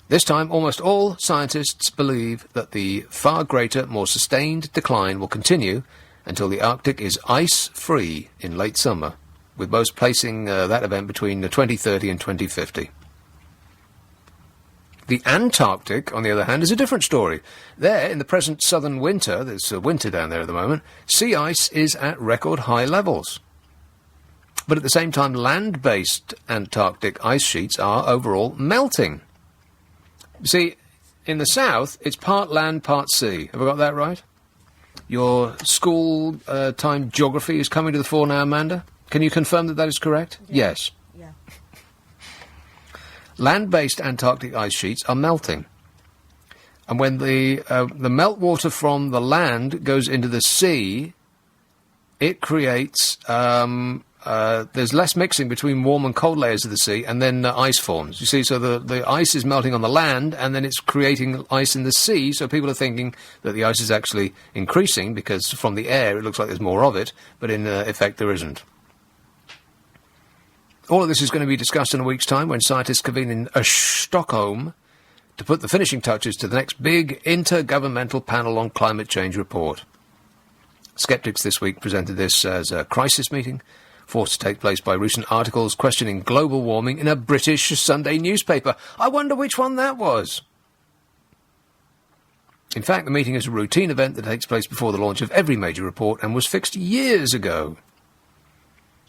This time, almost all scientists believe that the far greater, more sustained decline will continue until the Arctic is ice-free in late summer, with most placing that event between 2030 and 2050. The Antarctic, on the other hand, is a different story. There, in the present southern winter, there's winter down there at the moment, sea ice is at record high levels. But at the same time, land-based Antarctic ice sheets are overall melting. See, in the south, it's part land, part sea. Have I got that right? Your school time geography is coming to the fore now, Amanda? Can you confirm that that is correct? Yeah. Yes. Yeah. Land-based Antarctic ice sheets are melting. And when the meltwater from the land goes into the sea, it creates, there's less mixing between warm and cold layers of the sea, and then ice forms. You see, so the ice is melting on the land, and then it's creating ice in the sea, so people are thinking that the ice is actually increasing, because from the air it looks like there's more of it, but in effect there isn't. All of this is going to be discussed in a week's time when scientists convene in Stockholm to put the finishing touches to the next big intergovernmental panel on climate change report. Skeptics this week presented this as a crisis meeting, forced to take place by recent articles questioning global warming in a British Sunday newspaper. I wonder which one that was. In fact, the meeting is a routine event that takes place before the launch of every major report and was fixed years ago.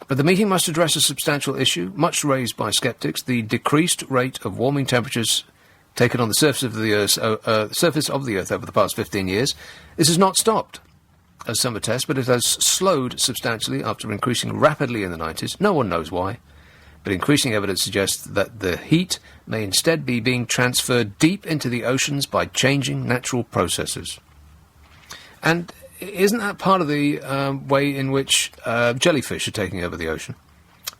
But the meeting must address a substantial issue, much raised by skeptics, the decreased rate of warming temperatures taken on the surface of the Earth over the past 15 years. This has not stopped. a summer test, but it has slowed substantially after increasing rapidly in the 90s. No one knows why, but increasing evidence suggests that the heat may instead be being transferred deep into the oceans by changing natural processes. And isn't that part of the way in which jellyfish are taking over the ocean?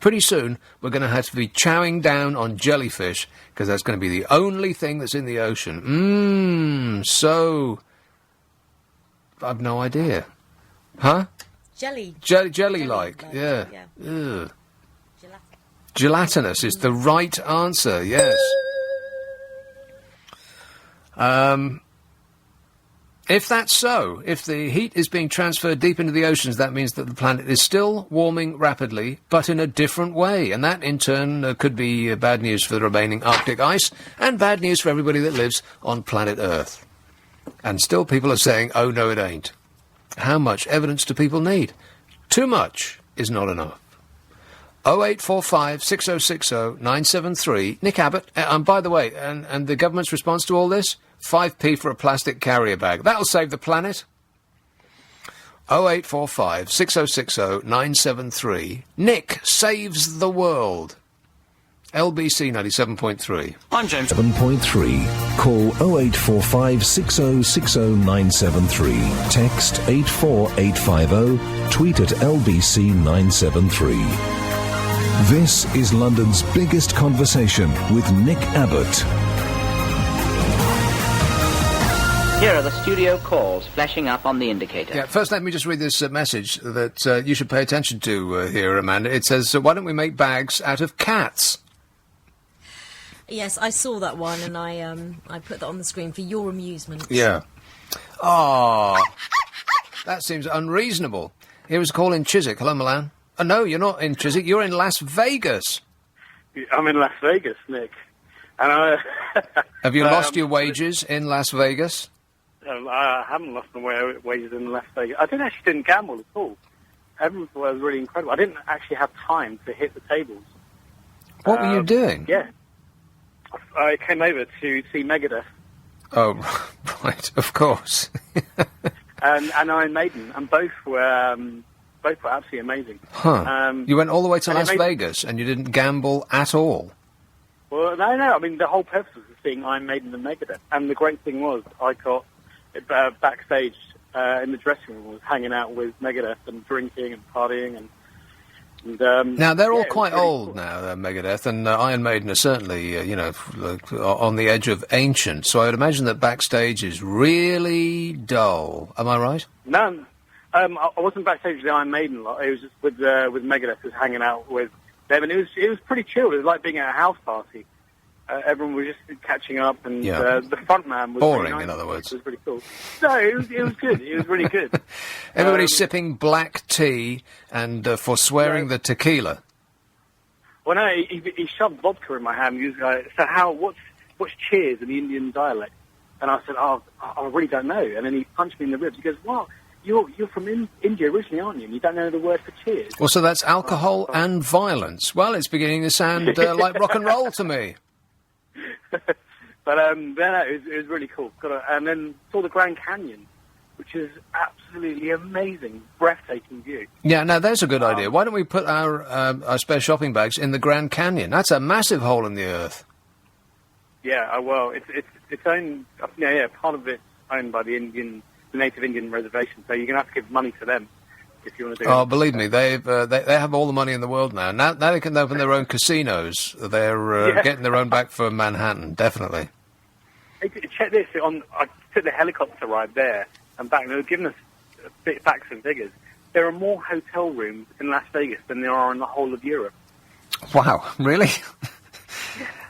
Pretty soon, we're going to have to be chowing down on jellyfish, because that's going to be the only thing that's in the ocean. So... I've no idea. Huh? Jelly-like, yeah. Ugh. Gelatinous is the right answer, yes. If that's so, if the heat is being transferred deep into the oceans, that means that the planet is still warming rapidly, but in a different way. And that, in turn, could be bad news for the remaining Arctic ice, and bad news for everybody that lives on planet Earth. And still people are saying, oh, no, it ain't. How much evidence do people need? Too much is not enough. 0845 6060 973. Nick Abbott. And by the way, and the government's response to all this? 5p for a plastic carrier bag. That'll save the planet. 0845 6060 973. Nick saves the world. LBC 97.3. I'm James. 7.3. Call 0845 6060 973. Text 84850. Tweet at LBC 973. This is London's biggest conversation with Nick Abbott. Here are the studio calls flashing up on the indicator. Yeah, first let me just read this message that you should pay attention to here, Amanda. It says, why don't we make bags out of cats? Yes, I saw that one, and I put that on the screen for your amusement. Yeah. Oh, that seems unreasonable. Here is a call in Chiswick. Hello, Milan. Oh, no, you're not in Chiswick. You're in Las Vegas. I'm in Las Vegas, Nick. And Have you lost your wages in Las Vegas? I haven't lost my wages in Las Vegas. I didn't gamble at all. Everything was really incredible. I didn't actually have time to hit the tables. What were you doing? Yeah. I came over to see Megadeth. Oh, right, of course. and Iron Maiden, and both were absolutely amazing. Huh. You went all the way to Las Vegas and you didn't gamble at all? Well, no. I mean, the whole purpose was seeing Iron Maiden and Megadeth. And the great thing was, I got backstage in the dressing room, was hanging out with Megadeth and drinking and partying and now, they're all quite old now, Megadeth, and Iron Maiden are certainly, on the edge of ancient, so I would imagine that backstage is really dull. Am I right? No, I wasn't backstage with the Iron Maiden lot. It was just with Megadeth, just hanging out with them, and it was pretty chill. It was like being at a house party. Everyone was just catching up, and the front man was boring. Really nice. In other words, it was pretty cool. No, it was good. It was really good. Everybody's sipping black tea and forswearing the tequila. Well, no, he shoved vodka in my hand. He was like, "So what's cheers in the Indian dialect?" And I said, "Oh, I really don't know." And then he punched me in the ribs. He goes, "Well, you're from India originally, aren't you? And you don't know the word for cheers?" Well, so that's alcohol and violence. Well, it's beginning to sound like rock and roll to me. But it was really cool. And then saw the Grand Canyon, which is absolutely amazing, breathtaking view. Yeah, now there's a good idea. Why don't we put our spare shopping bags in the Grand Canyon? That's a massive hole in the earth. Yeah, well, it's owned. Yeah, part of it's owned by the Native Indian reservation, so you're gonna have to give money to them if you want to do it. Oh, believe me, they have all the money in the world now. Now they can open their own casinos. They're getting their own back for Manhattan, definitely. Check this. I took the helicopter ride there and back. They were giving us facts and figures. There are more hotel rooms in Las Vegas than there are in the whole of Europe. Wow, really?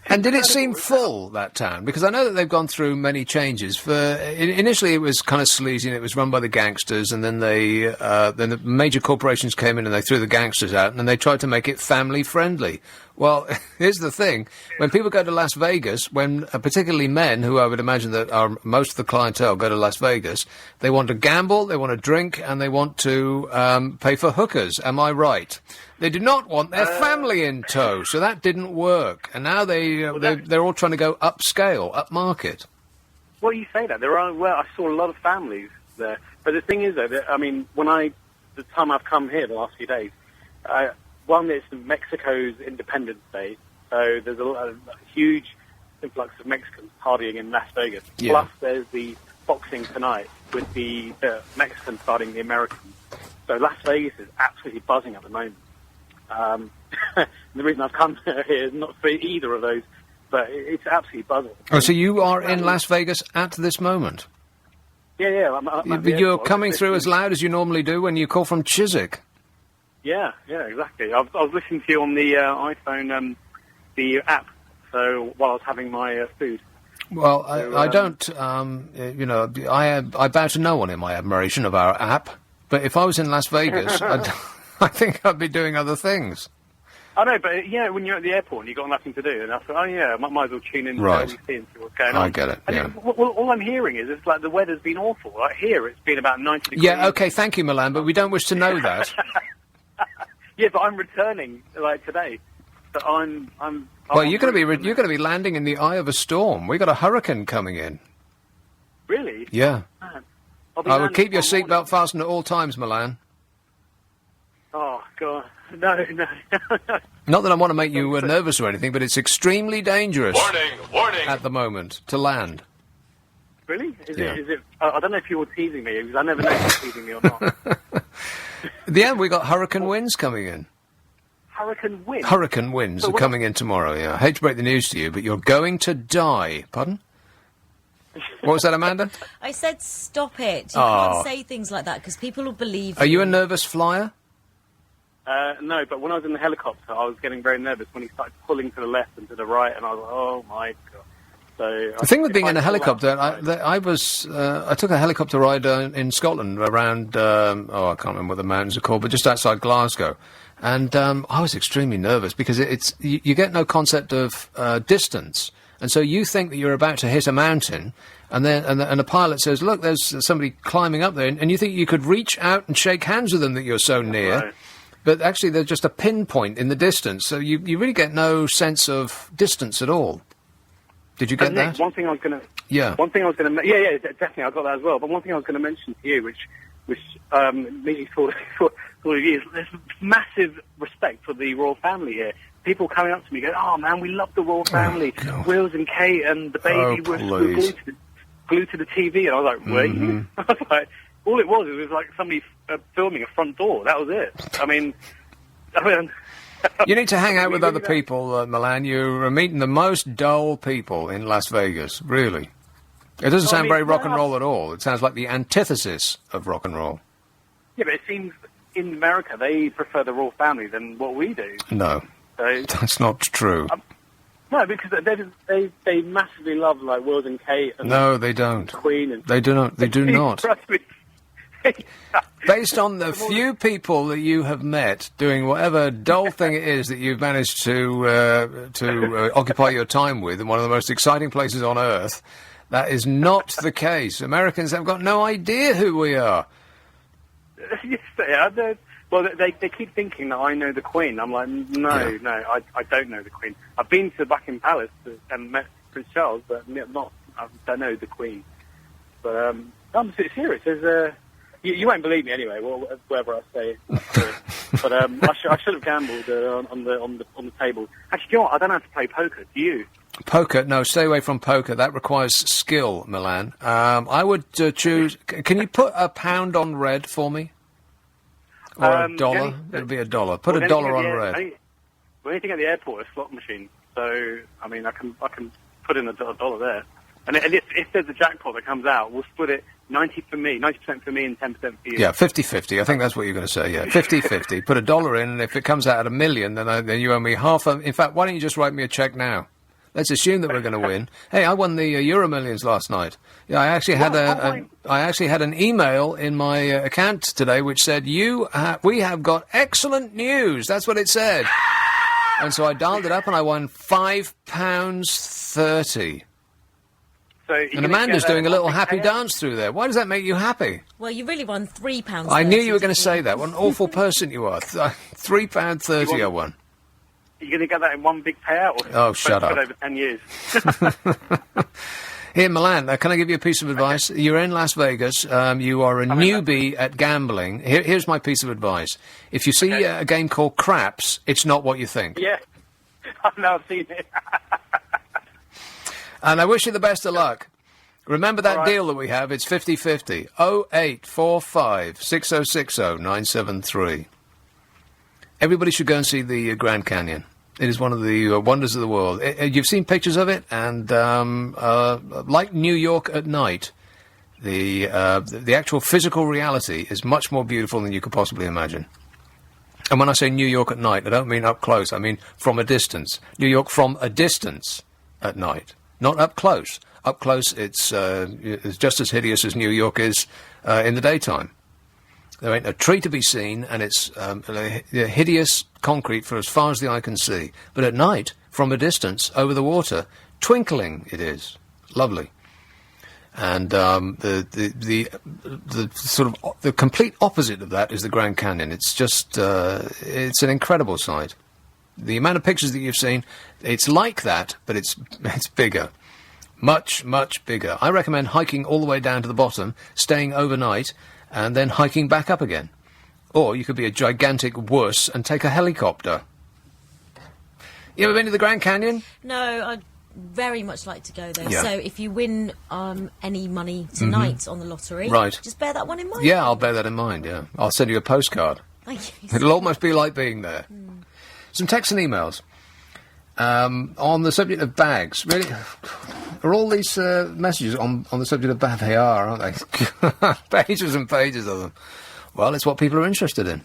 And did it seem full, that town? Because I know that they've gone through many changes. Initially, it was kind of sleazy, and it was run by the gangsters, and then then the major corporations came in and they threw the gangsters out, and then they tried to make it family-friendly. Well, here's the thing. When people go to Las Vegas, particularly men, who I would imagine that are most of the clientele go to Las Vegas, they want to gamble, they want to drink, and they want to pay for hookers. Am I right? They do not want their family in tow, so that didn't work. And now they're all trying to go upscale, upmarket. Well, you say that. I saw a lot of families there. But the thing is, though, that, I mean, the time I've come here the last few days, one, it's Mexico's Independence Day, so there's a huge influx of Mexicans partying in Las Vegas. Yeah. Plus, there's the boxing tonight with the Mexicans fighting the Americans. So Las Vegas is absolutely buzzing at the moment. The reason I've come here is not for either of those, but it's absolutely buzzing. Oh, so you are in Las Vegas at this moment? Yeah. I'm You're coming through as loud as you normally do when you call from Chiswick. Yeah, exactly. I was listening to you on the iPhone, the app, so while I was having my food. Well, I don't, I bow to no one in my admiration of our app, but if I was in Las Vegas, I think I'd be doing other things. I know, but when you're at the airport and you've got nothing to do, and I thought, I might as well tune in to Right. LBC and see what's going on. I get it, And yeah. all I'm hearing is it's like the weather's been awful. Like here, it's been about 90 degrees. Yeah, okay, thank you, Milan, but we don't wish to know that. Yeah, but I'm returning like today. So I'm Well, you're going to be landing in the eye of a storm. We got a hurricane coming in. Really? Yeah. Man, I would keep your seatbelt fastened at all times, Milan. Oh God, no. Not that I want to make you nervous or anything, but it's extremely dangerous. Warning! At the moment to land. Really? Is Yeah. it? I don't know if you were teasing me because I never know if you're teasing me or not. Yeah, we got hurricane winds coming in. Hurricane wind. Hurricane winds So are what- coming in tomorrow. Yeah, I hate to break the news to you, but you're going to die. Pardon? What was that, Amanda? I said stop it. You Oh. can't say things like that because people will believe Are you a nervous flyer? No, but when I was in the helicopter, I was getting very nervous when he started pulling to the left and to the right, and I was like, oh my God. So The thing with being in a helicopter, I took a helicopter ride in Scotland around, I can't remember what the mountains are called, but just outside Glasgow. And I was extremely nervous because you get no concept of distance. And so you think that you're about to hit a mountain, and then the pilot says, look, there's somebody climbing up there, and you think you could reach out and shake hands with them that you're so near. Right. But actually, they're just a pinpoint in the distance, so you really get no sense of distance at all. Did you get And Nick, that? one thing I was going to... Yeah. One thing I was going to... Yeah, definitely, I got that as well. But one thing I was going to mention to you, which me for you, is there's massive respect for the royal family here. People coming up to me going, oh, man, we love the royal family. Wills and Kate and the baby were glued to the TV. And I was like, wait? I was like... All it was like somebody filming a front door. That was it. I mean... You need to hang out with other people, Milan. You're meeting the most dull people in Las Vegas, really. It doesn't sound very rock and roll at all. It sounds like the antithesis of rock and roll. Yeah, but it seems in America they prefer the royal family than what we do. No, So, that's not true. no, because they massively love like Wills and Kate and No, they don't. Queen and They do not. They do not. Trust me. Based on the few people that you have met doing whatever dull thing it is that you've managed to occupy your time with in one of the most exciting places on earth, that is not the case. Americans have got no idea who we are. Yes, they are. Well, they keep thinking that I know the Queen. I'm like, no, I don't know the Queen. I've been to Buckingham Palace and met Prince Charles, but I don't know the Queen. But I'm serious. There's you won't believe me anyway, whatever I say. But I should have gambled on the table. Actually, you know what? I don't have to play poker. Do you? Poker? No, stay away from poker. That requires skill, Milan. I would choose... Can you put £1 on red for me? Or $1? It'll be $1. Put $1 on red. Well, anything at the airport is slot machine. So, I mean, I can put in $1 there. And if there's a jackpot that comes out, we'll split it 90% for me and 10% for you. Yeah, 50-50. I think that's what you're going to say, yeah. 50-50. Put $1 in, and if it comes out at $1 million, then you owe me half of... In fact, why don't you just write me a cheque now? Let's assume that we're going to win. Hey, I won the Euro Millions last night. Yeah, I actually had an email in my account today which said, we have got excellent news. That's what it said. And so I dialed it up and I won £5.30. And Amanda's doing a little happy dance through there. Why does that make you happy? Well, you really won £3. I knew you were going to say that. What an awful person you are. £3.30 I won. You're going to get that in one big payout? Or Oh, shut up. over 10 years. Here in Milan, can I give you a piece of advice? Okay. You're in Las Vegas. You are a newbie at gambling. Here's my piece of advice. If you see a game called Craps, it's not what you think. Yeah. I've now seen it. And I wish you the best of luck. Remember that deal that we have? It's 50-50. 0845 6060 973. Everybody should go and see the Grand Canyon. It is one of the wonders of the world. You've seen pictures of it, and like New York at night, the actual physical reality is much more beautiful than you could possibly imagine. And when I say New York at night, I don't mean up close. I mean from a distance. New York from a distance at night, not up close. Up close, it's just as hideous as New York is in the daytime. There ain't a tree to be seen, and it's hideous concrete for as far as the eye can see. But at night, from a distance, over the water, twinkling it is. Lovely. And the sort of the complete opposite of that is the Grand Canyon. It's just it's an incredible sight. The amount of pictures that you've seen, it's like that, but it's bigger. Much, much bigger. I recommend hiking all the way down to the bottom, staying overnight, and then hiking back up again. Or you could be a gigantic wuss and take a helicopter. You ever been to the Grand Canyon? No, I'd very much like to go there. Yeah. So if you win any money tonight on the lottery, just bear that one in mind. Yeah, I'll bear that in mind, yeah. I'll send you a postcard. Thank you. It'll almost be like being there. Some texts and emails. On the subject of bags. Really, are all these messages on the subject of bags? They are, aren't they? Pages and pages of them. Well, it's what people are interested in.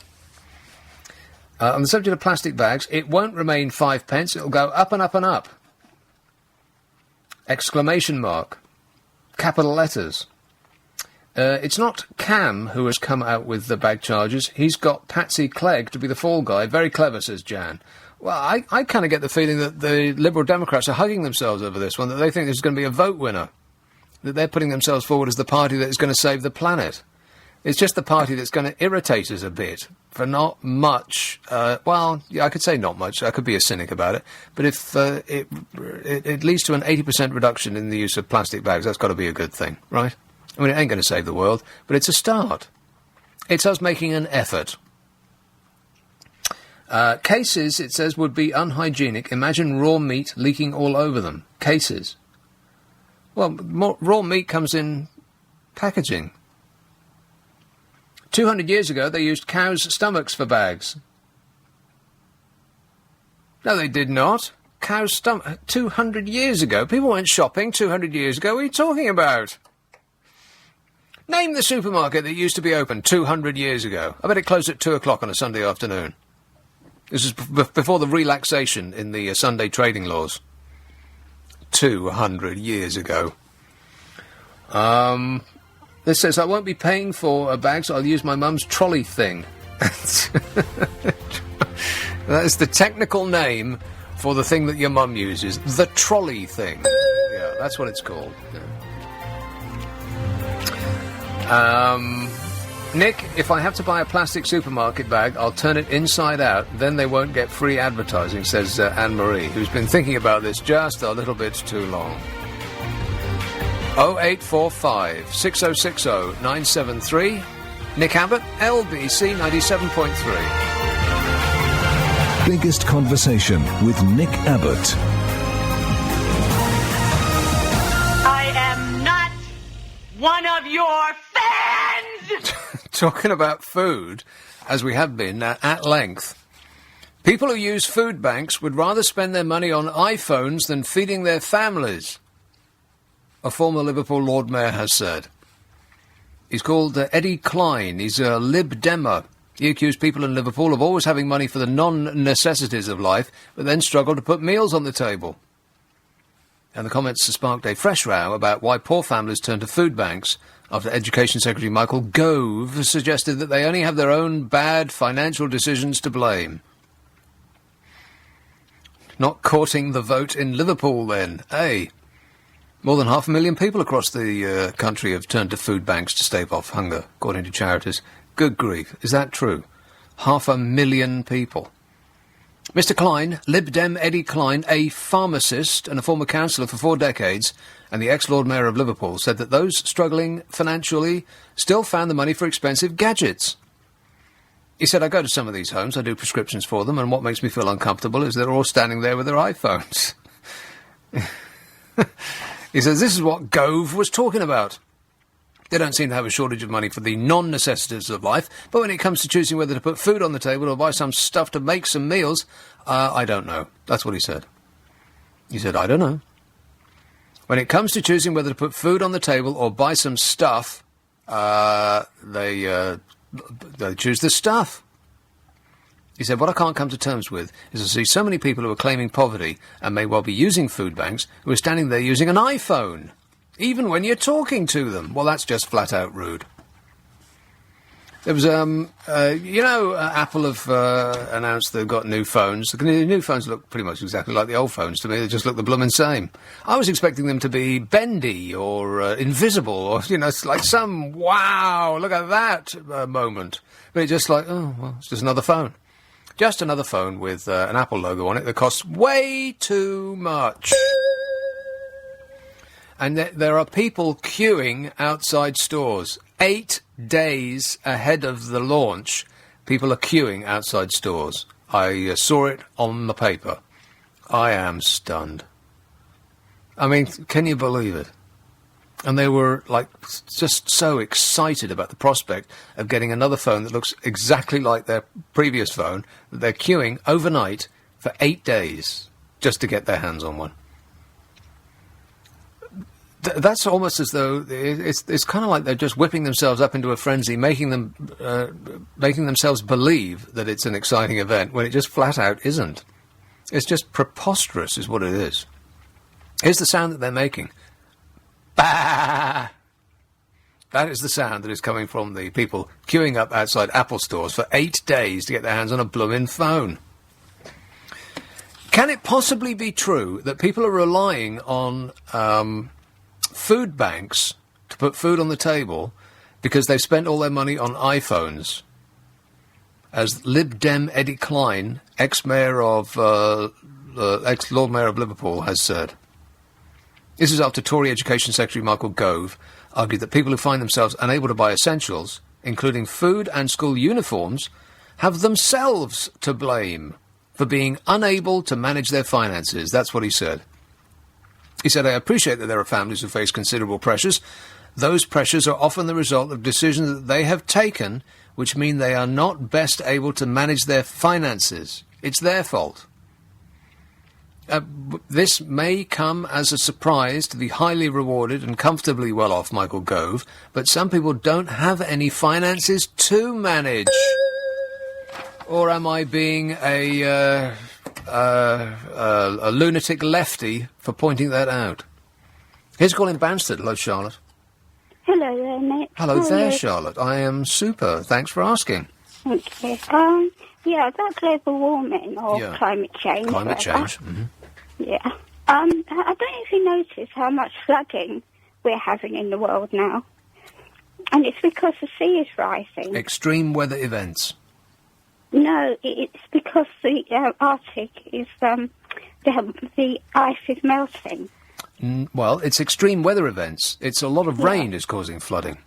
On the subject of plastic bags, it won't remain 5 pence. It'll go up and up and up. Exclamation mark. Capital letters. It's not Cam who has come out with the bag charges. He's got Patsy Clegg to be the fall guy. Very clever, says Jan. Well, I kind of get the feeling that the Liberal Democrats are hugging themselves over this one, that they think there's going to be a vote winner, that they're putting themselves forward as the party that is going to save the planet. It's just the party that's going to irritate us a bit for not much. Well, yeah, I could say not much. I could be a cynic about it. But if it leads to an 80% reduction in the use of plastic bags, that's got to be a good thing, right? I mean, it ain't going to save the world, but it's a start. It's us making an effort. Cases, it says, would be unhygienic. Imagine raw meat leaking all over them. Cases. Well, raw meat comes in packaging. 200 years ago, they used cows' stomachs for bags. No, they did not. Cows' stomach. 200 years ago? People went shopping 200 years ago. What are you talking about? Name the supermarket that used to be open 200 years ago. I bet it closed at 2 o'clock on a Sunday afternoon. This is before the relaxation in the Sunday trading laws. 200 years ago. This says, I won't be paying for a bag, so I'll use my mum's trolley thing. That is the technical name for the thing that your mum uses. The trolley thing. Yeah, that's what it's called. Yeah. Nick, if I have to buy a plastic supermarket bag, I'll turn it inside out, then they won't get free advertising, says Anne-Marie, who's been thinking about this just a little bit too long. 0845 6060 973. Nick Abbott, LBC 97.3. Biggest Conversation with Nick Abbott. I am not one of your fans! Talking about food, as we have been at length, people who use food banks would rather spend their money on iPhones than feeding their families, a former Liverpool Lord Mayor has said. He's called Eddie Klein. He's a Lib Demer. He accused people in Liverpool of always having money for the non-necessities of life, but then struggle to put meals on the table. And the comments sparked a fresh row about why poor families turn to food banks after Education Secretary Michael Gove suggested that they only have their own bad financial decisions to blame. Not courting the vote in Liverpool, then, eh? More than 500,000 people across the country have turned to food banks to stave off hunger, according to charities. Good grief, is that true? 500,000 people. Mr. Klein, Lib Dem Eddie Klein, a pharmacist and a former councillor for 4 decades, and the ex-Lord Mayor of Liverpool, said that those struggling financially still found the money for expensive gadgets. He said, I go to some of these homes, I do prescriptions for them, and what makes me feel uncomfortable is they're all standing there with their iPhones. He says, this is what Gove was talking about. They don't seem to have a shortage of money for the non-necessities of life, but when it comes to choosing whether to put food on the table or buy some stuff to make some meals, I don't know. That's what he said. He said, I don't know. When it comes to choosing whether to put food on the table or buy some stuff, they choose the stuff. He said, what I can't come to terms with is to see so many people who are claiming poverty and may well be using food banks who are standing there using an iPhone, even when you're talking to them. Well, that's just flat out rude. There was, Apple have announced they've got new phones. The new phones look pretty much exactly like the old phones to me. They just look the bloomin' same. I was expecting them to be bendy or invisible or, it's like some, wow, look at that moment. But it's just like, oh, well, it's just another phone. Just another phone with an Apple logo on it that costs way too much. And there are people queuing outside stores. 8 days ahead of the launch, people are queuing outside stores. I saw it on the paper. I am stunned. I mean, can you believe it? And they were, just so excited about the prospect of getting another phone that looks exactly like their previous phone, that they're queuing overnight for 8 days just to get their hands on one. That's almost as though it's kind of like they're just whipping themselves up into a frenzy, making themselves believe that it's an exciting event when it just flat out isn't. It's just preposterous is what it is. Here's the sound that they're making. Bah! That is the sound that is coming from the people queuing up outside Apple stores for 8 days to get their hands on a bloomin' phone. Can it possibly be true that people are relying on food banks to put food on the table because they've spent all their money on iPhones? As Lib Dem Eddie Klein, ex-Lord Mayor of Liverpool, has said. This is after Tory Education Secretary Michael Gove argued that people who find themselves unable to buy essentials, including food and school uniforms, have themselves to blame for being unable to manage their finances. That's what he said. He said, I appreciate that there are families who face considerable pressures. Those pressures are often the result of decisions that they have taken, which mean they are not best able to manage their finances. It's their fault. This may come as a surprise to the highly rewarded and comfortably well-off Michael Gove, but some people don't have any finances to manage. Or am I being a lunatic lefty for pointing that out? Here's calling Banstead. Hello, Charlotte. Hello there, Nick. Hello there, Charlotte. I am super. Thanks for asking. Thank you. About global warming or climate change. Climate change. Mm-hmm. Yeah. I don't know if you notice how much flooding we're having in the world now. And it's because the sea is rising. Extreme weather events. No, it's because the Arctic is, the ice is melting. Well, it's extreme weather events. It's a lot of rain is causing flooding.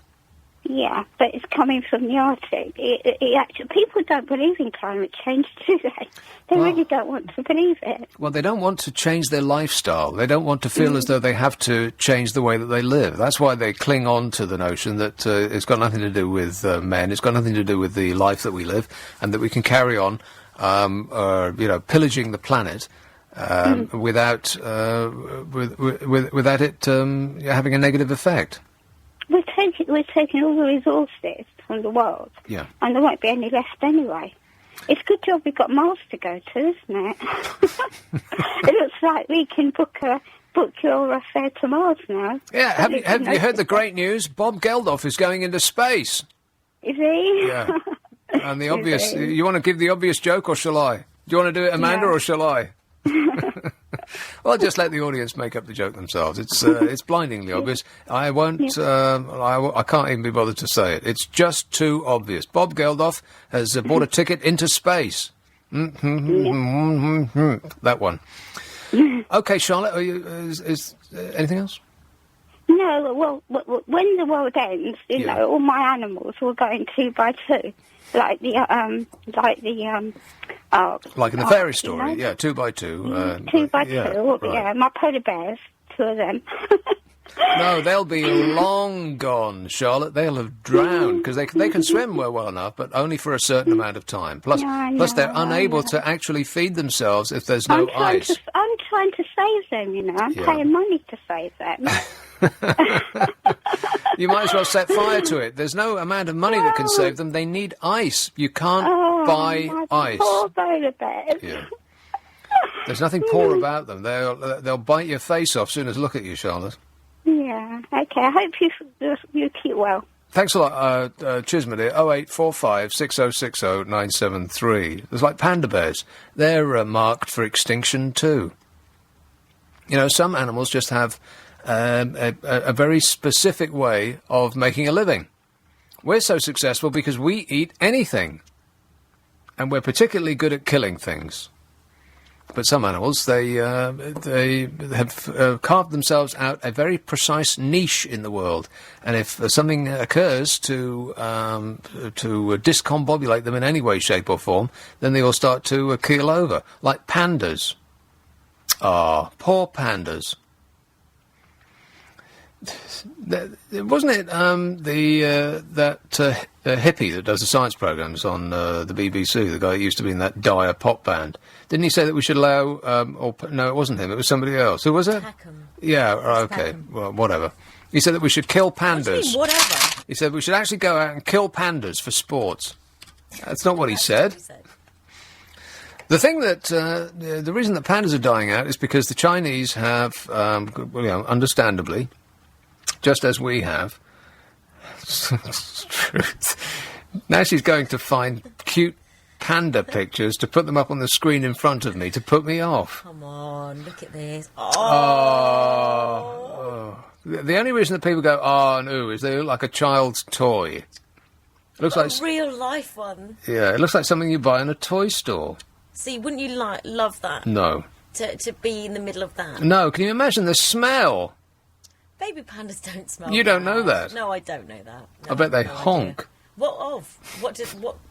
Yeah, but it's coming from the Arctic. People don't believe in climate change, do they? They really don't want to believe it. Well, they don't want to change their lifestyle. They don't want to feel as though they have to change the way that they live. That's why they cling on to the notion that it's got nothing to do with men, it's got nothing to do with the life that we live, and that we can carry on, pillaging the planet without it having a negative effect. We're taking all the resources from the world, and there won't be any left anyway. It's a good job we've got Mars to go to, isn't it? It looks like we can book your fare to Mars now. Yeah, have you heard the great news? Bob Geldof is going into space. Is he? Yeah. And the obvious... You want to give the obvious joke, or shall I? Do you want to do it, Amanda, or shall I? Well, just let the audience make up the joke themselves. It's blindingly obvious. I won't. I can't even be bothered to say it. It's just too obvious. Bob Geldof has bought a ticket into space. That one. Okay, Charlotte, is anything else? No, well, when the world ends, you know, all my animals will go in 2 by 2, like in the fairy story, you know? 2 by 2. 2 by 2, right. my polar bears, 2 of them. No, they'll be long gone, Charlotte. They'll have drowned because they can swim well enough, but only for a certain amount of time. Plus, they're unable to actually feed themselves if there's no ice. I'm trying to save them, you know. I'm paying money to save them. You might as well set fire to it. There's no amount of money that can save them. They need ice. You can't buy ice. Poor polar bears. Yeah. There's nothing poor about them. They'll bite your face off as soon as look at you, Charlotte. Yeah, okay. I hope you keep well. Thanks a lot, Chisma dear. 0845 6060 973. There's like panda bears. They're marked for extinction too. You know, some animals just have a very specific way of making a living. We're so successful because we eat anything. And we're particularly good at killing things. But some animals, they have carved themselves out a very precise niche in the world, and if something occurs to discombobulate them in any way, shape, or form, then they all start to keel over, like pandas. Poor pandas. Wasn't it that hippie that does the science programs on the BBC, the guy who used to be in that dire pop band? Didn't he say that we should allow... no, it wasn't him, it was somebody else. Who was it? Peckham. Yeah, okay, well, whatever. He said that we should kill pandas. What do you mean, whatever? He said we should actually go out and kill pandas for sports. That's not what he said. The thing that... the reason that pandas are dying out is because the Chinese have, understandably... just as we have. Truth. Now she's going to find cute panda pictures to put them up on the screen in front of me to put me off. Come on, look at this. The only reason that people go, and ooh, is they look like a child's toy. It looks like a real life one. Yeah, it looks like something you buy in a toy store. See, wouldn't you love that? No. To be in the middle of that? No, can you imagine the smell? Baby pandas don't smell. You don't know that? No, I don't know that. No, I bet they honk. Idea. What of?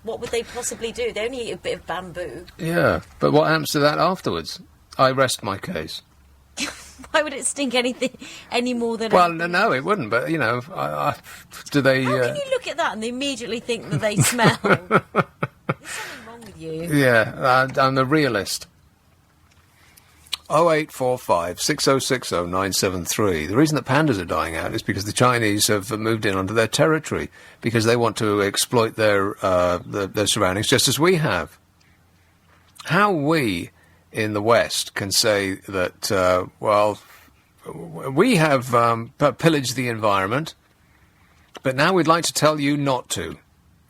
What would they possibly do? They only eat a bit of bamboo. Yeah, but what happens to that afterwards? I rest my case. Why would it stink any more than... Well, no, it wouldn't, but, you know, do they... How can you look at that and immediately think that they smell? There's something wrong with you. Yeah, I'm a realist. 0845 6060 973. The reason that pandas are dying out is because the Chinese have moved in onto their territory because they want to exploit their surroundings just as we have. How we in the West can say that, we have pillaged the environment, but now we'd like to tell you not to.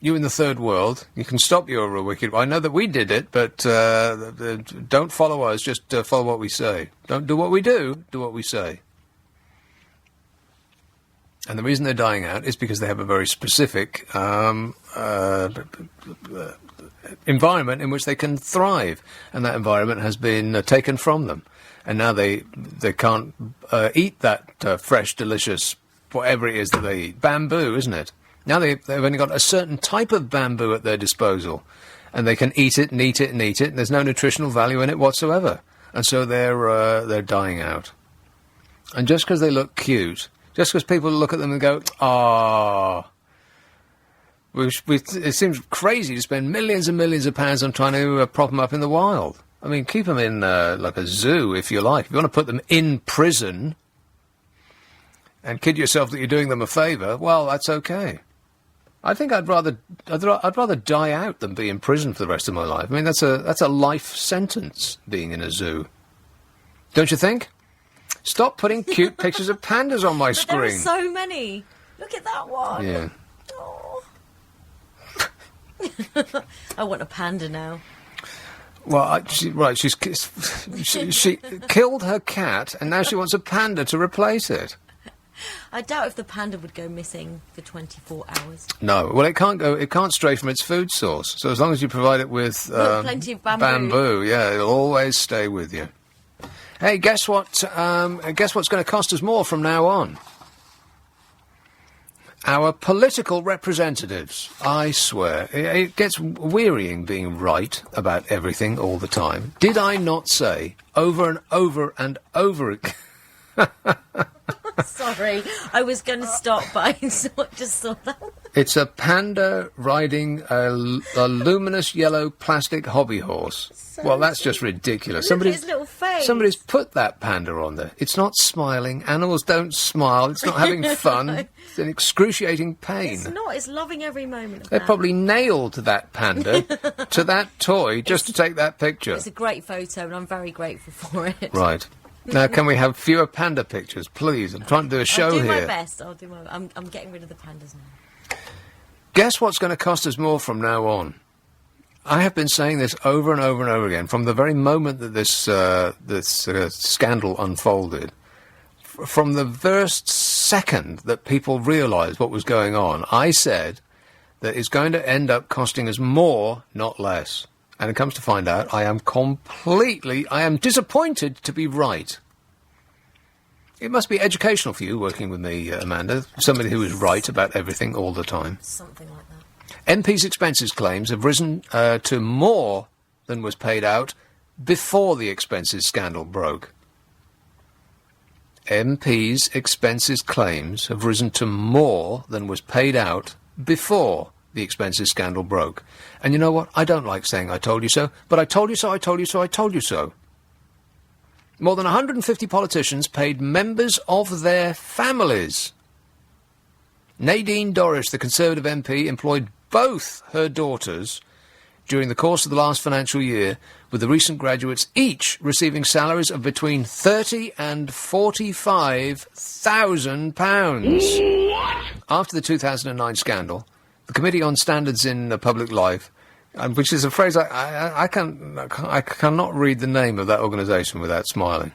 You in the third world, you can stop your wicked... I know that we did it, but don't follow us, just follow what we say. Don't do what we do what we say. And the reason they're dying out is because they have a very specific environment in which they can thrive, and that environment has been taken from them. And now they can't eat that fresh, delicious, whatever it is that they eat. Bamboo, isn't it? Now they've only got a certain type of bamboo at their disposal, and they can eat it and eat it and eat it, and there's no nutritional value in it whatsoever. And so they're dying out. And just because they look cute, just because people look at them and go, it seems crazy to spend millions and millions of pounds on trying to prop them up in the wild. I mean, keep them in like a zoo, if you like. If you want to put them in prison and kid yourself that you're doing them a favour, well, that's okay. I think I'd rather die out than be in prison for the rest of my life. I mean, that's a life sentence, being in a zoo. Don't you think? Stop putting cute pictures of pandas on my screen. There are so many. Look at that one. Yeah. Oh. I want a panda now. Well, she killed her cat, and now she wants a panda to replace it. I doubt if the panda would go missing for 24 hours. No. Well, it can't stray from its food source. So as long as you provide it with plenty of bamboo. Yeah, it'll always stay with you. Hey, guess what? Guess what's going to cost us more from now on? Our political representatives. I swear, it gets wearying being right about everything all the time. Did I not say over and over and over again? Sorry, I was going to stop, but I just saw that. It's a panda riding a luminous yellow plastic hobby horse. Well, that's just ridiculous. Look at his little face. Somebody's put that panda on there. It's not smiling. Animals don't smile. It's not having fun. It's in excruciating pain. It's not. It's loving every moment of They that. probably nailed that panda to that toy just to take that picture. It's a great photo, and I'm very grateful for it. Right. Now, can we have fewer panda pictures, please? I'm trying to do a show here. I'll do my best. I'm getting rid of the pandas now. Guess what's going to cost us more from now on? I have been saying this over and over and over again from the very moment that this scandal unfolded. From the first second that people realised what was going on, I said that it's going to end up costing us more, not less. And it comes to find out, I am disappointed to be right. It must be educational for you working with me, Amanda, somebody who is right about everything all the time. Something like that. MP's expenses claims have risen to more than was paid out before the expenses scandal broke. MP's expenses claims have risen to more than was paid out before the expenses scandal broke. And you know what? I don't like saying I told you so, but I told you so, I told you so, I told you so. More than 150 politicians paid members of their families. Nadine Dorries, the Conservative MP, employed both her daughters during the course of the last financial year, with the recent graduates each receiving salaries of between £30,000 and £45,000. After the 2009 scandal, the Committee on Standards in Public Life, which is a phrase I cannot read the name of that organisation without smiling.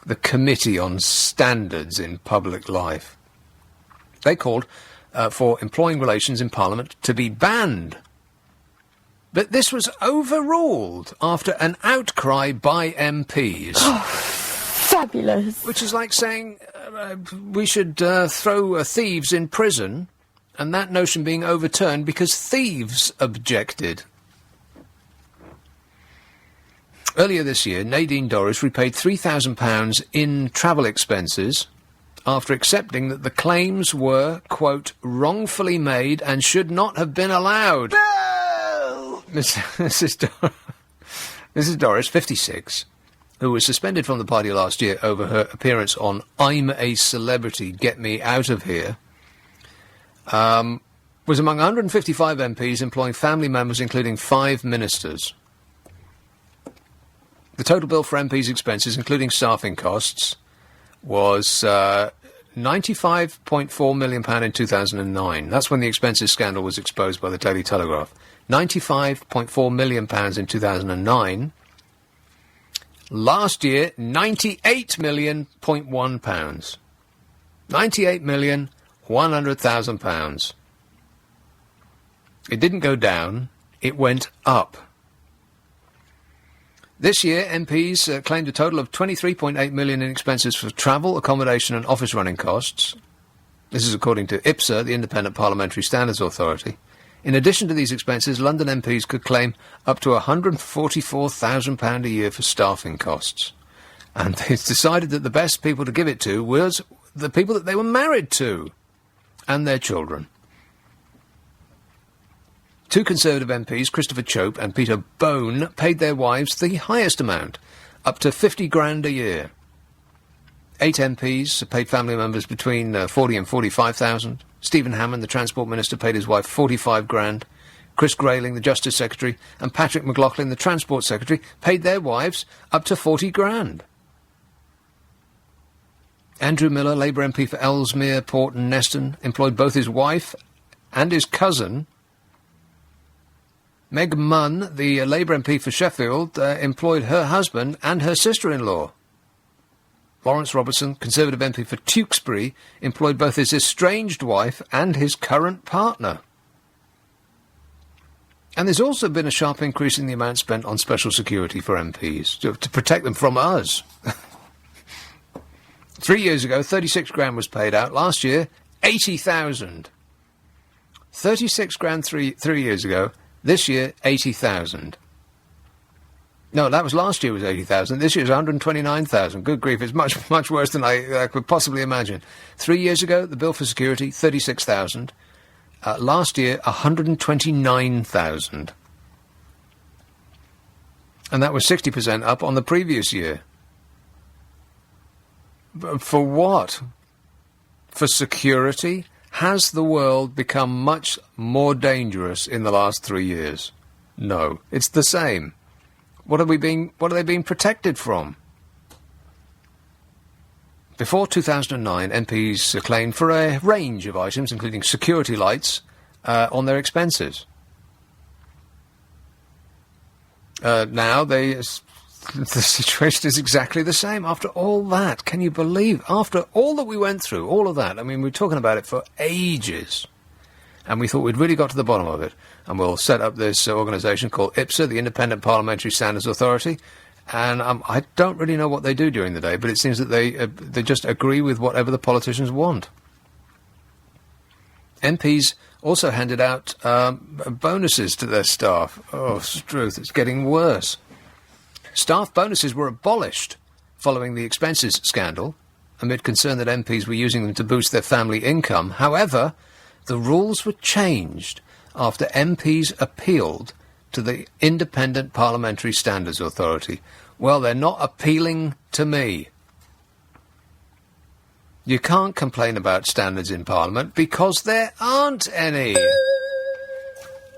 The Committee on Standards in Public Life. They called for employing relations in Parliament to be banned. But this was overruled after an outcry by MPs. Oh, fabulous. Which is like saying we should throw thieves in prison, and that notion being overturned because thieves objected. Earlier this year, Nadine Dorries repaid £3,000 in travel expenses after accepting that the claims were, quote, wrongfully made and should not have been allowed. No! Mrs. Dorries, 56, who was suspended from the party last year over her appearance on I'm a Celebrity, Get Me Out of Here, was among 155 MPs employing family members, including 5 ministers. The total bill for MPs' expenses, including staffing costs, was £95.4 million in 2009. That's when the expenses scandal was exposed by the Daily Telegraph. £95.4 million in 2009. Last year, £98.1 million. £98,100,000. It didn't go down, it went up. This year, MPs claimed a total of £23.8 million in expenses for travel, accommodation and office running costs. This is according to IPSA, the Independent Parliamentary Standards Authority. In addition to these expenses, London MPs could claim up to £144,000 a year for staffing costs. And it's decided that the best people to give it to was the people that they were married to and their children. 2 Conservative MPs, Christopher Chope and Peter Bone, paid their wives the highest amount, up to £50,000 a year. 8 MPs paid family members between 40 and 45,000. Stephen Hammond, the Transport Minister, paid his wife 45 grand. Chris Grayling, the Justice Secretary, and Patrick McLaughlin, the Transport Secretary, paid their wives up to 40 grand. Andrew Miller, Labour MP for Ellesmere, Port and Neston, employed both his wife and his cousin. Meg Munn, the Labour MP for Sheffield, employed her husband and her sister-in-law. Lawrence Robertson, Conservative MP for Tewkesbury, employed both his estranged wife and his current partner. And there's also been a sharp increase in the amount spent on special security for MPs, to protect them from us. 3 years ago, 36 grand was paid out. Last year, 80,000. 36 grand three years ago. This year, 80,000. No, that was last year was 80,000. This year's 129,000. Good grief, it's much worse than I could possibly imagine. 3 years ago, the bill for security, 36,000. Last year, 129,000. And that was 60% up on the previous year. For what? For security? Has the world become much more dangerous in the last 3 years? No, it's the same. What are they being protected from? Before 2009, MPs claimed for a range of items, including security lights, on their expenses. Now the situation is exactly the same. After all that, can you believe? After all that we went through, all of that, I mean, we were talking about it for ages. And we thought we'd really got to the bottom of it. And we'll set up this organisation called IPSA, the Independent Parliamentary Standards Authority. And I don't really know what they do during the day, but it seems that they just agree with whatever the politicians want. MPs also handed out bonuses to their staff. Oh, Struth, it's getting worse. Staff bonuses were abolished following the expenses scandal, amid concern that MPs were using them to boost their family income. However, the rules were changed after MPs appealed to the Independent Parliamentary Standards Authority. Well, they're not appealing to me. You can't complain about standards in Parliament because there aren't any.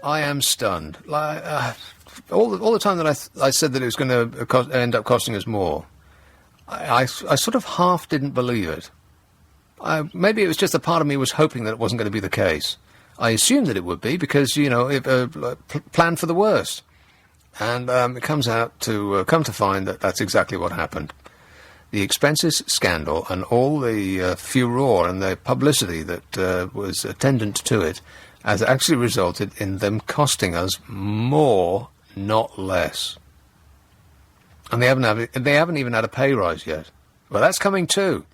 I am stunned. All the time that I said that it was going to end up costing us more, I sort of half didn't believe it. Maybe it was just a part of me was hoping that it wasn't going to be the case. I assumed that it would be because, plan for the worst. And it comes out to come to find that that's exactly what happened. The expenses scandal and all the furore and the publicity that was attendant to it has actually resulted in them costing us more, not less. And they haven't even had a pay rise yet. Well, that's coming too.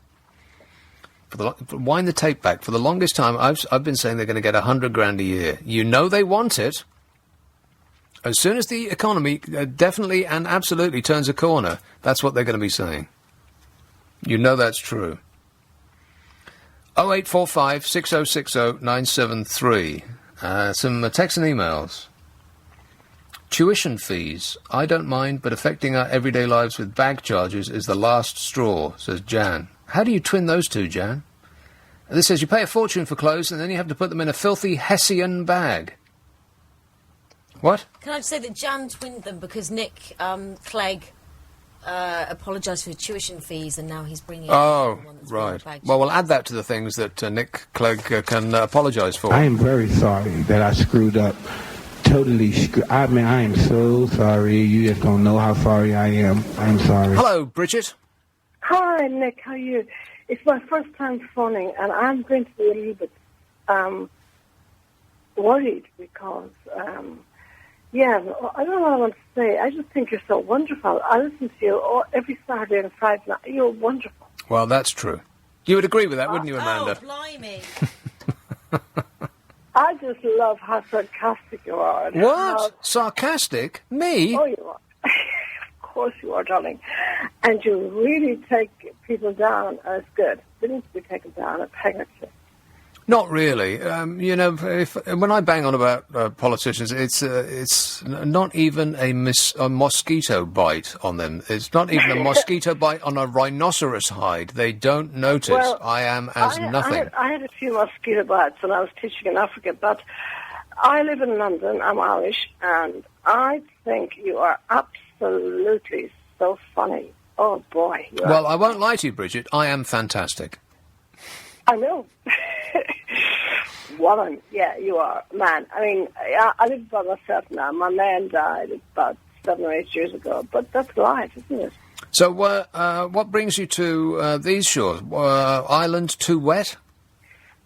Wind the tape back. For the longest time, I've been saying they're going to get 100 grand a year. You know they want it. As soon as the economy definitely and absolutely turns a corner, that's what they're going to be saying. You know that's true. 0845 6060 973. Some texts and emails. Tuition fees. I don't mind, but affecting our everyday lives with bag charges is the last straw, says Jan. How do you twin those two, Jan? And this says you pay a fortune for clothes and then you have to put them in a filthy Hessian bag. What? Can I just say that Jan twinned them because Nick Clegg apologised for tuition fees and now he's bringing... Oh, right. Well, we'll add that to the things that Nick Clegg can apologise for. I am very sorry that I screwed up. Totally I mean, I am so sorry. You just don't know how sorry I am. I'm sorry. Hello, Bridget. Hi, Nick. How are you? It's my first time phoning, and I'm going to be a little bit worried because, I don't know what I want to say. I just think you're so wonderful. I listen to you every Saturday and Friday night. You're wonderful. Well, that's true. You would agree with that, wouldn't you, Amanda? Oh, blimey. I just love how sarcastic you are. What? Sarcastic? Me? Oh, you are. Of course you are, darling. And you really take people down as good. They need to be taken down a peg or two. Not really. When I bang on about politicians, it's not even a mosquito bite on them. It's not even a mosquito bite on a rhinoceros hide. They don't notice. Well, I am as nothing. I had a few mosquito bites when I was teaching in Africa, but I live in London. I'm Irish, and I think you are absolutely so funny. Oh, boy. Well, I won't lie to you, Bridget. I am fantastic. I know. Woman, yeah, you are. Man, I mean, I live by myself now. My man died about 7 or 8 years ago, but that's life, isn't it? So, what brings you to these shores? Ireland too wet?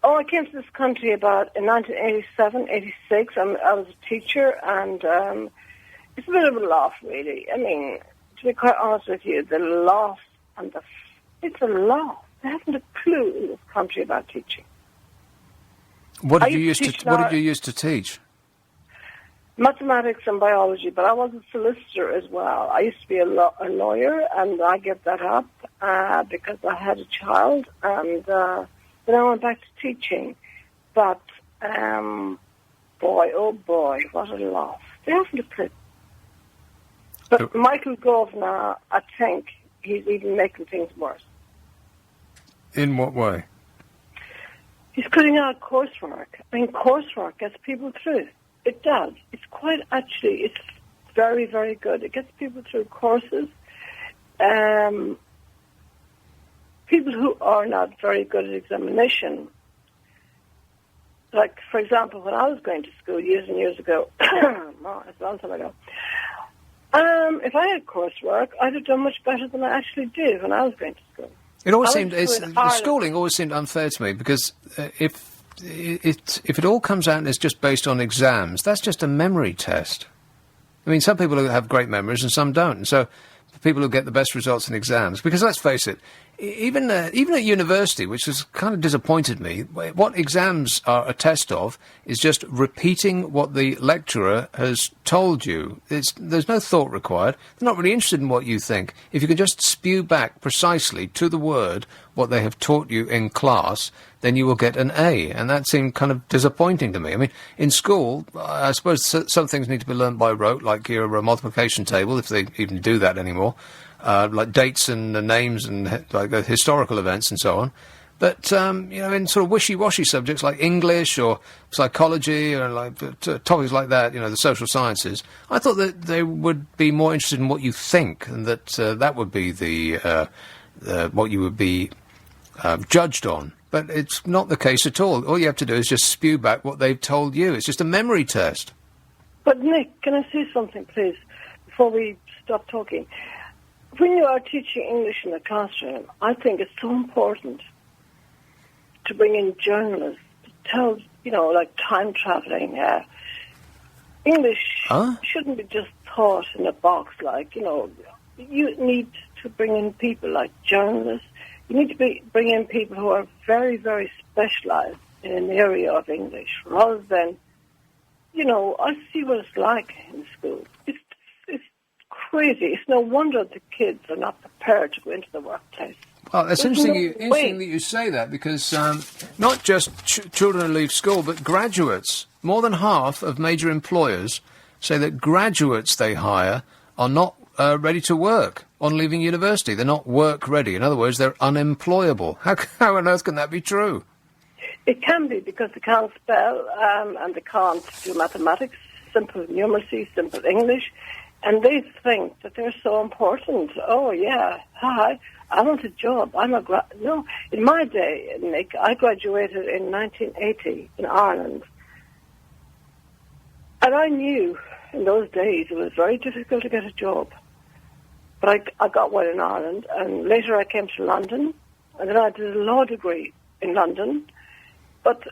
Oh, I came to this country about in 1987, 86. I was a teacher, and it's a bit of a laugh, really. I mean, to be quite honest with you, the laugh and it's a laugh. They haven't a clue in this country about teaching. What did you used to teach? Mathematics and biology, but I was a solicitor as well. I used to be a lawyer, and I gave that up because I had a child, and then I went back to teaching. But, boy, oh boy, what a laugh. They haven't a clue. But Michael Gove now, I think he's even making things worse. In what way? He's cutting out coursework. I mean, coursework gets people through. It does. It's it's very, very good. It gets people through courses. People who are not very good at examination, like, for example, when I was going to school years and years ago, it's a long time ago, if I had coursework, I'd have done much better than I actually did when I was going to school. It always seemed schooling always seemed unfair to me because if it all comes out and it's just based on exams, that's just a memory test. I mean, some people have great memories and some don't. And so people who get the best results in exams, because let's face it, even at university, which has kind of disappointed me, what exams are a test of is just repeating what the lecturer has told you. There's no thought required. They're not really interested in what you think. If you can just spew back precisely to the word what they have taught you in class, then you will get an A, and that seemed kind of disappointing to me. I mean, in school, I suppose some things need to be learned by rote, like your multiplication table, if they even do that anymore, like dates and names and like historical events and so on. But, in sort of wishy-washy subjects like English or psychology or like topics like that, the social sciences, I thought that they would be more interested in what you think, and that that would be what you would be judged on. But it's not the case at all. All you have to do is just spew back what they've told you. It's just a memory test. But, Nick, can I say something, please, before we stop talking? When you are teaching English in the classroom, I think it's so important to bring in journalists to tell, like time traveling. English shouldn't be just taught in a box, you need to bring in people like journalists. You need to bring in people who are very, very specialised in an area of English, rather than, I see what it's like in school. It's crazy. It's no wonder the kids are not prepared to go into the workplace. Well, it's interesting that you say that, because not just children who leave school, but graduates. More than half of major employers say that graduates they hire are not ready to work on leaving university. They're not work ready. In other words, they're unemployable. How on earth can that be true? It can be, because they can't spell and they can't do mathematics, simple numeracy, simple English, and they think that they're so important. Oh, yeah, hi, I want a job. No, in my day, Nick, I graduated in 1980 in Ireland, and I knew in those days it was very difficult to get a job. But I got one in Ireland, and later I came to London, and then I did a law degree in London. But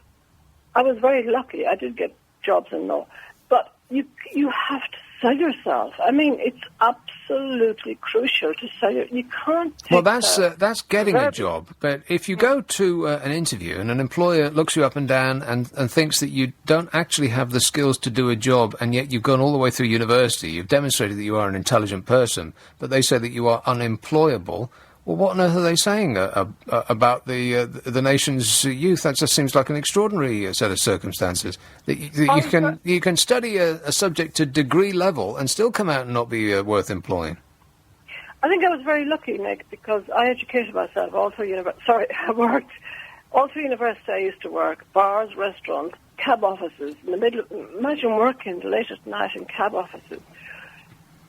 I was very lucky. I did get jobs in law. But you have to sell yourself. I mean, it's absolutely crucial to sell yourself. You can't take Well, that's getting a job. But if you go to an interview and an employer looks you up and down and thinks that you don't actually have the skills to do a job, and yet you've gone all the way through university, you've demonstrated that you are an intelligent person, but they say that you are unemployable, well, what on earth are they saying about the nation's youth? That just seems like an extraordinary set of circumstances. That you can study a subject to degree level and still come out and not be worth employing. I think I was very lucky, Nick, because I educated myself all through university. I worked all through university. I used to work bars, restaurants, cab offices. In the middle, imagine working late at night in cab offices.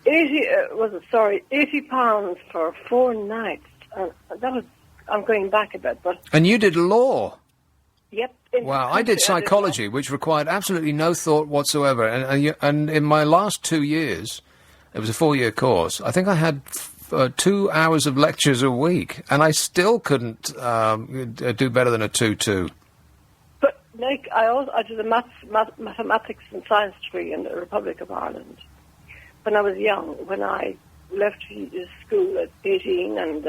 £80 for 4 nights. That was, I'm going back a bit, but... And you did law? Yep. Wow, I did psychology, which required absolutely no thought whatsoever. And in my last 2 years, it was a 4-year course, I think I had 2 hours of lectures a week, and I still couldn't do better than a 2-2. But, Nick, I did a mathematics and science degree in the Republic of Ireland when I was young, when I left school at 18, and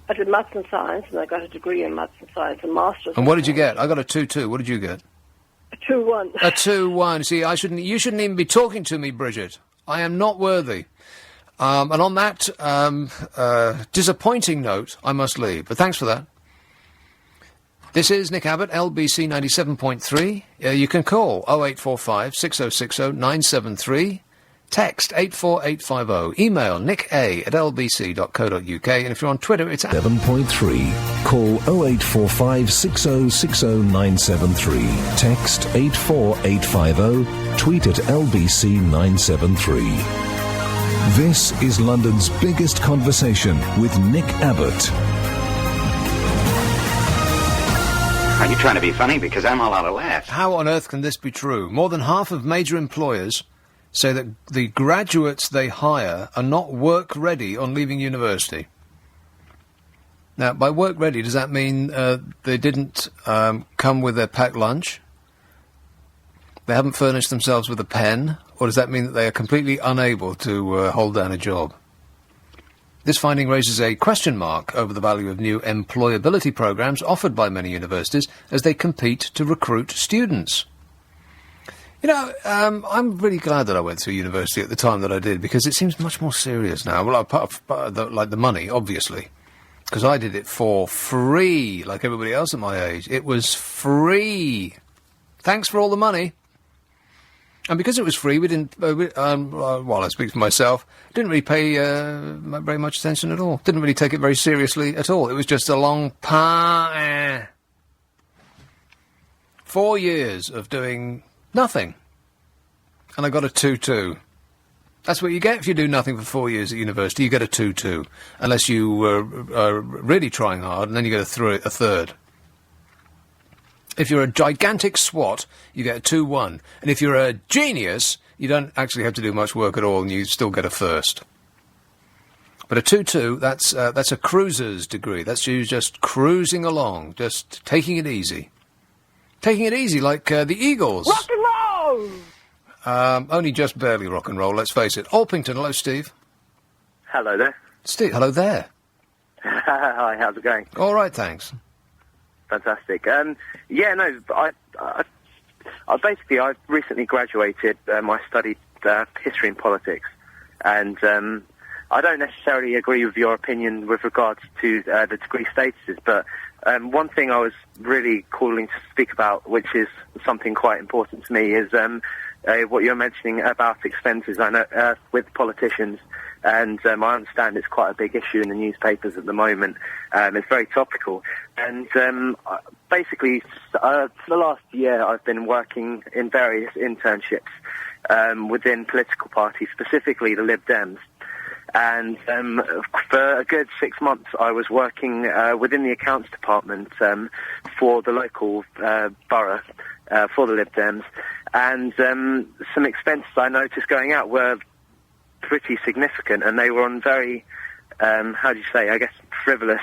I did maths and science, and I got a degree in maths and science, and master's. And what did you get? I got a 2-2. What did you get? A 2-1. A 2-1. See, you shouldn't even be talking to me, Bridget. I am not worthy. And on that disappointing note, I must leave. But thanks for that. This is Nick Abbott, LBC 97.3. You can call 0845 6060 973. Text 84850. Email nicka@lbc.co.uk. And if you're on Twitter, it's 7.3. Call 0845 6060 973. Text 84850. Tweet at LBC 973. This is London's biggest conversation with Nick Abbott. Are you trying to be funny? Because I'm all out of laughs. How on earth can this be true? More than half of major employers say that the graduates they hire are not work-ready on leaving university. Now, by work-ready, does that mean they didn't come with their packed lunch? They haven't furnished themselves with a pen? Or does that mean that they are completely unable to hold down a job? This finding raises a question mark over the value of new employability programs offered by many universities as they compete to recruit students. You know, I'm really glad that I went through university at the time that I did, because it seems much more serious now. Well, apart from the money, obviously, because I did it for free, like everybody else at my age. It was free. Thanks for all the money. And because it was free, we didn't, while I speak for myself, didn't really pay very much attention at all. Didn't really take it very seriously at all. It was just a long 4 years of doing nothing. And I got a 2-2. That's what you get if you do nothing for 4 years at university. You get a 2-2. Unless you are really trying hard, and then you get a third. If you're a gigantic swat, you get a 2-1. And if you're a genius, you don't actually have to do much work at all, and you still get a first. But a 2-2, that's a cruiser's degree. That's you just cruising along, just taking it easy. Taking it easy, like the Eagles. Rock and roll! Only just barely rock and roll, let's face it. Alpington, hello, Steve. Hello there. Steve, hello there. Hi, how's it going? All right, thanks. Fantastic. I recently graduated. I studied history and politics, and I don't necessarily agree with your opinion with regards to the degree statuses, but one thing I was really calling to speak about, which is something quite important to me, is what you're mentioning about expenses. I know with politicians, and I understand it's quite a big issue in the newspapers at the moment. It's very topical. And basically, for the last year, I've been working in various internships within political parties, specifically the Lib Dems. And for a good 6 months, I was working within the accounts department for the local borough for the Lib Dems. And some expenses I noticed going out were pretty significant, and they were on very, frivolous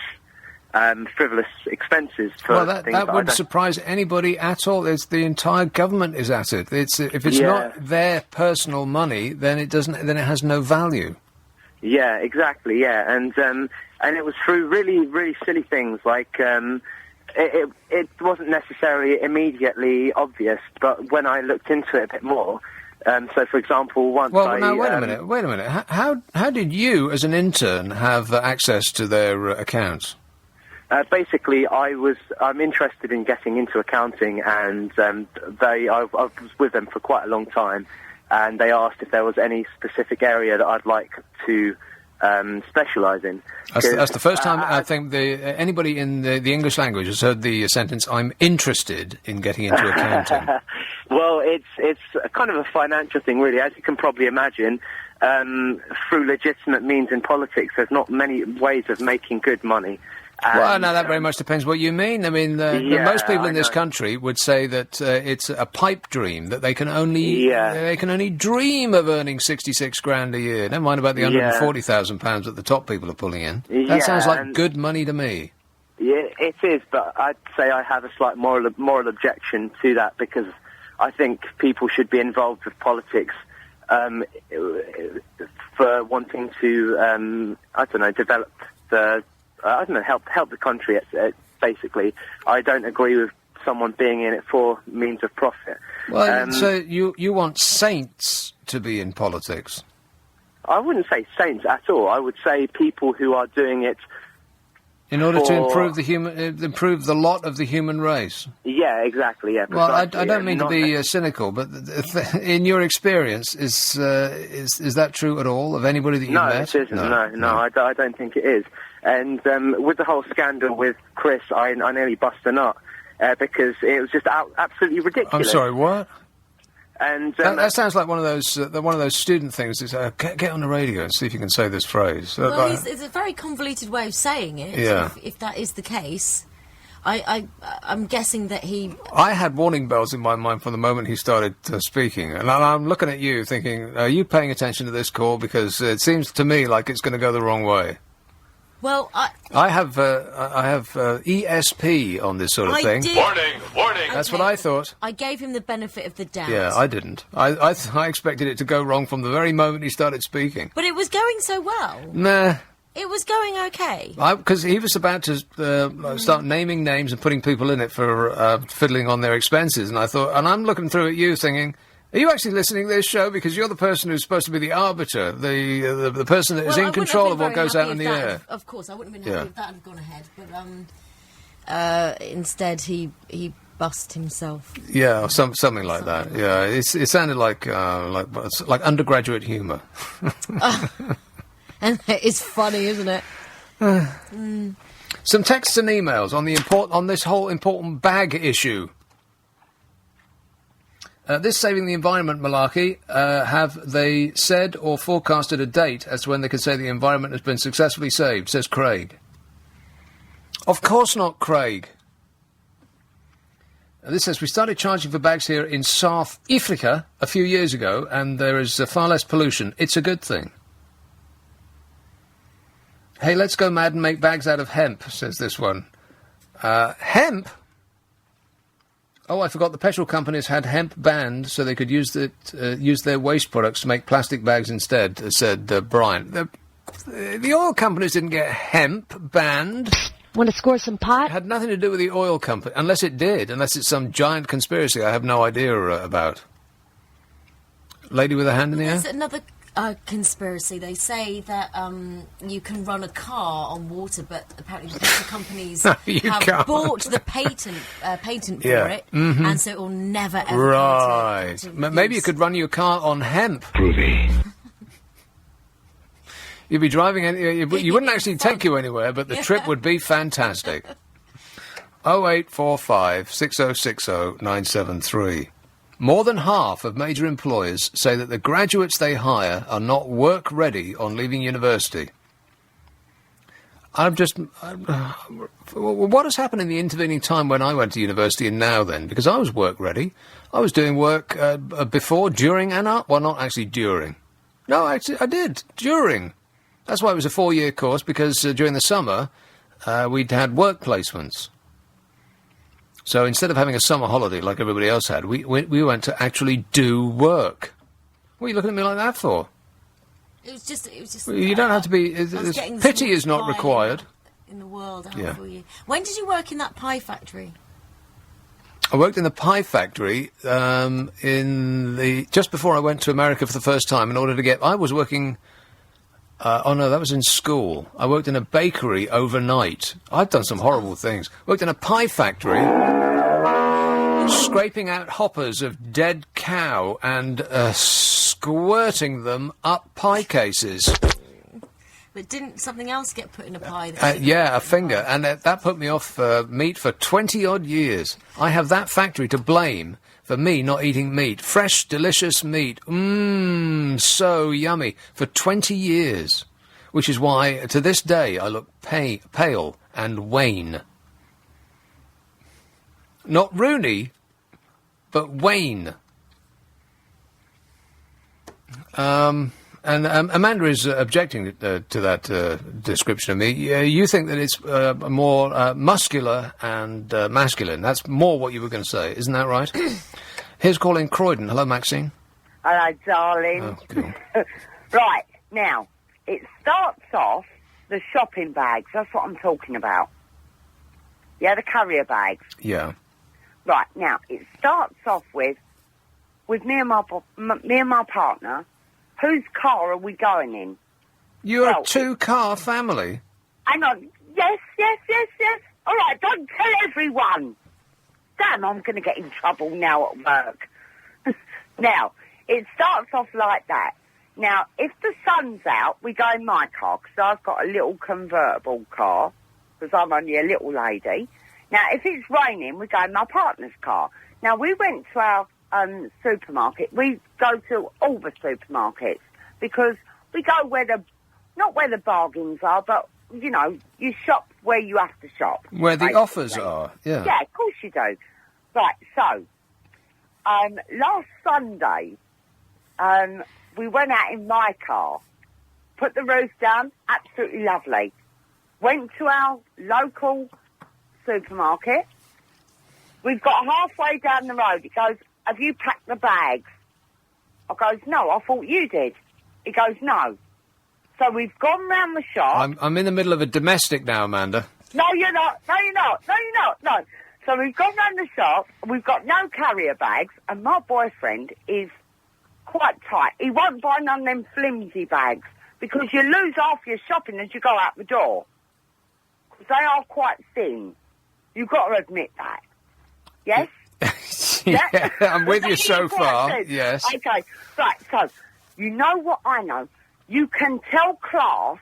expenses. For that things wouldn't surprise anybody at all. The entire government is at it. If it's not their personal money, then it has no value. Yeah, exactly. Yeah, and it was through really, really silly things like it wasn't necessarily immediately obvious, but when I looked into it a bit more. So, for example, once wait a minute. How did you, as an intern, have access to their accounts? Basically, I'm interested in getting into accounting, and I was with them for quite a long time, and they asked if there was any specific area that I'd like to specialise in. That's the first time I think anybody in the English language has heard the sentence, "I'm interested in getting into accounting." Well, it's a kind of a financial thing, really. As you can probably imagine, through legitimate means in politics, there's not many ways of making good money. Well, no, that very much depends what you mean. I mean, most people in this country would say that it's a pipe dream, that they can only dream of earning 66 grand a year. Never mind about the £140,000 that the top people are pulling in. That sounds like good money to me. Yeah, it is, but I'd say I have a slight moral objection to that, because I think people should be involved with politics for wanting to, develop help the country, basically. I don't agree with someone being in it for means of profit. Well, so you want saints to be in politics? I wouldn't say saints at all. I would say people who are doing it in order to improve the lot of the human race. Yeah, exactly. Yeah. Well, I don't mean to be cynical, but in your experience, is that true at all of anybody that you've met? No, it isn't. No. I don't think it is. And with the whole scandal with Chris, I nearly bust a nut because it was just absolutely ridiculous. I'm sorry, what? And that sounds like one of those student things. Is get on the radio and see if you can say this phrase. Well, it's a very convoluted way of saying it. Yeah. If that is the case, I'm guessing that he. I had warning bells in my mind from the moment he started speaking, and I'm looking at you, thinking, are you paying attention to this call? Because it seems to me like it's going to go the wrong way. Well, I have ESP on this sort of thing. Warning! That's what I thought. I gave him the benefit of the doubt. Yeah, I didn't. I expected it to go wrong from the very moment he started speaking. But it was going so well. Nah. It was going okay. Because he was about to start naming names and putting people in it for fiddling on their expenses, and I thought, and I'm looking through at you thinking, are you actually listening to this show? Because you're the person who's supposed to be the arbiter, the person that is in control of what goes out in the air. Of course, I wouldn't have been happy if that had gone ahead. But instead, he bust himself. Yeah, something like that. Yeah, it sounded like undergraduate humour. And it's funny, isn't it? Some texts and emails on this whole important bag issue. This Saving the Environment malarkey, have they said or forecasted a date as to when they could say the environment has been successfully saved, says Craig. Of course not, Craig. This says, we started charging for bags here in South Africa a few years ago, and there is far less pollution. It's a good thing. Hey, let's go mad and make bags out of hemp, says this one. Hemp? Oh, I forgot the petrol companies had hemp banned so they could use their waste products to make plastic bags instead, said Brian. The oil companies didn't get hemp banned. Want to score some pot? It had nothing to do with the oil company, unless it's some giant conspiracy I have no idea about. Lady with a hand in the air? There's another conspiracy. They say that you can run a car on water, but apparently the petrol companies have bought the patent for it, and so it will never ever come to maybe you could run your car on hemp. Groovy. You'd be driving, you wouldn't actually take you anywhere, but the trip would be fantastic. 0845 6060 973. More than half of major employers say that the graduates they hire are not work-ready on leaving university. What has happened in the intervening time when I went to university and now then? Because I was work-ready. I was doing work before, during, and after. Well, not actually during. No, actually, I did. During. That's why it was a 4-year course, because during the summer we'd had work placements. So instead of having a summer holiday like everybody else had, we went to actually do work. What are you looking at me like that for? It was just. You don't have to be. Pity is not required. In the world, for you. When did you work in that pie factory? I worked in the pie factory just before I went to America for the first time. In order to get, I was working. Oh no, that was in school. I worked in a bakery overnight. I'd done some horrible things. Worked in a pie factory, scraping out hoppers of dead cow and squirting them up pie cases. But didn't something else get put in a pie? Yeah, a finger. And that put me off meat for 20-odd years. I have that factory to blame for me not eating meat. Fresh, delicious meat. So yummy. For 20 years. Which is why, to this day, I look pale and Wayne. Not Rooney, but Wayne. And Amanda is objecting to that description of me. You think that it's more muscular and masculine. That's more what you were going to say, isn't that right? Here's calling Croydon. Hello, Maxine. Hello, darling. Oh, cool. Right, now, it starts off the shopping bags. That's what I'm talking about. Yeah, the carrier bags. Yeah. Right, now, it starts off with me and my partner. Whose car are we going in? You're a two-car family. Hang on. Yes. All right, don't tell everyone. Damn, I'm going to get in trouble now at work. Now, it starts off like that. Now, if the sun's out, we go in my car, because I've got a little convertible car, because I'm only a little lady. Now, if it's raining, we go in my partner's car. Now, we went to our supermarket. We go to all the supermarkets, because we go not where the bargains are, but, you know, you shop where you have to shop. Where the offers are, yeah. Yeah, of course you do. Right, so, last Sunday, we went out in my car, put the roof down, absolutely lovely. Went to our local supermarket. We've got halfway down the road. It goes, have you packed the bags? I goes, no, I thought you did. He goes, no. So we've gone round the shop. I'm in the middle of a domestic now, Amanda. No, you're not. No, you're not. No, you're not. No. So we've gone round the shop. We've got no carrier bags, and my boyfriend is quite tight. He won't buy none of them flimsy bags, because you lose half your shopping as you go out the door. Because they are quite thin. You've got to admit that. Yes? Yeah, I'm with you so far, yes. Okay, right, so, you know what I know? You can tell class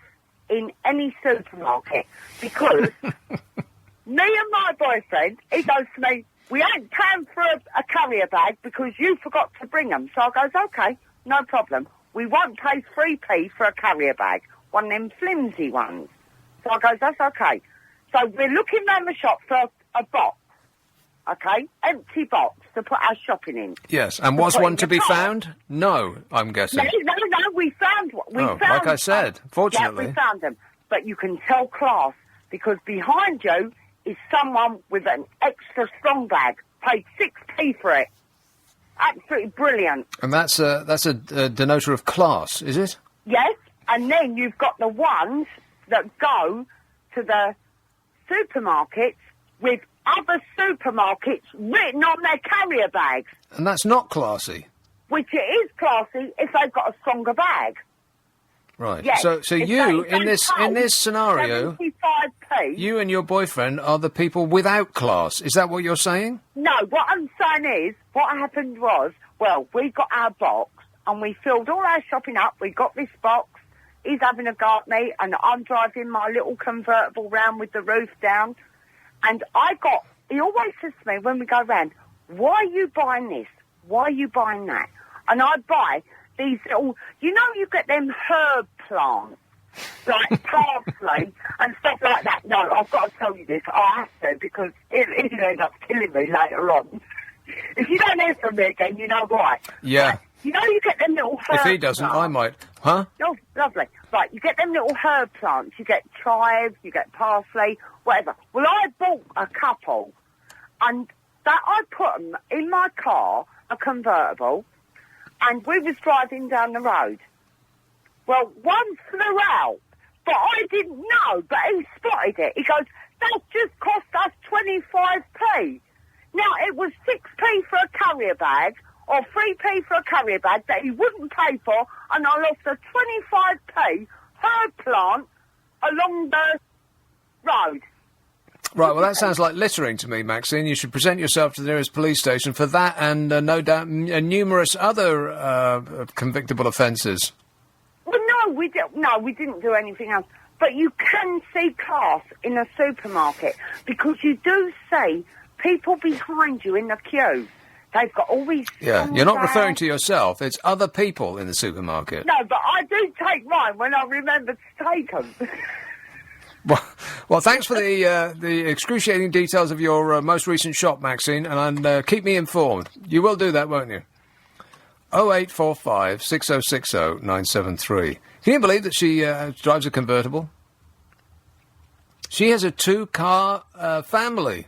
in any supermarket, because me and my boyfriend, he goes to me, we ain't paying for a carrier bag because you forgot to bring them. So I goes, okay, no problem. We won't pay 3p for a carrier bag, one of them flimsy ones. So I goes, that's okay. So we're looking around the shop for a box, okay, empty box to put our shopping in. Yes, and was one to be found? No, I'm guessing. No, we found one. Like I said, fortunately. Yeah, we found them. But you can tell class, because behind you is someone with an extra strong bag, paid 6p for it. Absolutely brilliant. And that's a denoter of class, is it? Yes, and then you've got the ones that go to the supermarkets with other supermarkets written on their carrier bags. And that's not classy. Which it is classy if they've got a stronger bag. Right. Yes. So you in this scenario, 75p. You and your boyfriend are the people without class. Is that what you're saying? No, what I'm saying is, what happened was, well, we got our box and we filled all our shopping up. We got this box. He's having a go at me, and I'm driving my little convertible round with the roof down. And he always says to me when we go round, why are you buying this? Why are you buying that? And I buy these little, you know, you get them herb plants, like parsley and stuff like that. No, I've got to tell you this. I have to, because it'll end up killing me later on. If you don't hear from me again, you know why. Yeah. Right, you know, you get them little herb If he doesn't, plants. I might. Huh? Oh, lovely. Right, you get them little herb plants. You get chives, you get parsley, whatever. Well, I bought a couple, and that I put them in my car, a convertible, and we was driving down the road. Well, one flew out, but I didn't know, but he spotted it. He goes, that just cost us 25p. Now, it was 6p for a carrier bag, or 3p for a carrier bag that he wouldn't pay for, and I lost a 25p herb plant along the road. Right, well, that sounds like littering to me, Maxine. You should present yourself to the nearest police station for that and, no doubt, numerous other convictable offences. Well, no, we didn't do anything else. But you can see class in a supermarket, because you do see people behind you in the queue. They've got all these... Yeah, you're not referring to yourself. It's other people in the supermarket. No, but I do take mine when I remember to take them. Well, thanks for the excruciating details of your most recent shop, Maxine, and keep me informed. You will do that, won't you? 0845 6060 973. Can you believe that she drives a convertible? She has a 2-car family.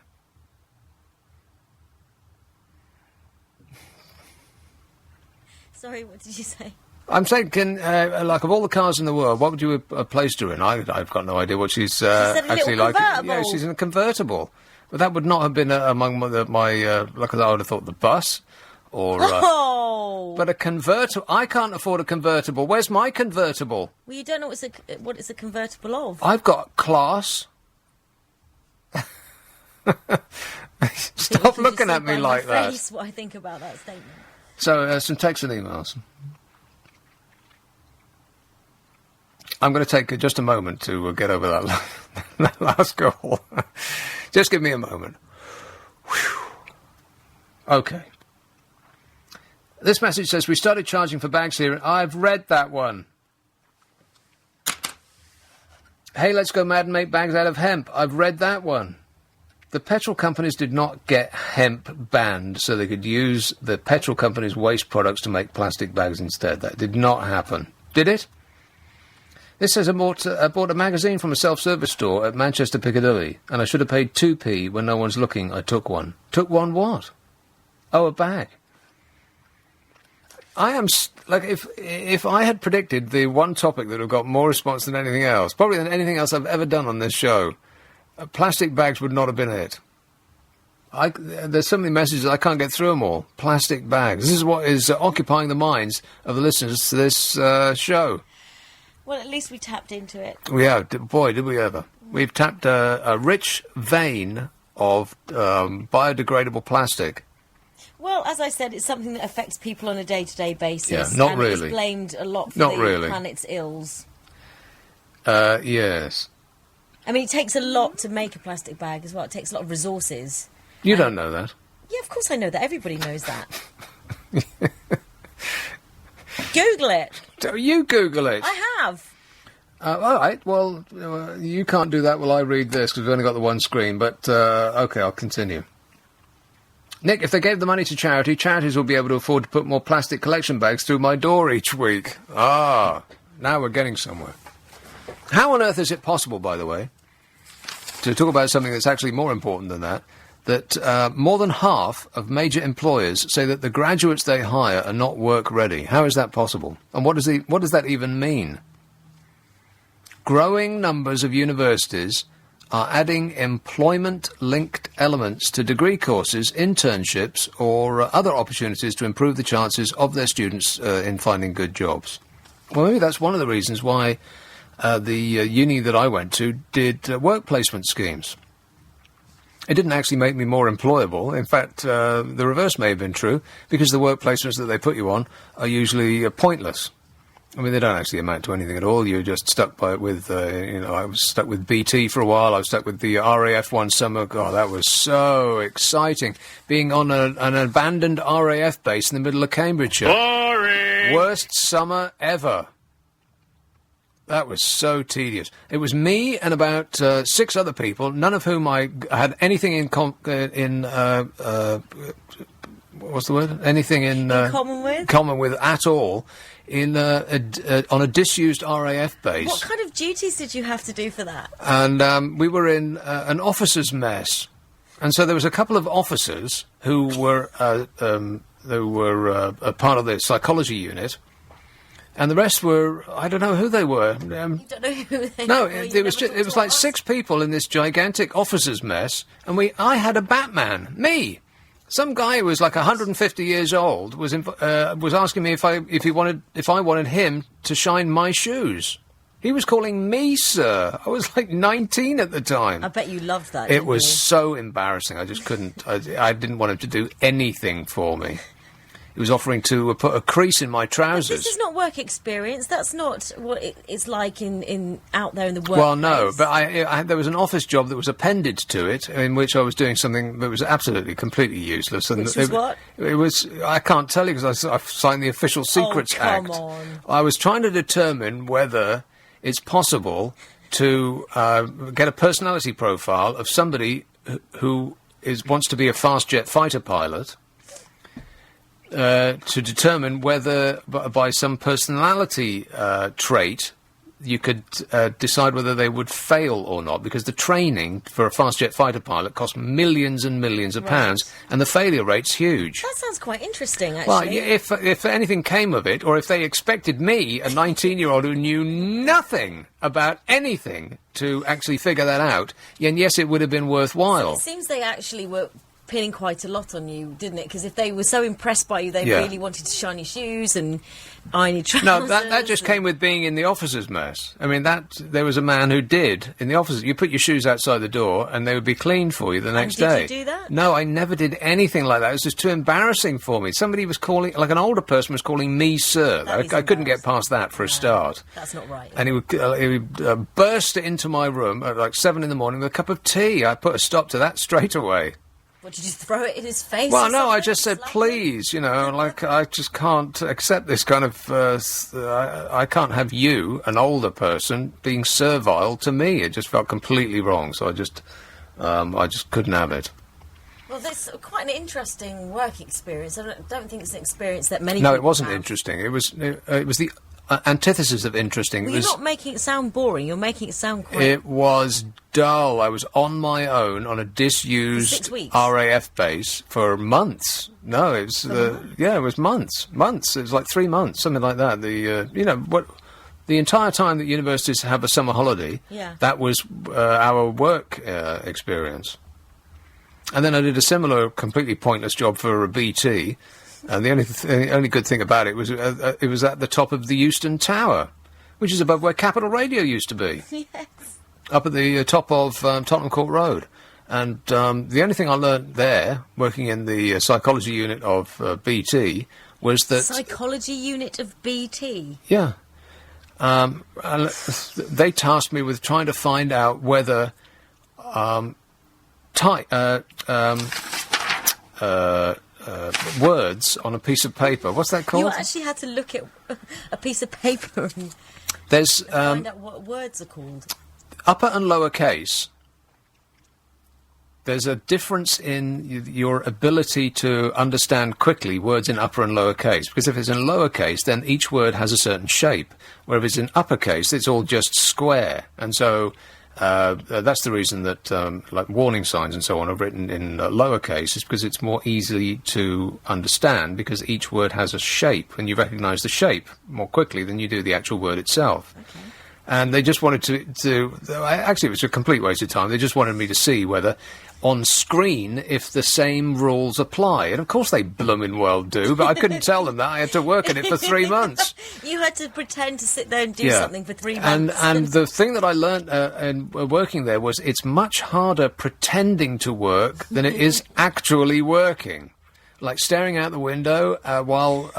Sorry, what did you say? I'm saying, like, of all the cars in the world, what would you have placed her in? I've got no idea what she's actually like. Yeah, she's in a convertible. But that would not have been among my like, I would have thought the bus, or... But a convertible... I can't afford a convertible. Where's my convertible? Well, you don't know what it's a convertible of. I've got class. Stop looking at me like that. Face what I think about that statement. So, some texts and emails. I'm going to take just a moment to get over that last call. Just give me a moment. Whew. Okay. This message says, we started charging for bags here. I've read that one. Hey, let's go mad and make bags out of hemp. I've read that one. The petrol companies did not get hemp banned so they could use the petrol companies' waste products to make plastic bags instead. That did not happen. Did it? This says I bought a magazine from a self-service store at Manchester Piccadilly, and I should have paid 2p when no one's looking. I took one. Took one what? Oh, a bag. I am, like, if I had predicted the one topic that would have got more response than anything else, probably than anything else I've ever done on this show, plastic bags would not have been it. There's so many messages, I can't get through them all. Plastic bags. This is what is occupying the minds of the listeners to this show. Well, at least we tapped into it. We have. Boy, did we ever. We've tapped a rich vein of biodegradable plastic. Well, as I said, it's something that affects people on a day-to-day basis. Yeah, not and really. It's blamed a lot for not the really. planet's ills. Yes. I mean, it takes a lot to make a plastic bag as well. It takes a lot of resources. You don't know that. Yeah, of course I know that. Everybody knows that. Google it. You Google it. I have. All right. Well, you can't do that while I read this because we've only got the one screen. But, OK, I'll continue. Nick, if they gave the money to charity, charities will be able to afford to put more plastic collection bags through my door each week. Ah, now we're getting somewhere. How on earth is it possible, by the way, to talk about something that's actually more important than that more than half of major employers say that the graduates they hire are not work ready? How is that possible? And what does that even mean? Growing numbers of universities are adding employment-linked elements to degree courses, internships, or other opportunities to improve the chances of their students in finding good jobs. Well, maybe that's one of the reasons why the uni that I went to did work placement schemes. It didn't actually make me more employable. In fact, the reverse may have been true, because the work placements that they put you on are usually pointless. I mean, they don't actually amount to anything at all. You're just stuck I was stuck with BT for a while. I was stuck with the RAF one summer. God, that was so exciting. Being on an abandoned RAF base in the middle of Cambridgeshire. Boring! Worst summer ever. That was so tedious. It was me and about 6 other people, none of whom I had anything in what's the word? Anything in common with? Common with at all. On a disused RAF base. What kind of duties did you have to do for that? And we were in an officers' mess, and so there was a couple of officers who were a part of the psychology unit, and the rest were, I don't know who they were. You don't know who they no, were? it was like 6 people in this gigantic officers' mess, and I had a Batman, me. Some guy who was like 150 years old was asking me if I wanted him to shine my shoes. He was calling me sir. I was like 19 at the time. I bet you loved that. It was so embarrassing. I just couldn't. I didn't want him to do anything for me. He was offering to put a crease in my trousers. But this is not work experience. That's not what it's like in out there in the workplace. Well, no, but there was an office job that was appended to it, in which I was doing something that was absolutely, completely useless. And which was what? It was. I can't tell you because I've signed the Official Secrets Act. On. I was trying to determine whether it's possible to get a personality profile of somebody who wants to be a fast jet fighter pilot, to determine whether, by some personality trait, you could decide whether they would fail or not, because the training for a fast jet fighter pilot costs millions and millions of pounds, and the failure rate's huge. That sounds quite interesting, actually. Well, if anything came of it, or if they expected me, a 19-year-old who knew nothing about anything, to actually figure that out, then yes, it would have been worthwhile. So it seems they actually were pinning quite a lot on you, didn't it? Because if they were so impressed by you, they really wanted to shine your shoes and iron your trousers. No, that just came with being in the officers' mess. I mean, there was a man who did in the officers. You put your shoes outside the door, and they would be cleaned for you the next day. Did you do that? No, I never did anything like that. It was just too embarrassing for me. Somebody was calling, like an older person was calling me sir. I couldn't get past that for a start. That's not right. And he would burst into my room at like 7 in the morning with a cup of tea. I put a stop to that straight away. What, did you just throw it in his face? Well, no, I just said, please, like, I just can't accept this kind of, I can't have you, an older person, being servile to me. It just felt completely wrong, so I just couldn't have it. Well, that's quite an interesting work experience. I don't think it's an experience that many people No, it wasn't have. interesting. It was the antithesis of interesting. Well, you're not making it sound boring. You're making it sound quite... It was dull. I was on my own on a disused 6 weeks. RAF base for months. No, it was it was months. It was like 3 months, something like that. The entire time that universities have a summer holiday, that was our work experience. And then I did a similar, completely pointless job for a BT. And the only good thing about it was at the top of the Euston Tower, which is above where Capital Radio used to be. Yes. Up at the top of Tottenham Court Road. And the only thing I learnt there, working in the psychology unit of BT, was that... Psychology unit of BT? Yeah. They tasked me with trying to find out whether words on a piece of paper. What's that called? You actually had to look at a piece of paper and There's find out what words are called. Upper and lower case. There's a difference in your ability to understand quickly words in upper and lower case. Because if it's in lower case, then each word has a certain shape. Where if it's in upper case, it's all just square. And so... that's the reason that, like, warning signs and so on are written in lowercase, is because it's more easy to understand, because each word has a shape, and you recognise the shape more quickly than you do the actual word itself. Okay. And they just wanted to actually, it was a complete waste of time. They just wanted me to see whether, on screen, if the same rules apply. And of course they blooming well do, but I couldn't tell them that. I had to work at it for 3 months. You had to pretend to sit there and do something for 3 months. And the thing that I learnt in working there was it's much harder pretending to work than it is actually working. Like staring out the window while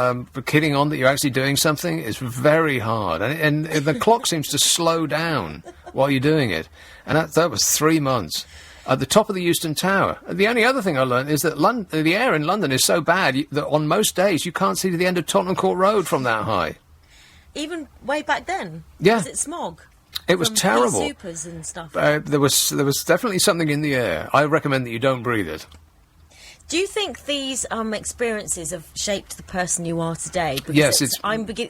kidding on that you're actually doing something is very hard. And the clock seems to slow down while you're doing it. And that was 3 months. At the top of the Euston Tower. The only other thing I learned is that the air in London is so bad that on most days you can't see to the end of Tottenham Court Road from that high. Even way back then? Yeah. Was it smog? It was terrible. Supers and stuff. There was definitely something in the air. I recommend that you don't breathe it. Do you think these experiences have shaped the person you are today? Because yes,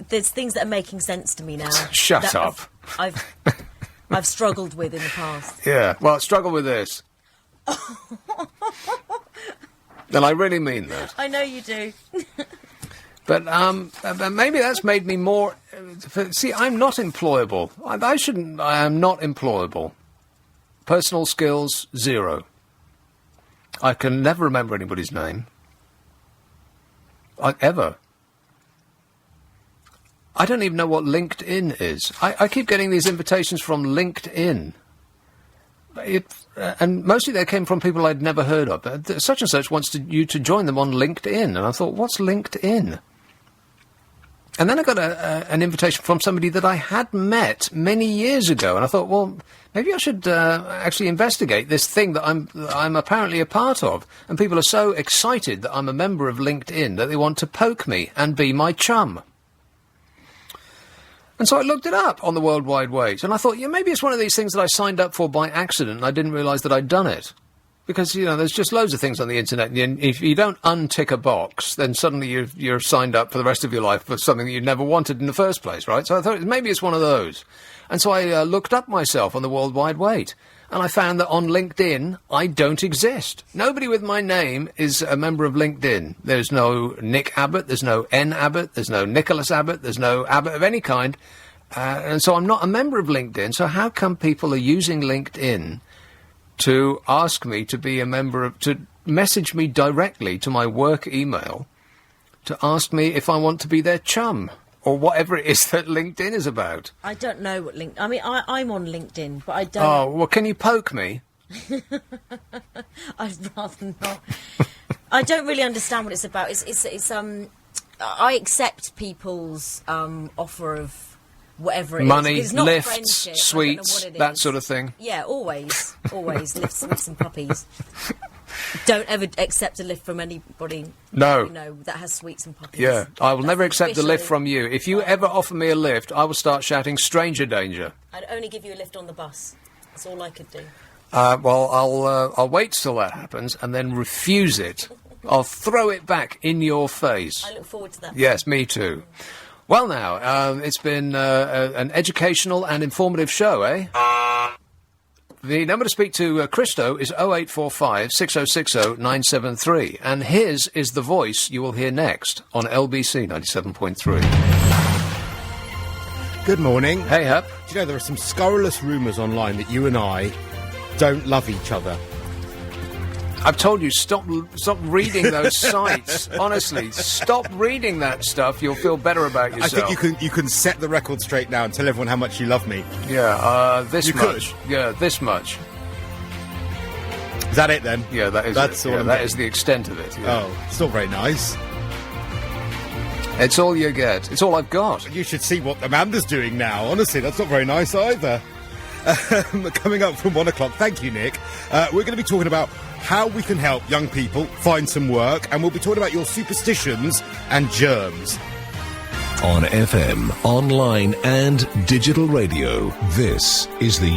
there's things that are making sense to me now. Shut up. I've struggled with in the past. Yeah, well, struggle with this. And I really mean that. I know you do. But maybe that's made me more... See, I'm not employable. I am not employable. Personal skills, 0. I can never remember anybody's name. Ever. I don't even know what LinkedIn is. I keep getting these invitations from LinkedIn. And mostly they came from people I'd never heard of. Such and such wants you to join them on LinkedIn. And I thought, what's LinkedIn? And then I got an invitation from somebody that I had met many years ago. And I thought, well, maybe I should actually investigate this thing that I'm apparently a part of. And people are so excited that I'm a member of LinkedIn that they want to poke me and be my chum. And so I looked it up on the World Wide Web, and I thought, maybe it's one of these things that I signed up for by accident, and I didn't realise that I'd done it. Because, there's just loads of things on the internet, and if you don't untick a box, then suddenly you're signed up for the rest of your life for something that you never wanted in the first place, right? So I thought maybe it's one of those. And so I looked up myself on the World Wide Web, and I found that on LinkedIn, I don't exist. Nobody with my name is a member of LinkedIn. There's no Nick Abbott, there's no N Abbott, there's no Nicholas Abbott, there's no Abbott of any kind. And so I'm not a member of LinkedIn. So how come people are using LinkedIn to ask me to be a member of, to message me directly to my work email to ask me if I want to be their chum? Or whatever it is that LinkedIn is about. I don't know what LinkedIn... I mean, I'm on LinkedIn, but I don't... Oh, well, can you poke me? I'd rather not. I don't really understand what it's about. It's I accept people's offer of whatever it money, is. It's not lifts, friendship. sweets, that sort of thing. Yeah, always. Always. Lifts, sweets and puppies. Don't ever accept a lift from anybody. No. That has sweets and puppies. Yeah, I will never accept a lift officially- from you. If you ever offer me a lift, I will start shouting stranger danger. I'd only give you a lift on the bus. That's all I could do. Well, I'll wait till that happens and then refuse it. I'll throw it back in your face. I look forward to that. Yes, me too. Well, now, it's been an educational and informative show, eh? The number to speak to Christo is 0845 6060 973, and his is the voice you will hear next on LBC 97.3. Good morning. Hey, Hup. Do you know there are some scurrilous rumours online that you and I don't love each other? I've told you, stop reading those sites. Honestly, stop reading that stuff. You'll feel better about yourself. I think you can set the record straight now and tell everyone how much you love me. Yeah, this you much. Could. Yeah, this much. Is that it then? Yeah, that is That's it. all. Yeah, that is the extent of it. Yeah. Oh, it's not very nice. It's all you get. It's all I've got. You should see what Amanda's doing now. Honestly, that's not very nice either. Coming up from 1 o'clock, thank you, Nick. We're going to be talking about how we can help young people find some work, and we'll be talking about your superstitions and germs. On FM, online and digital radio, this is the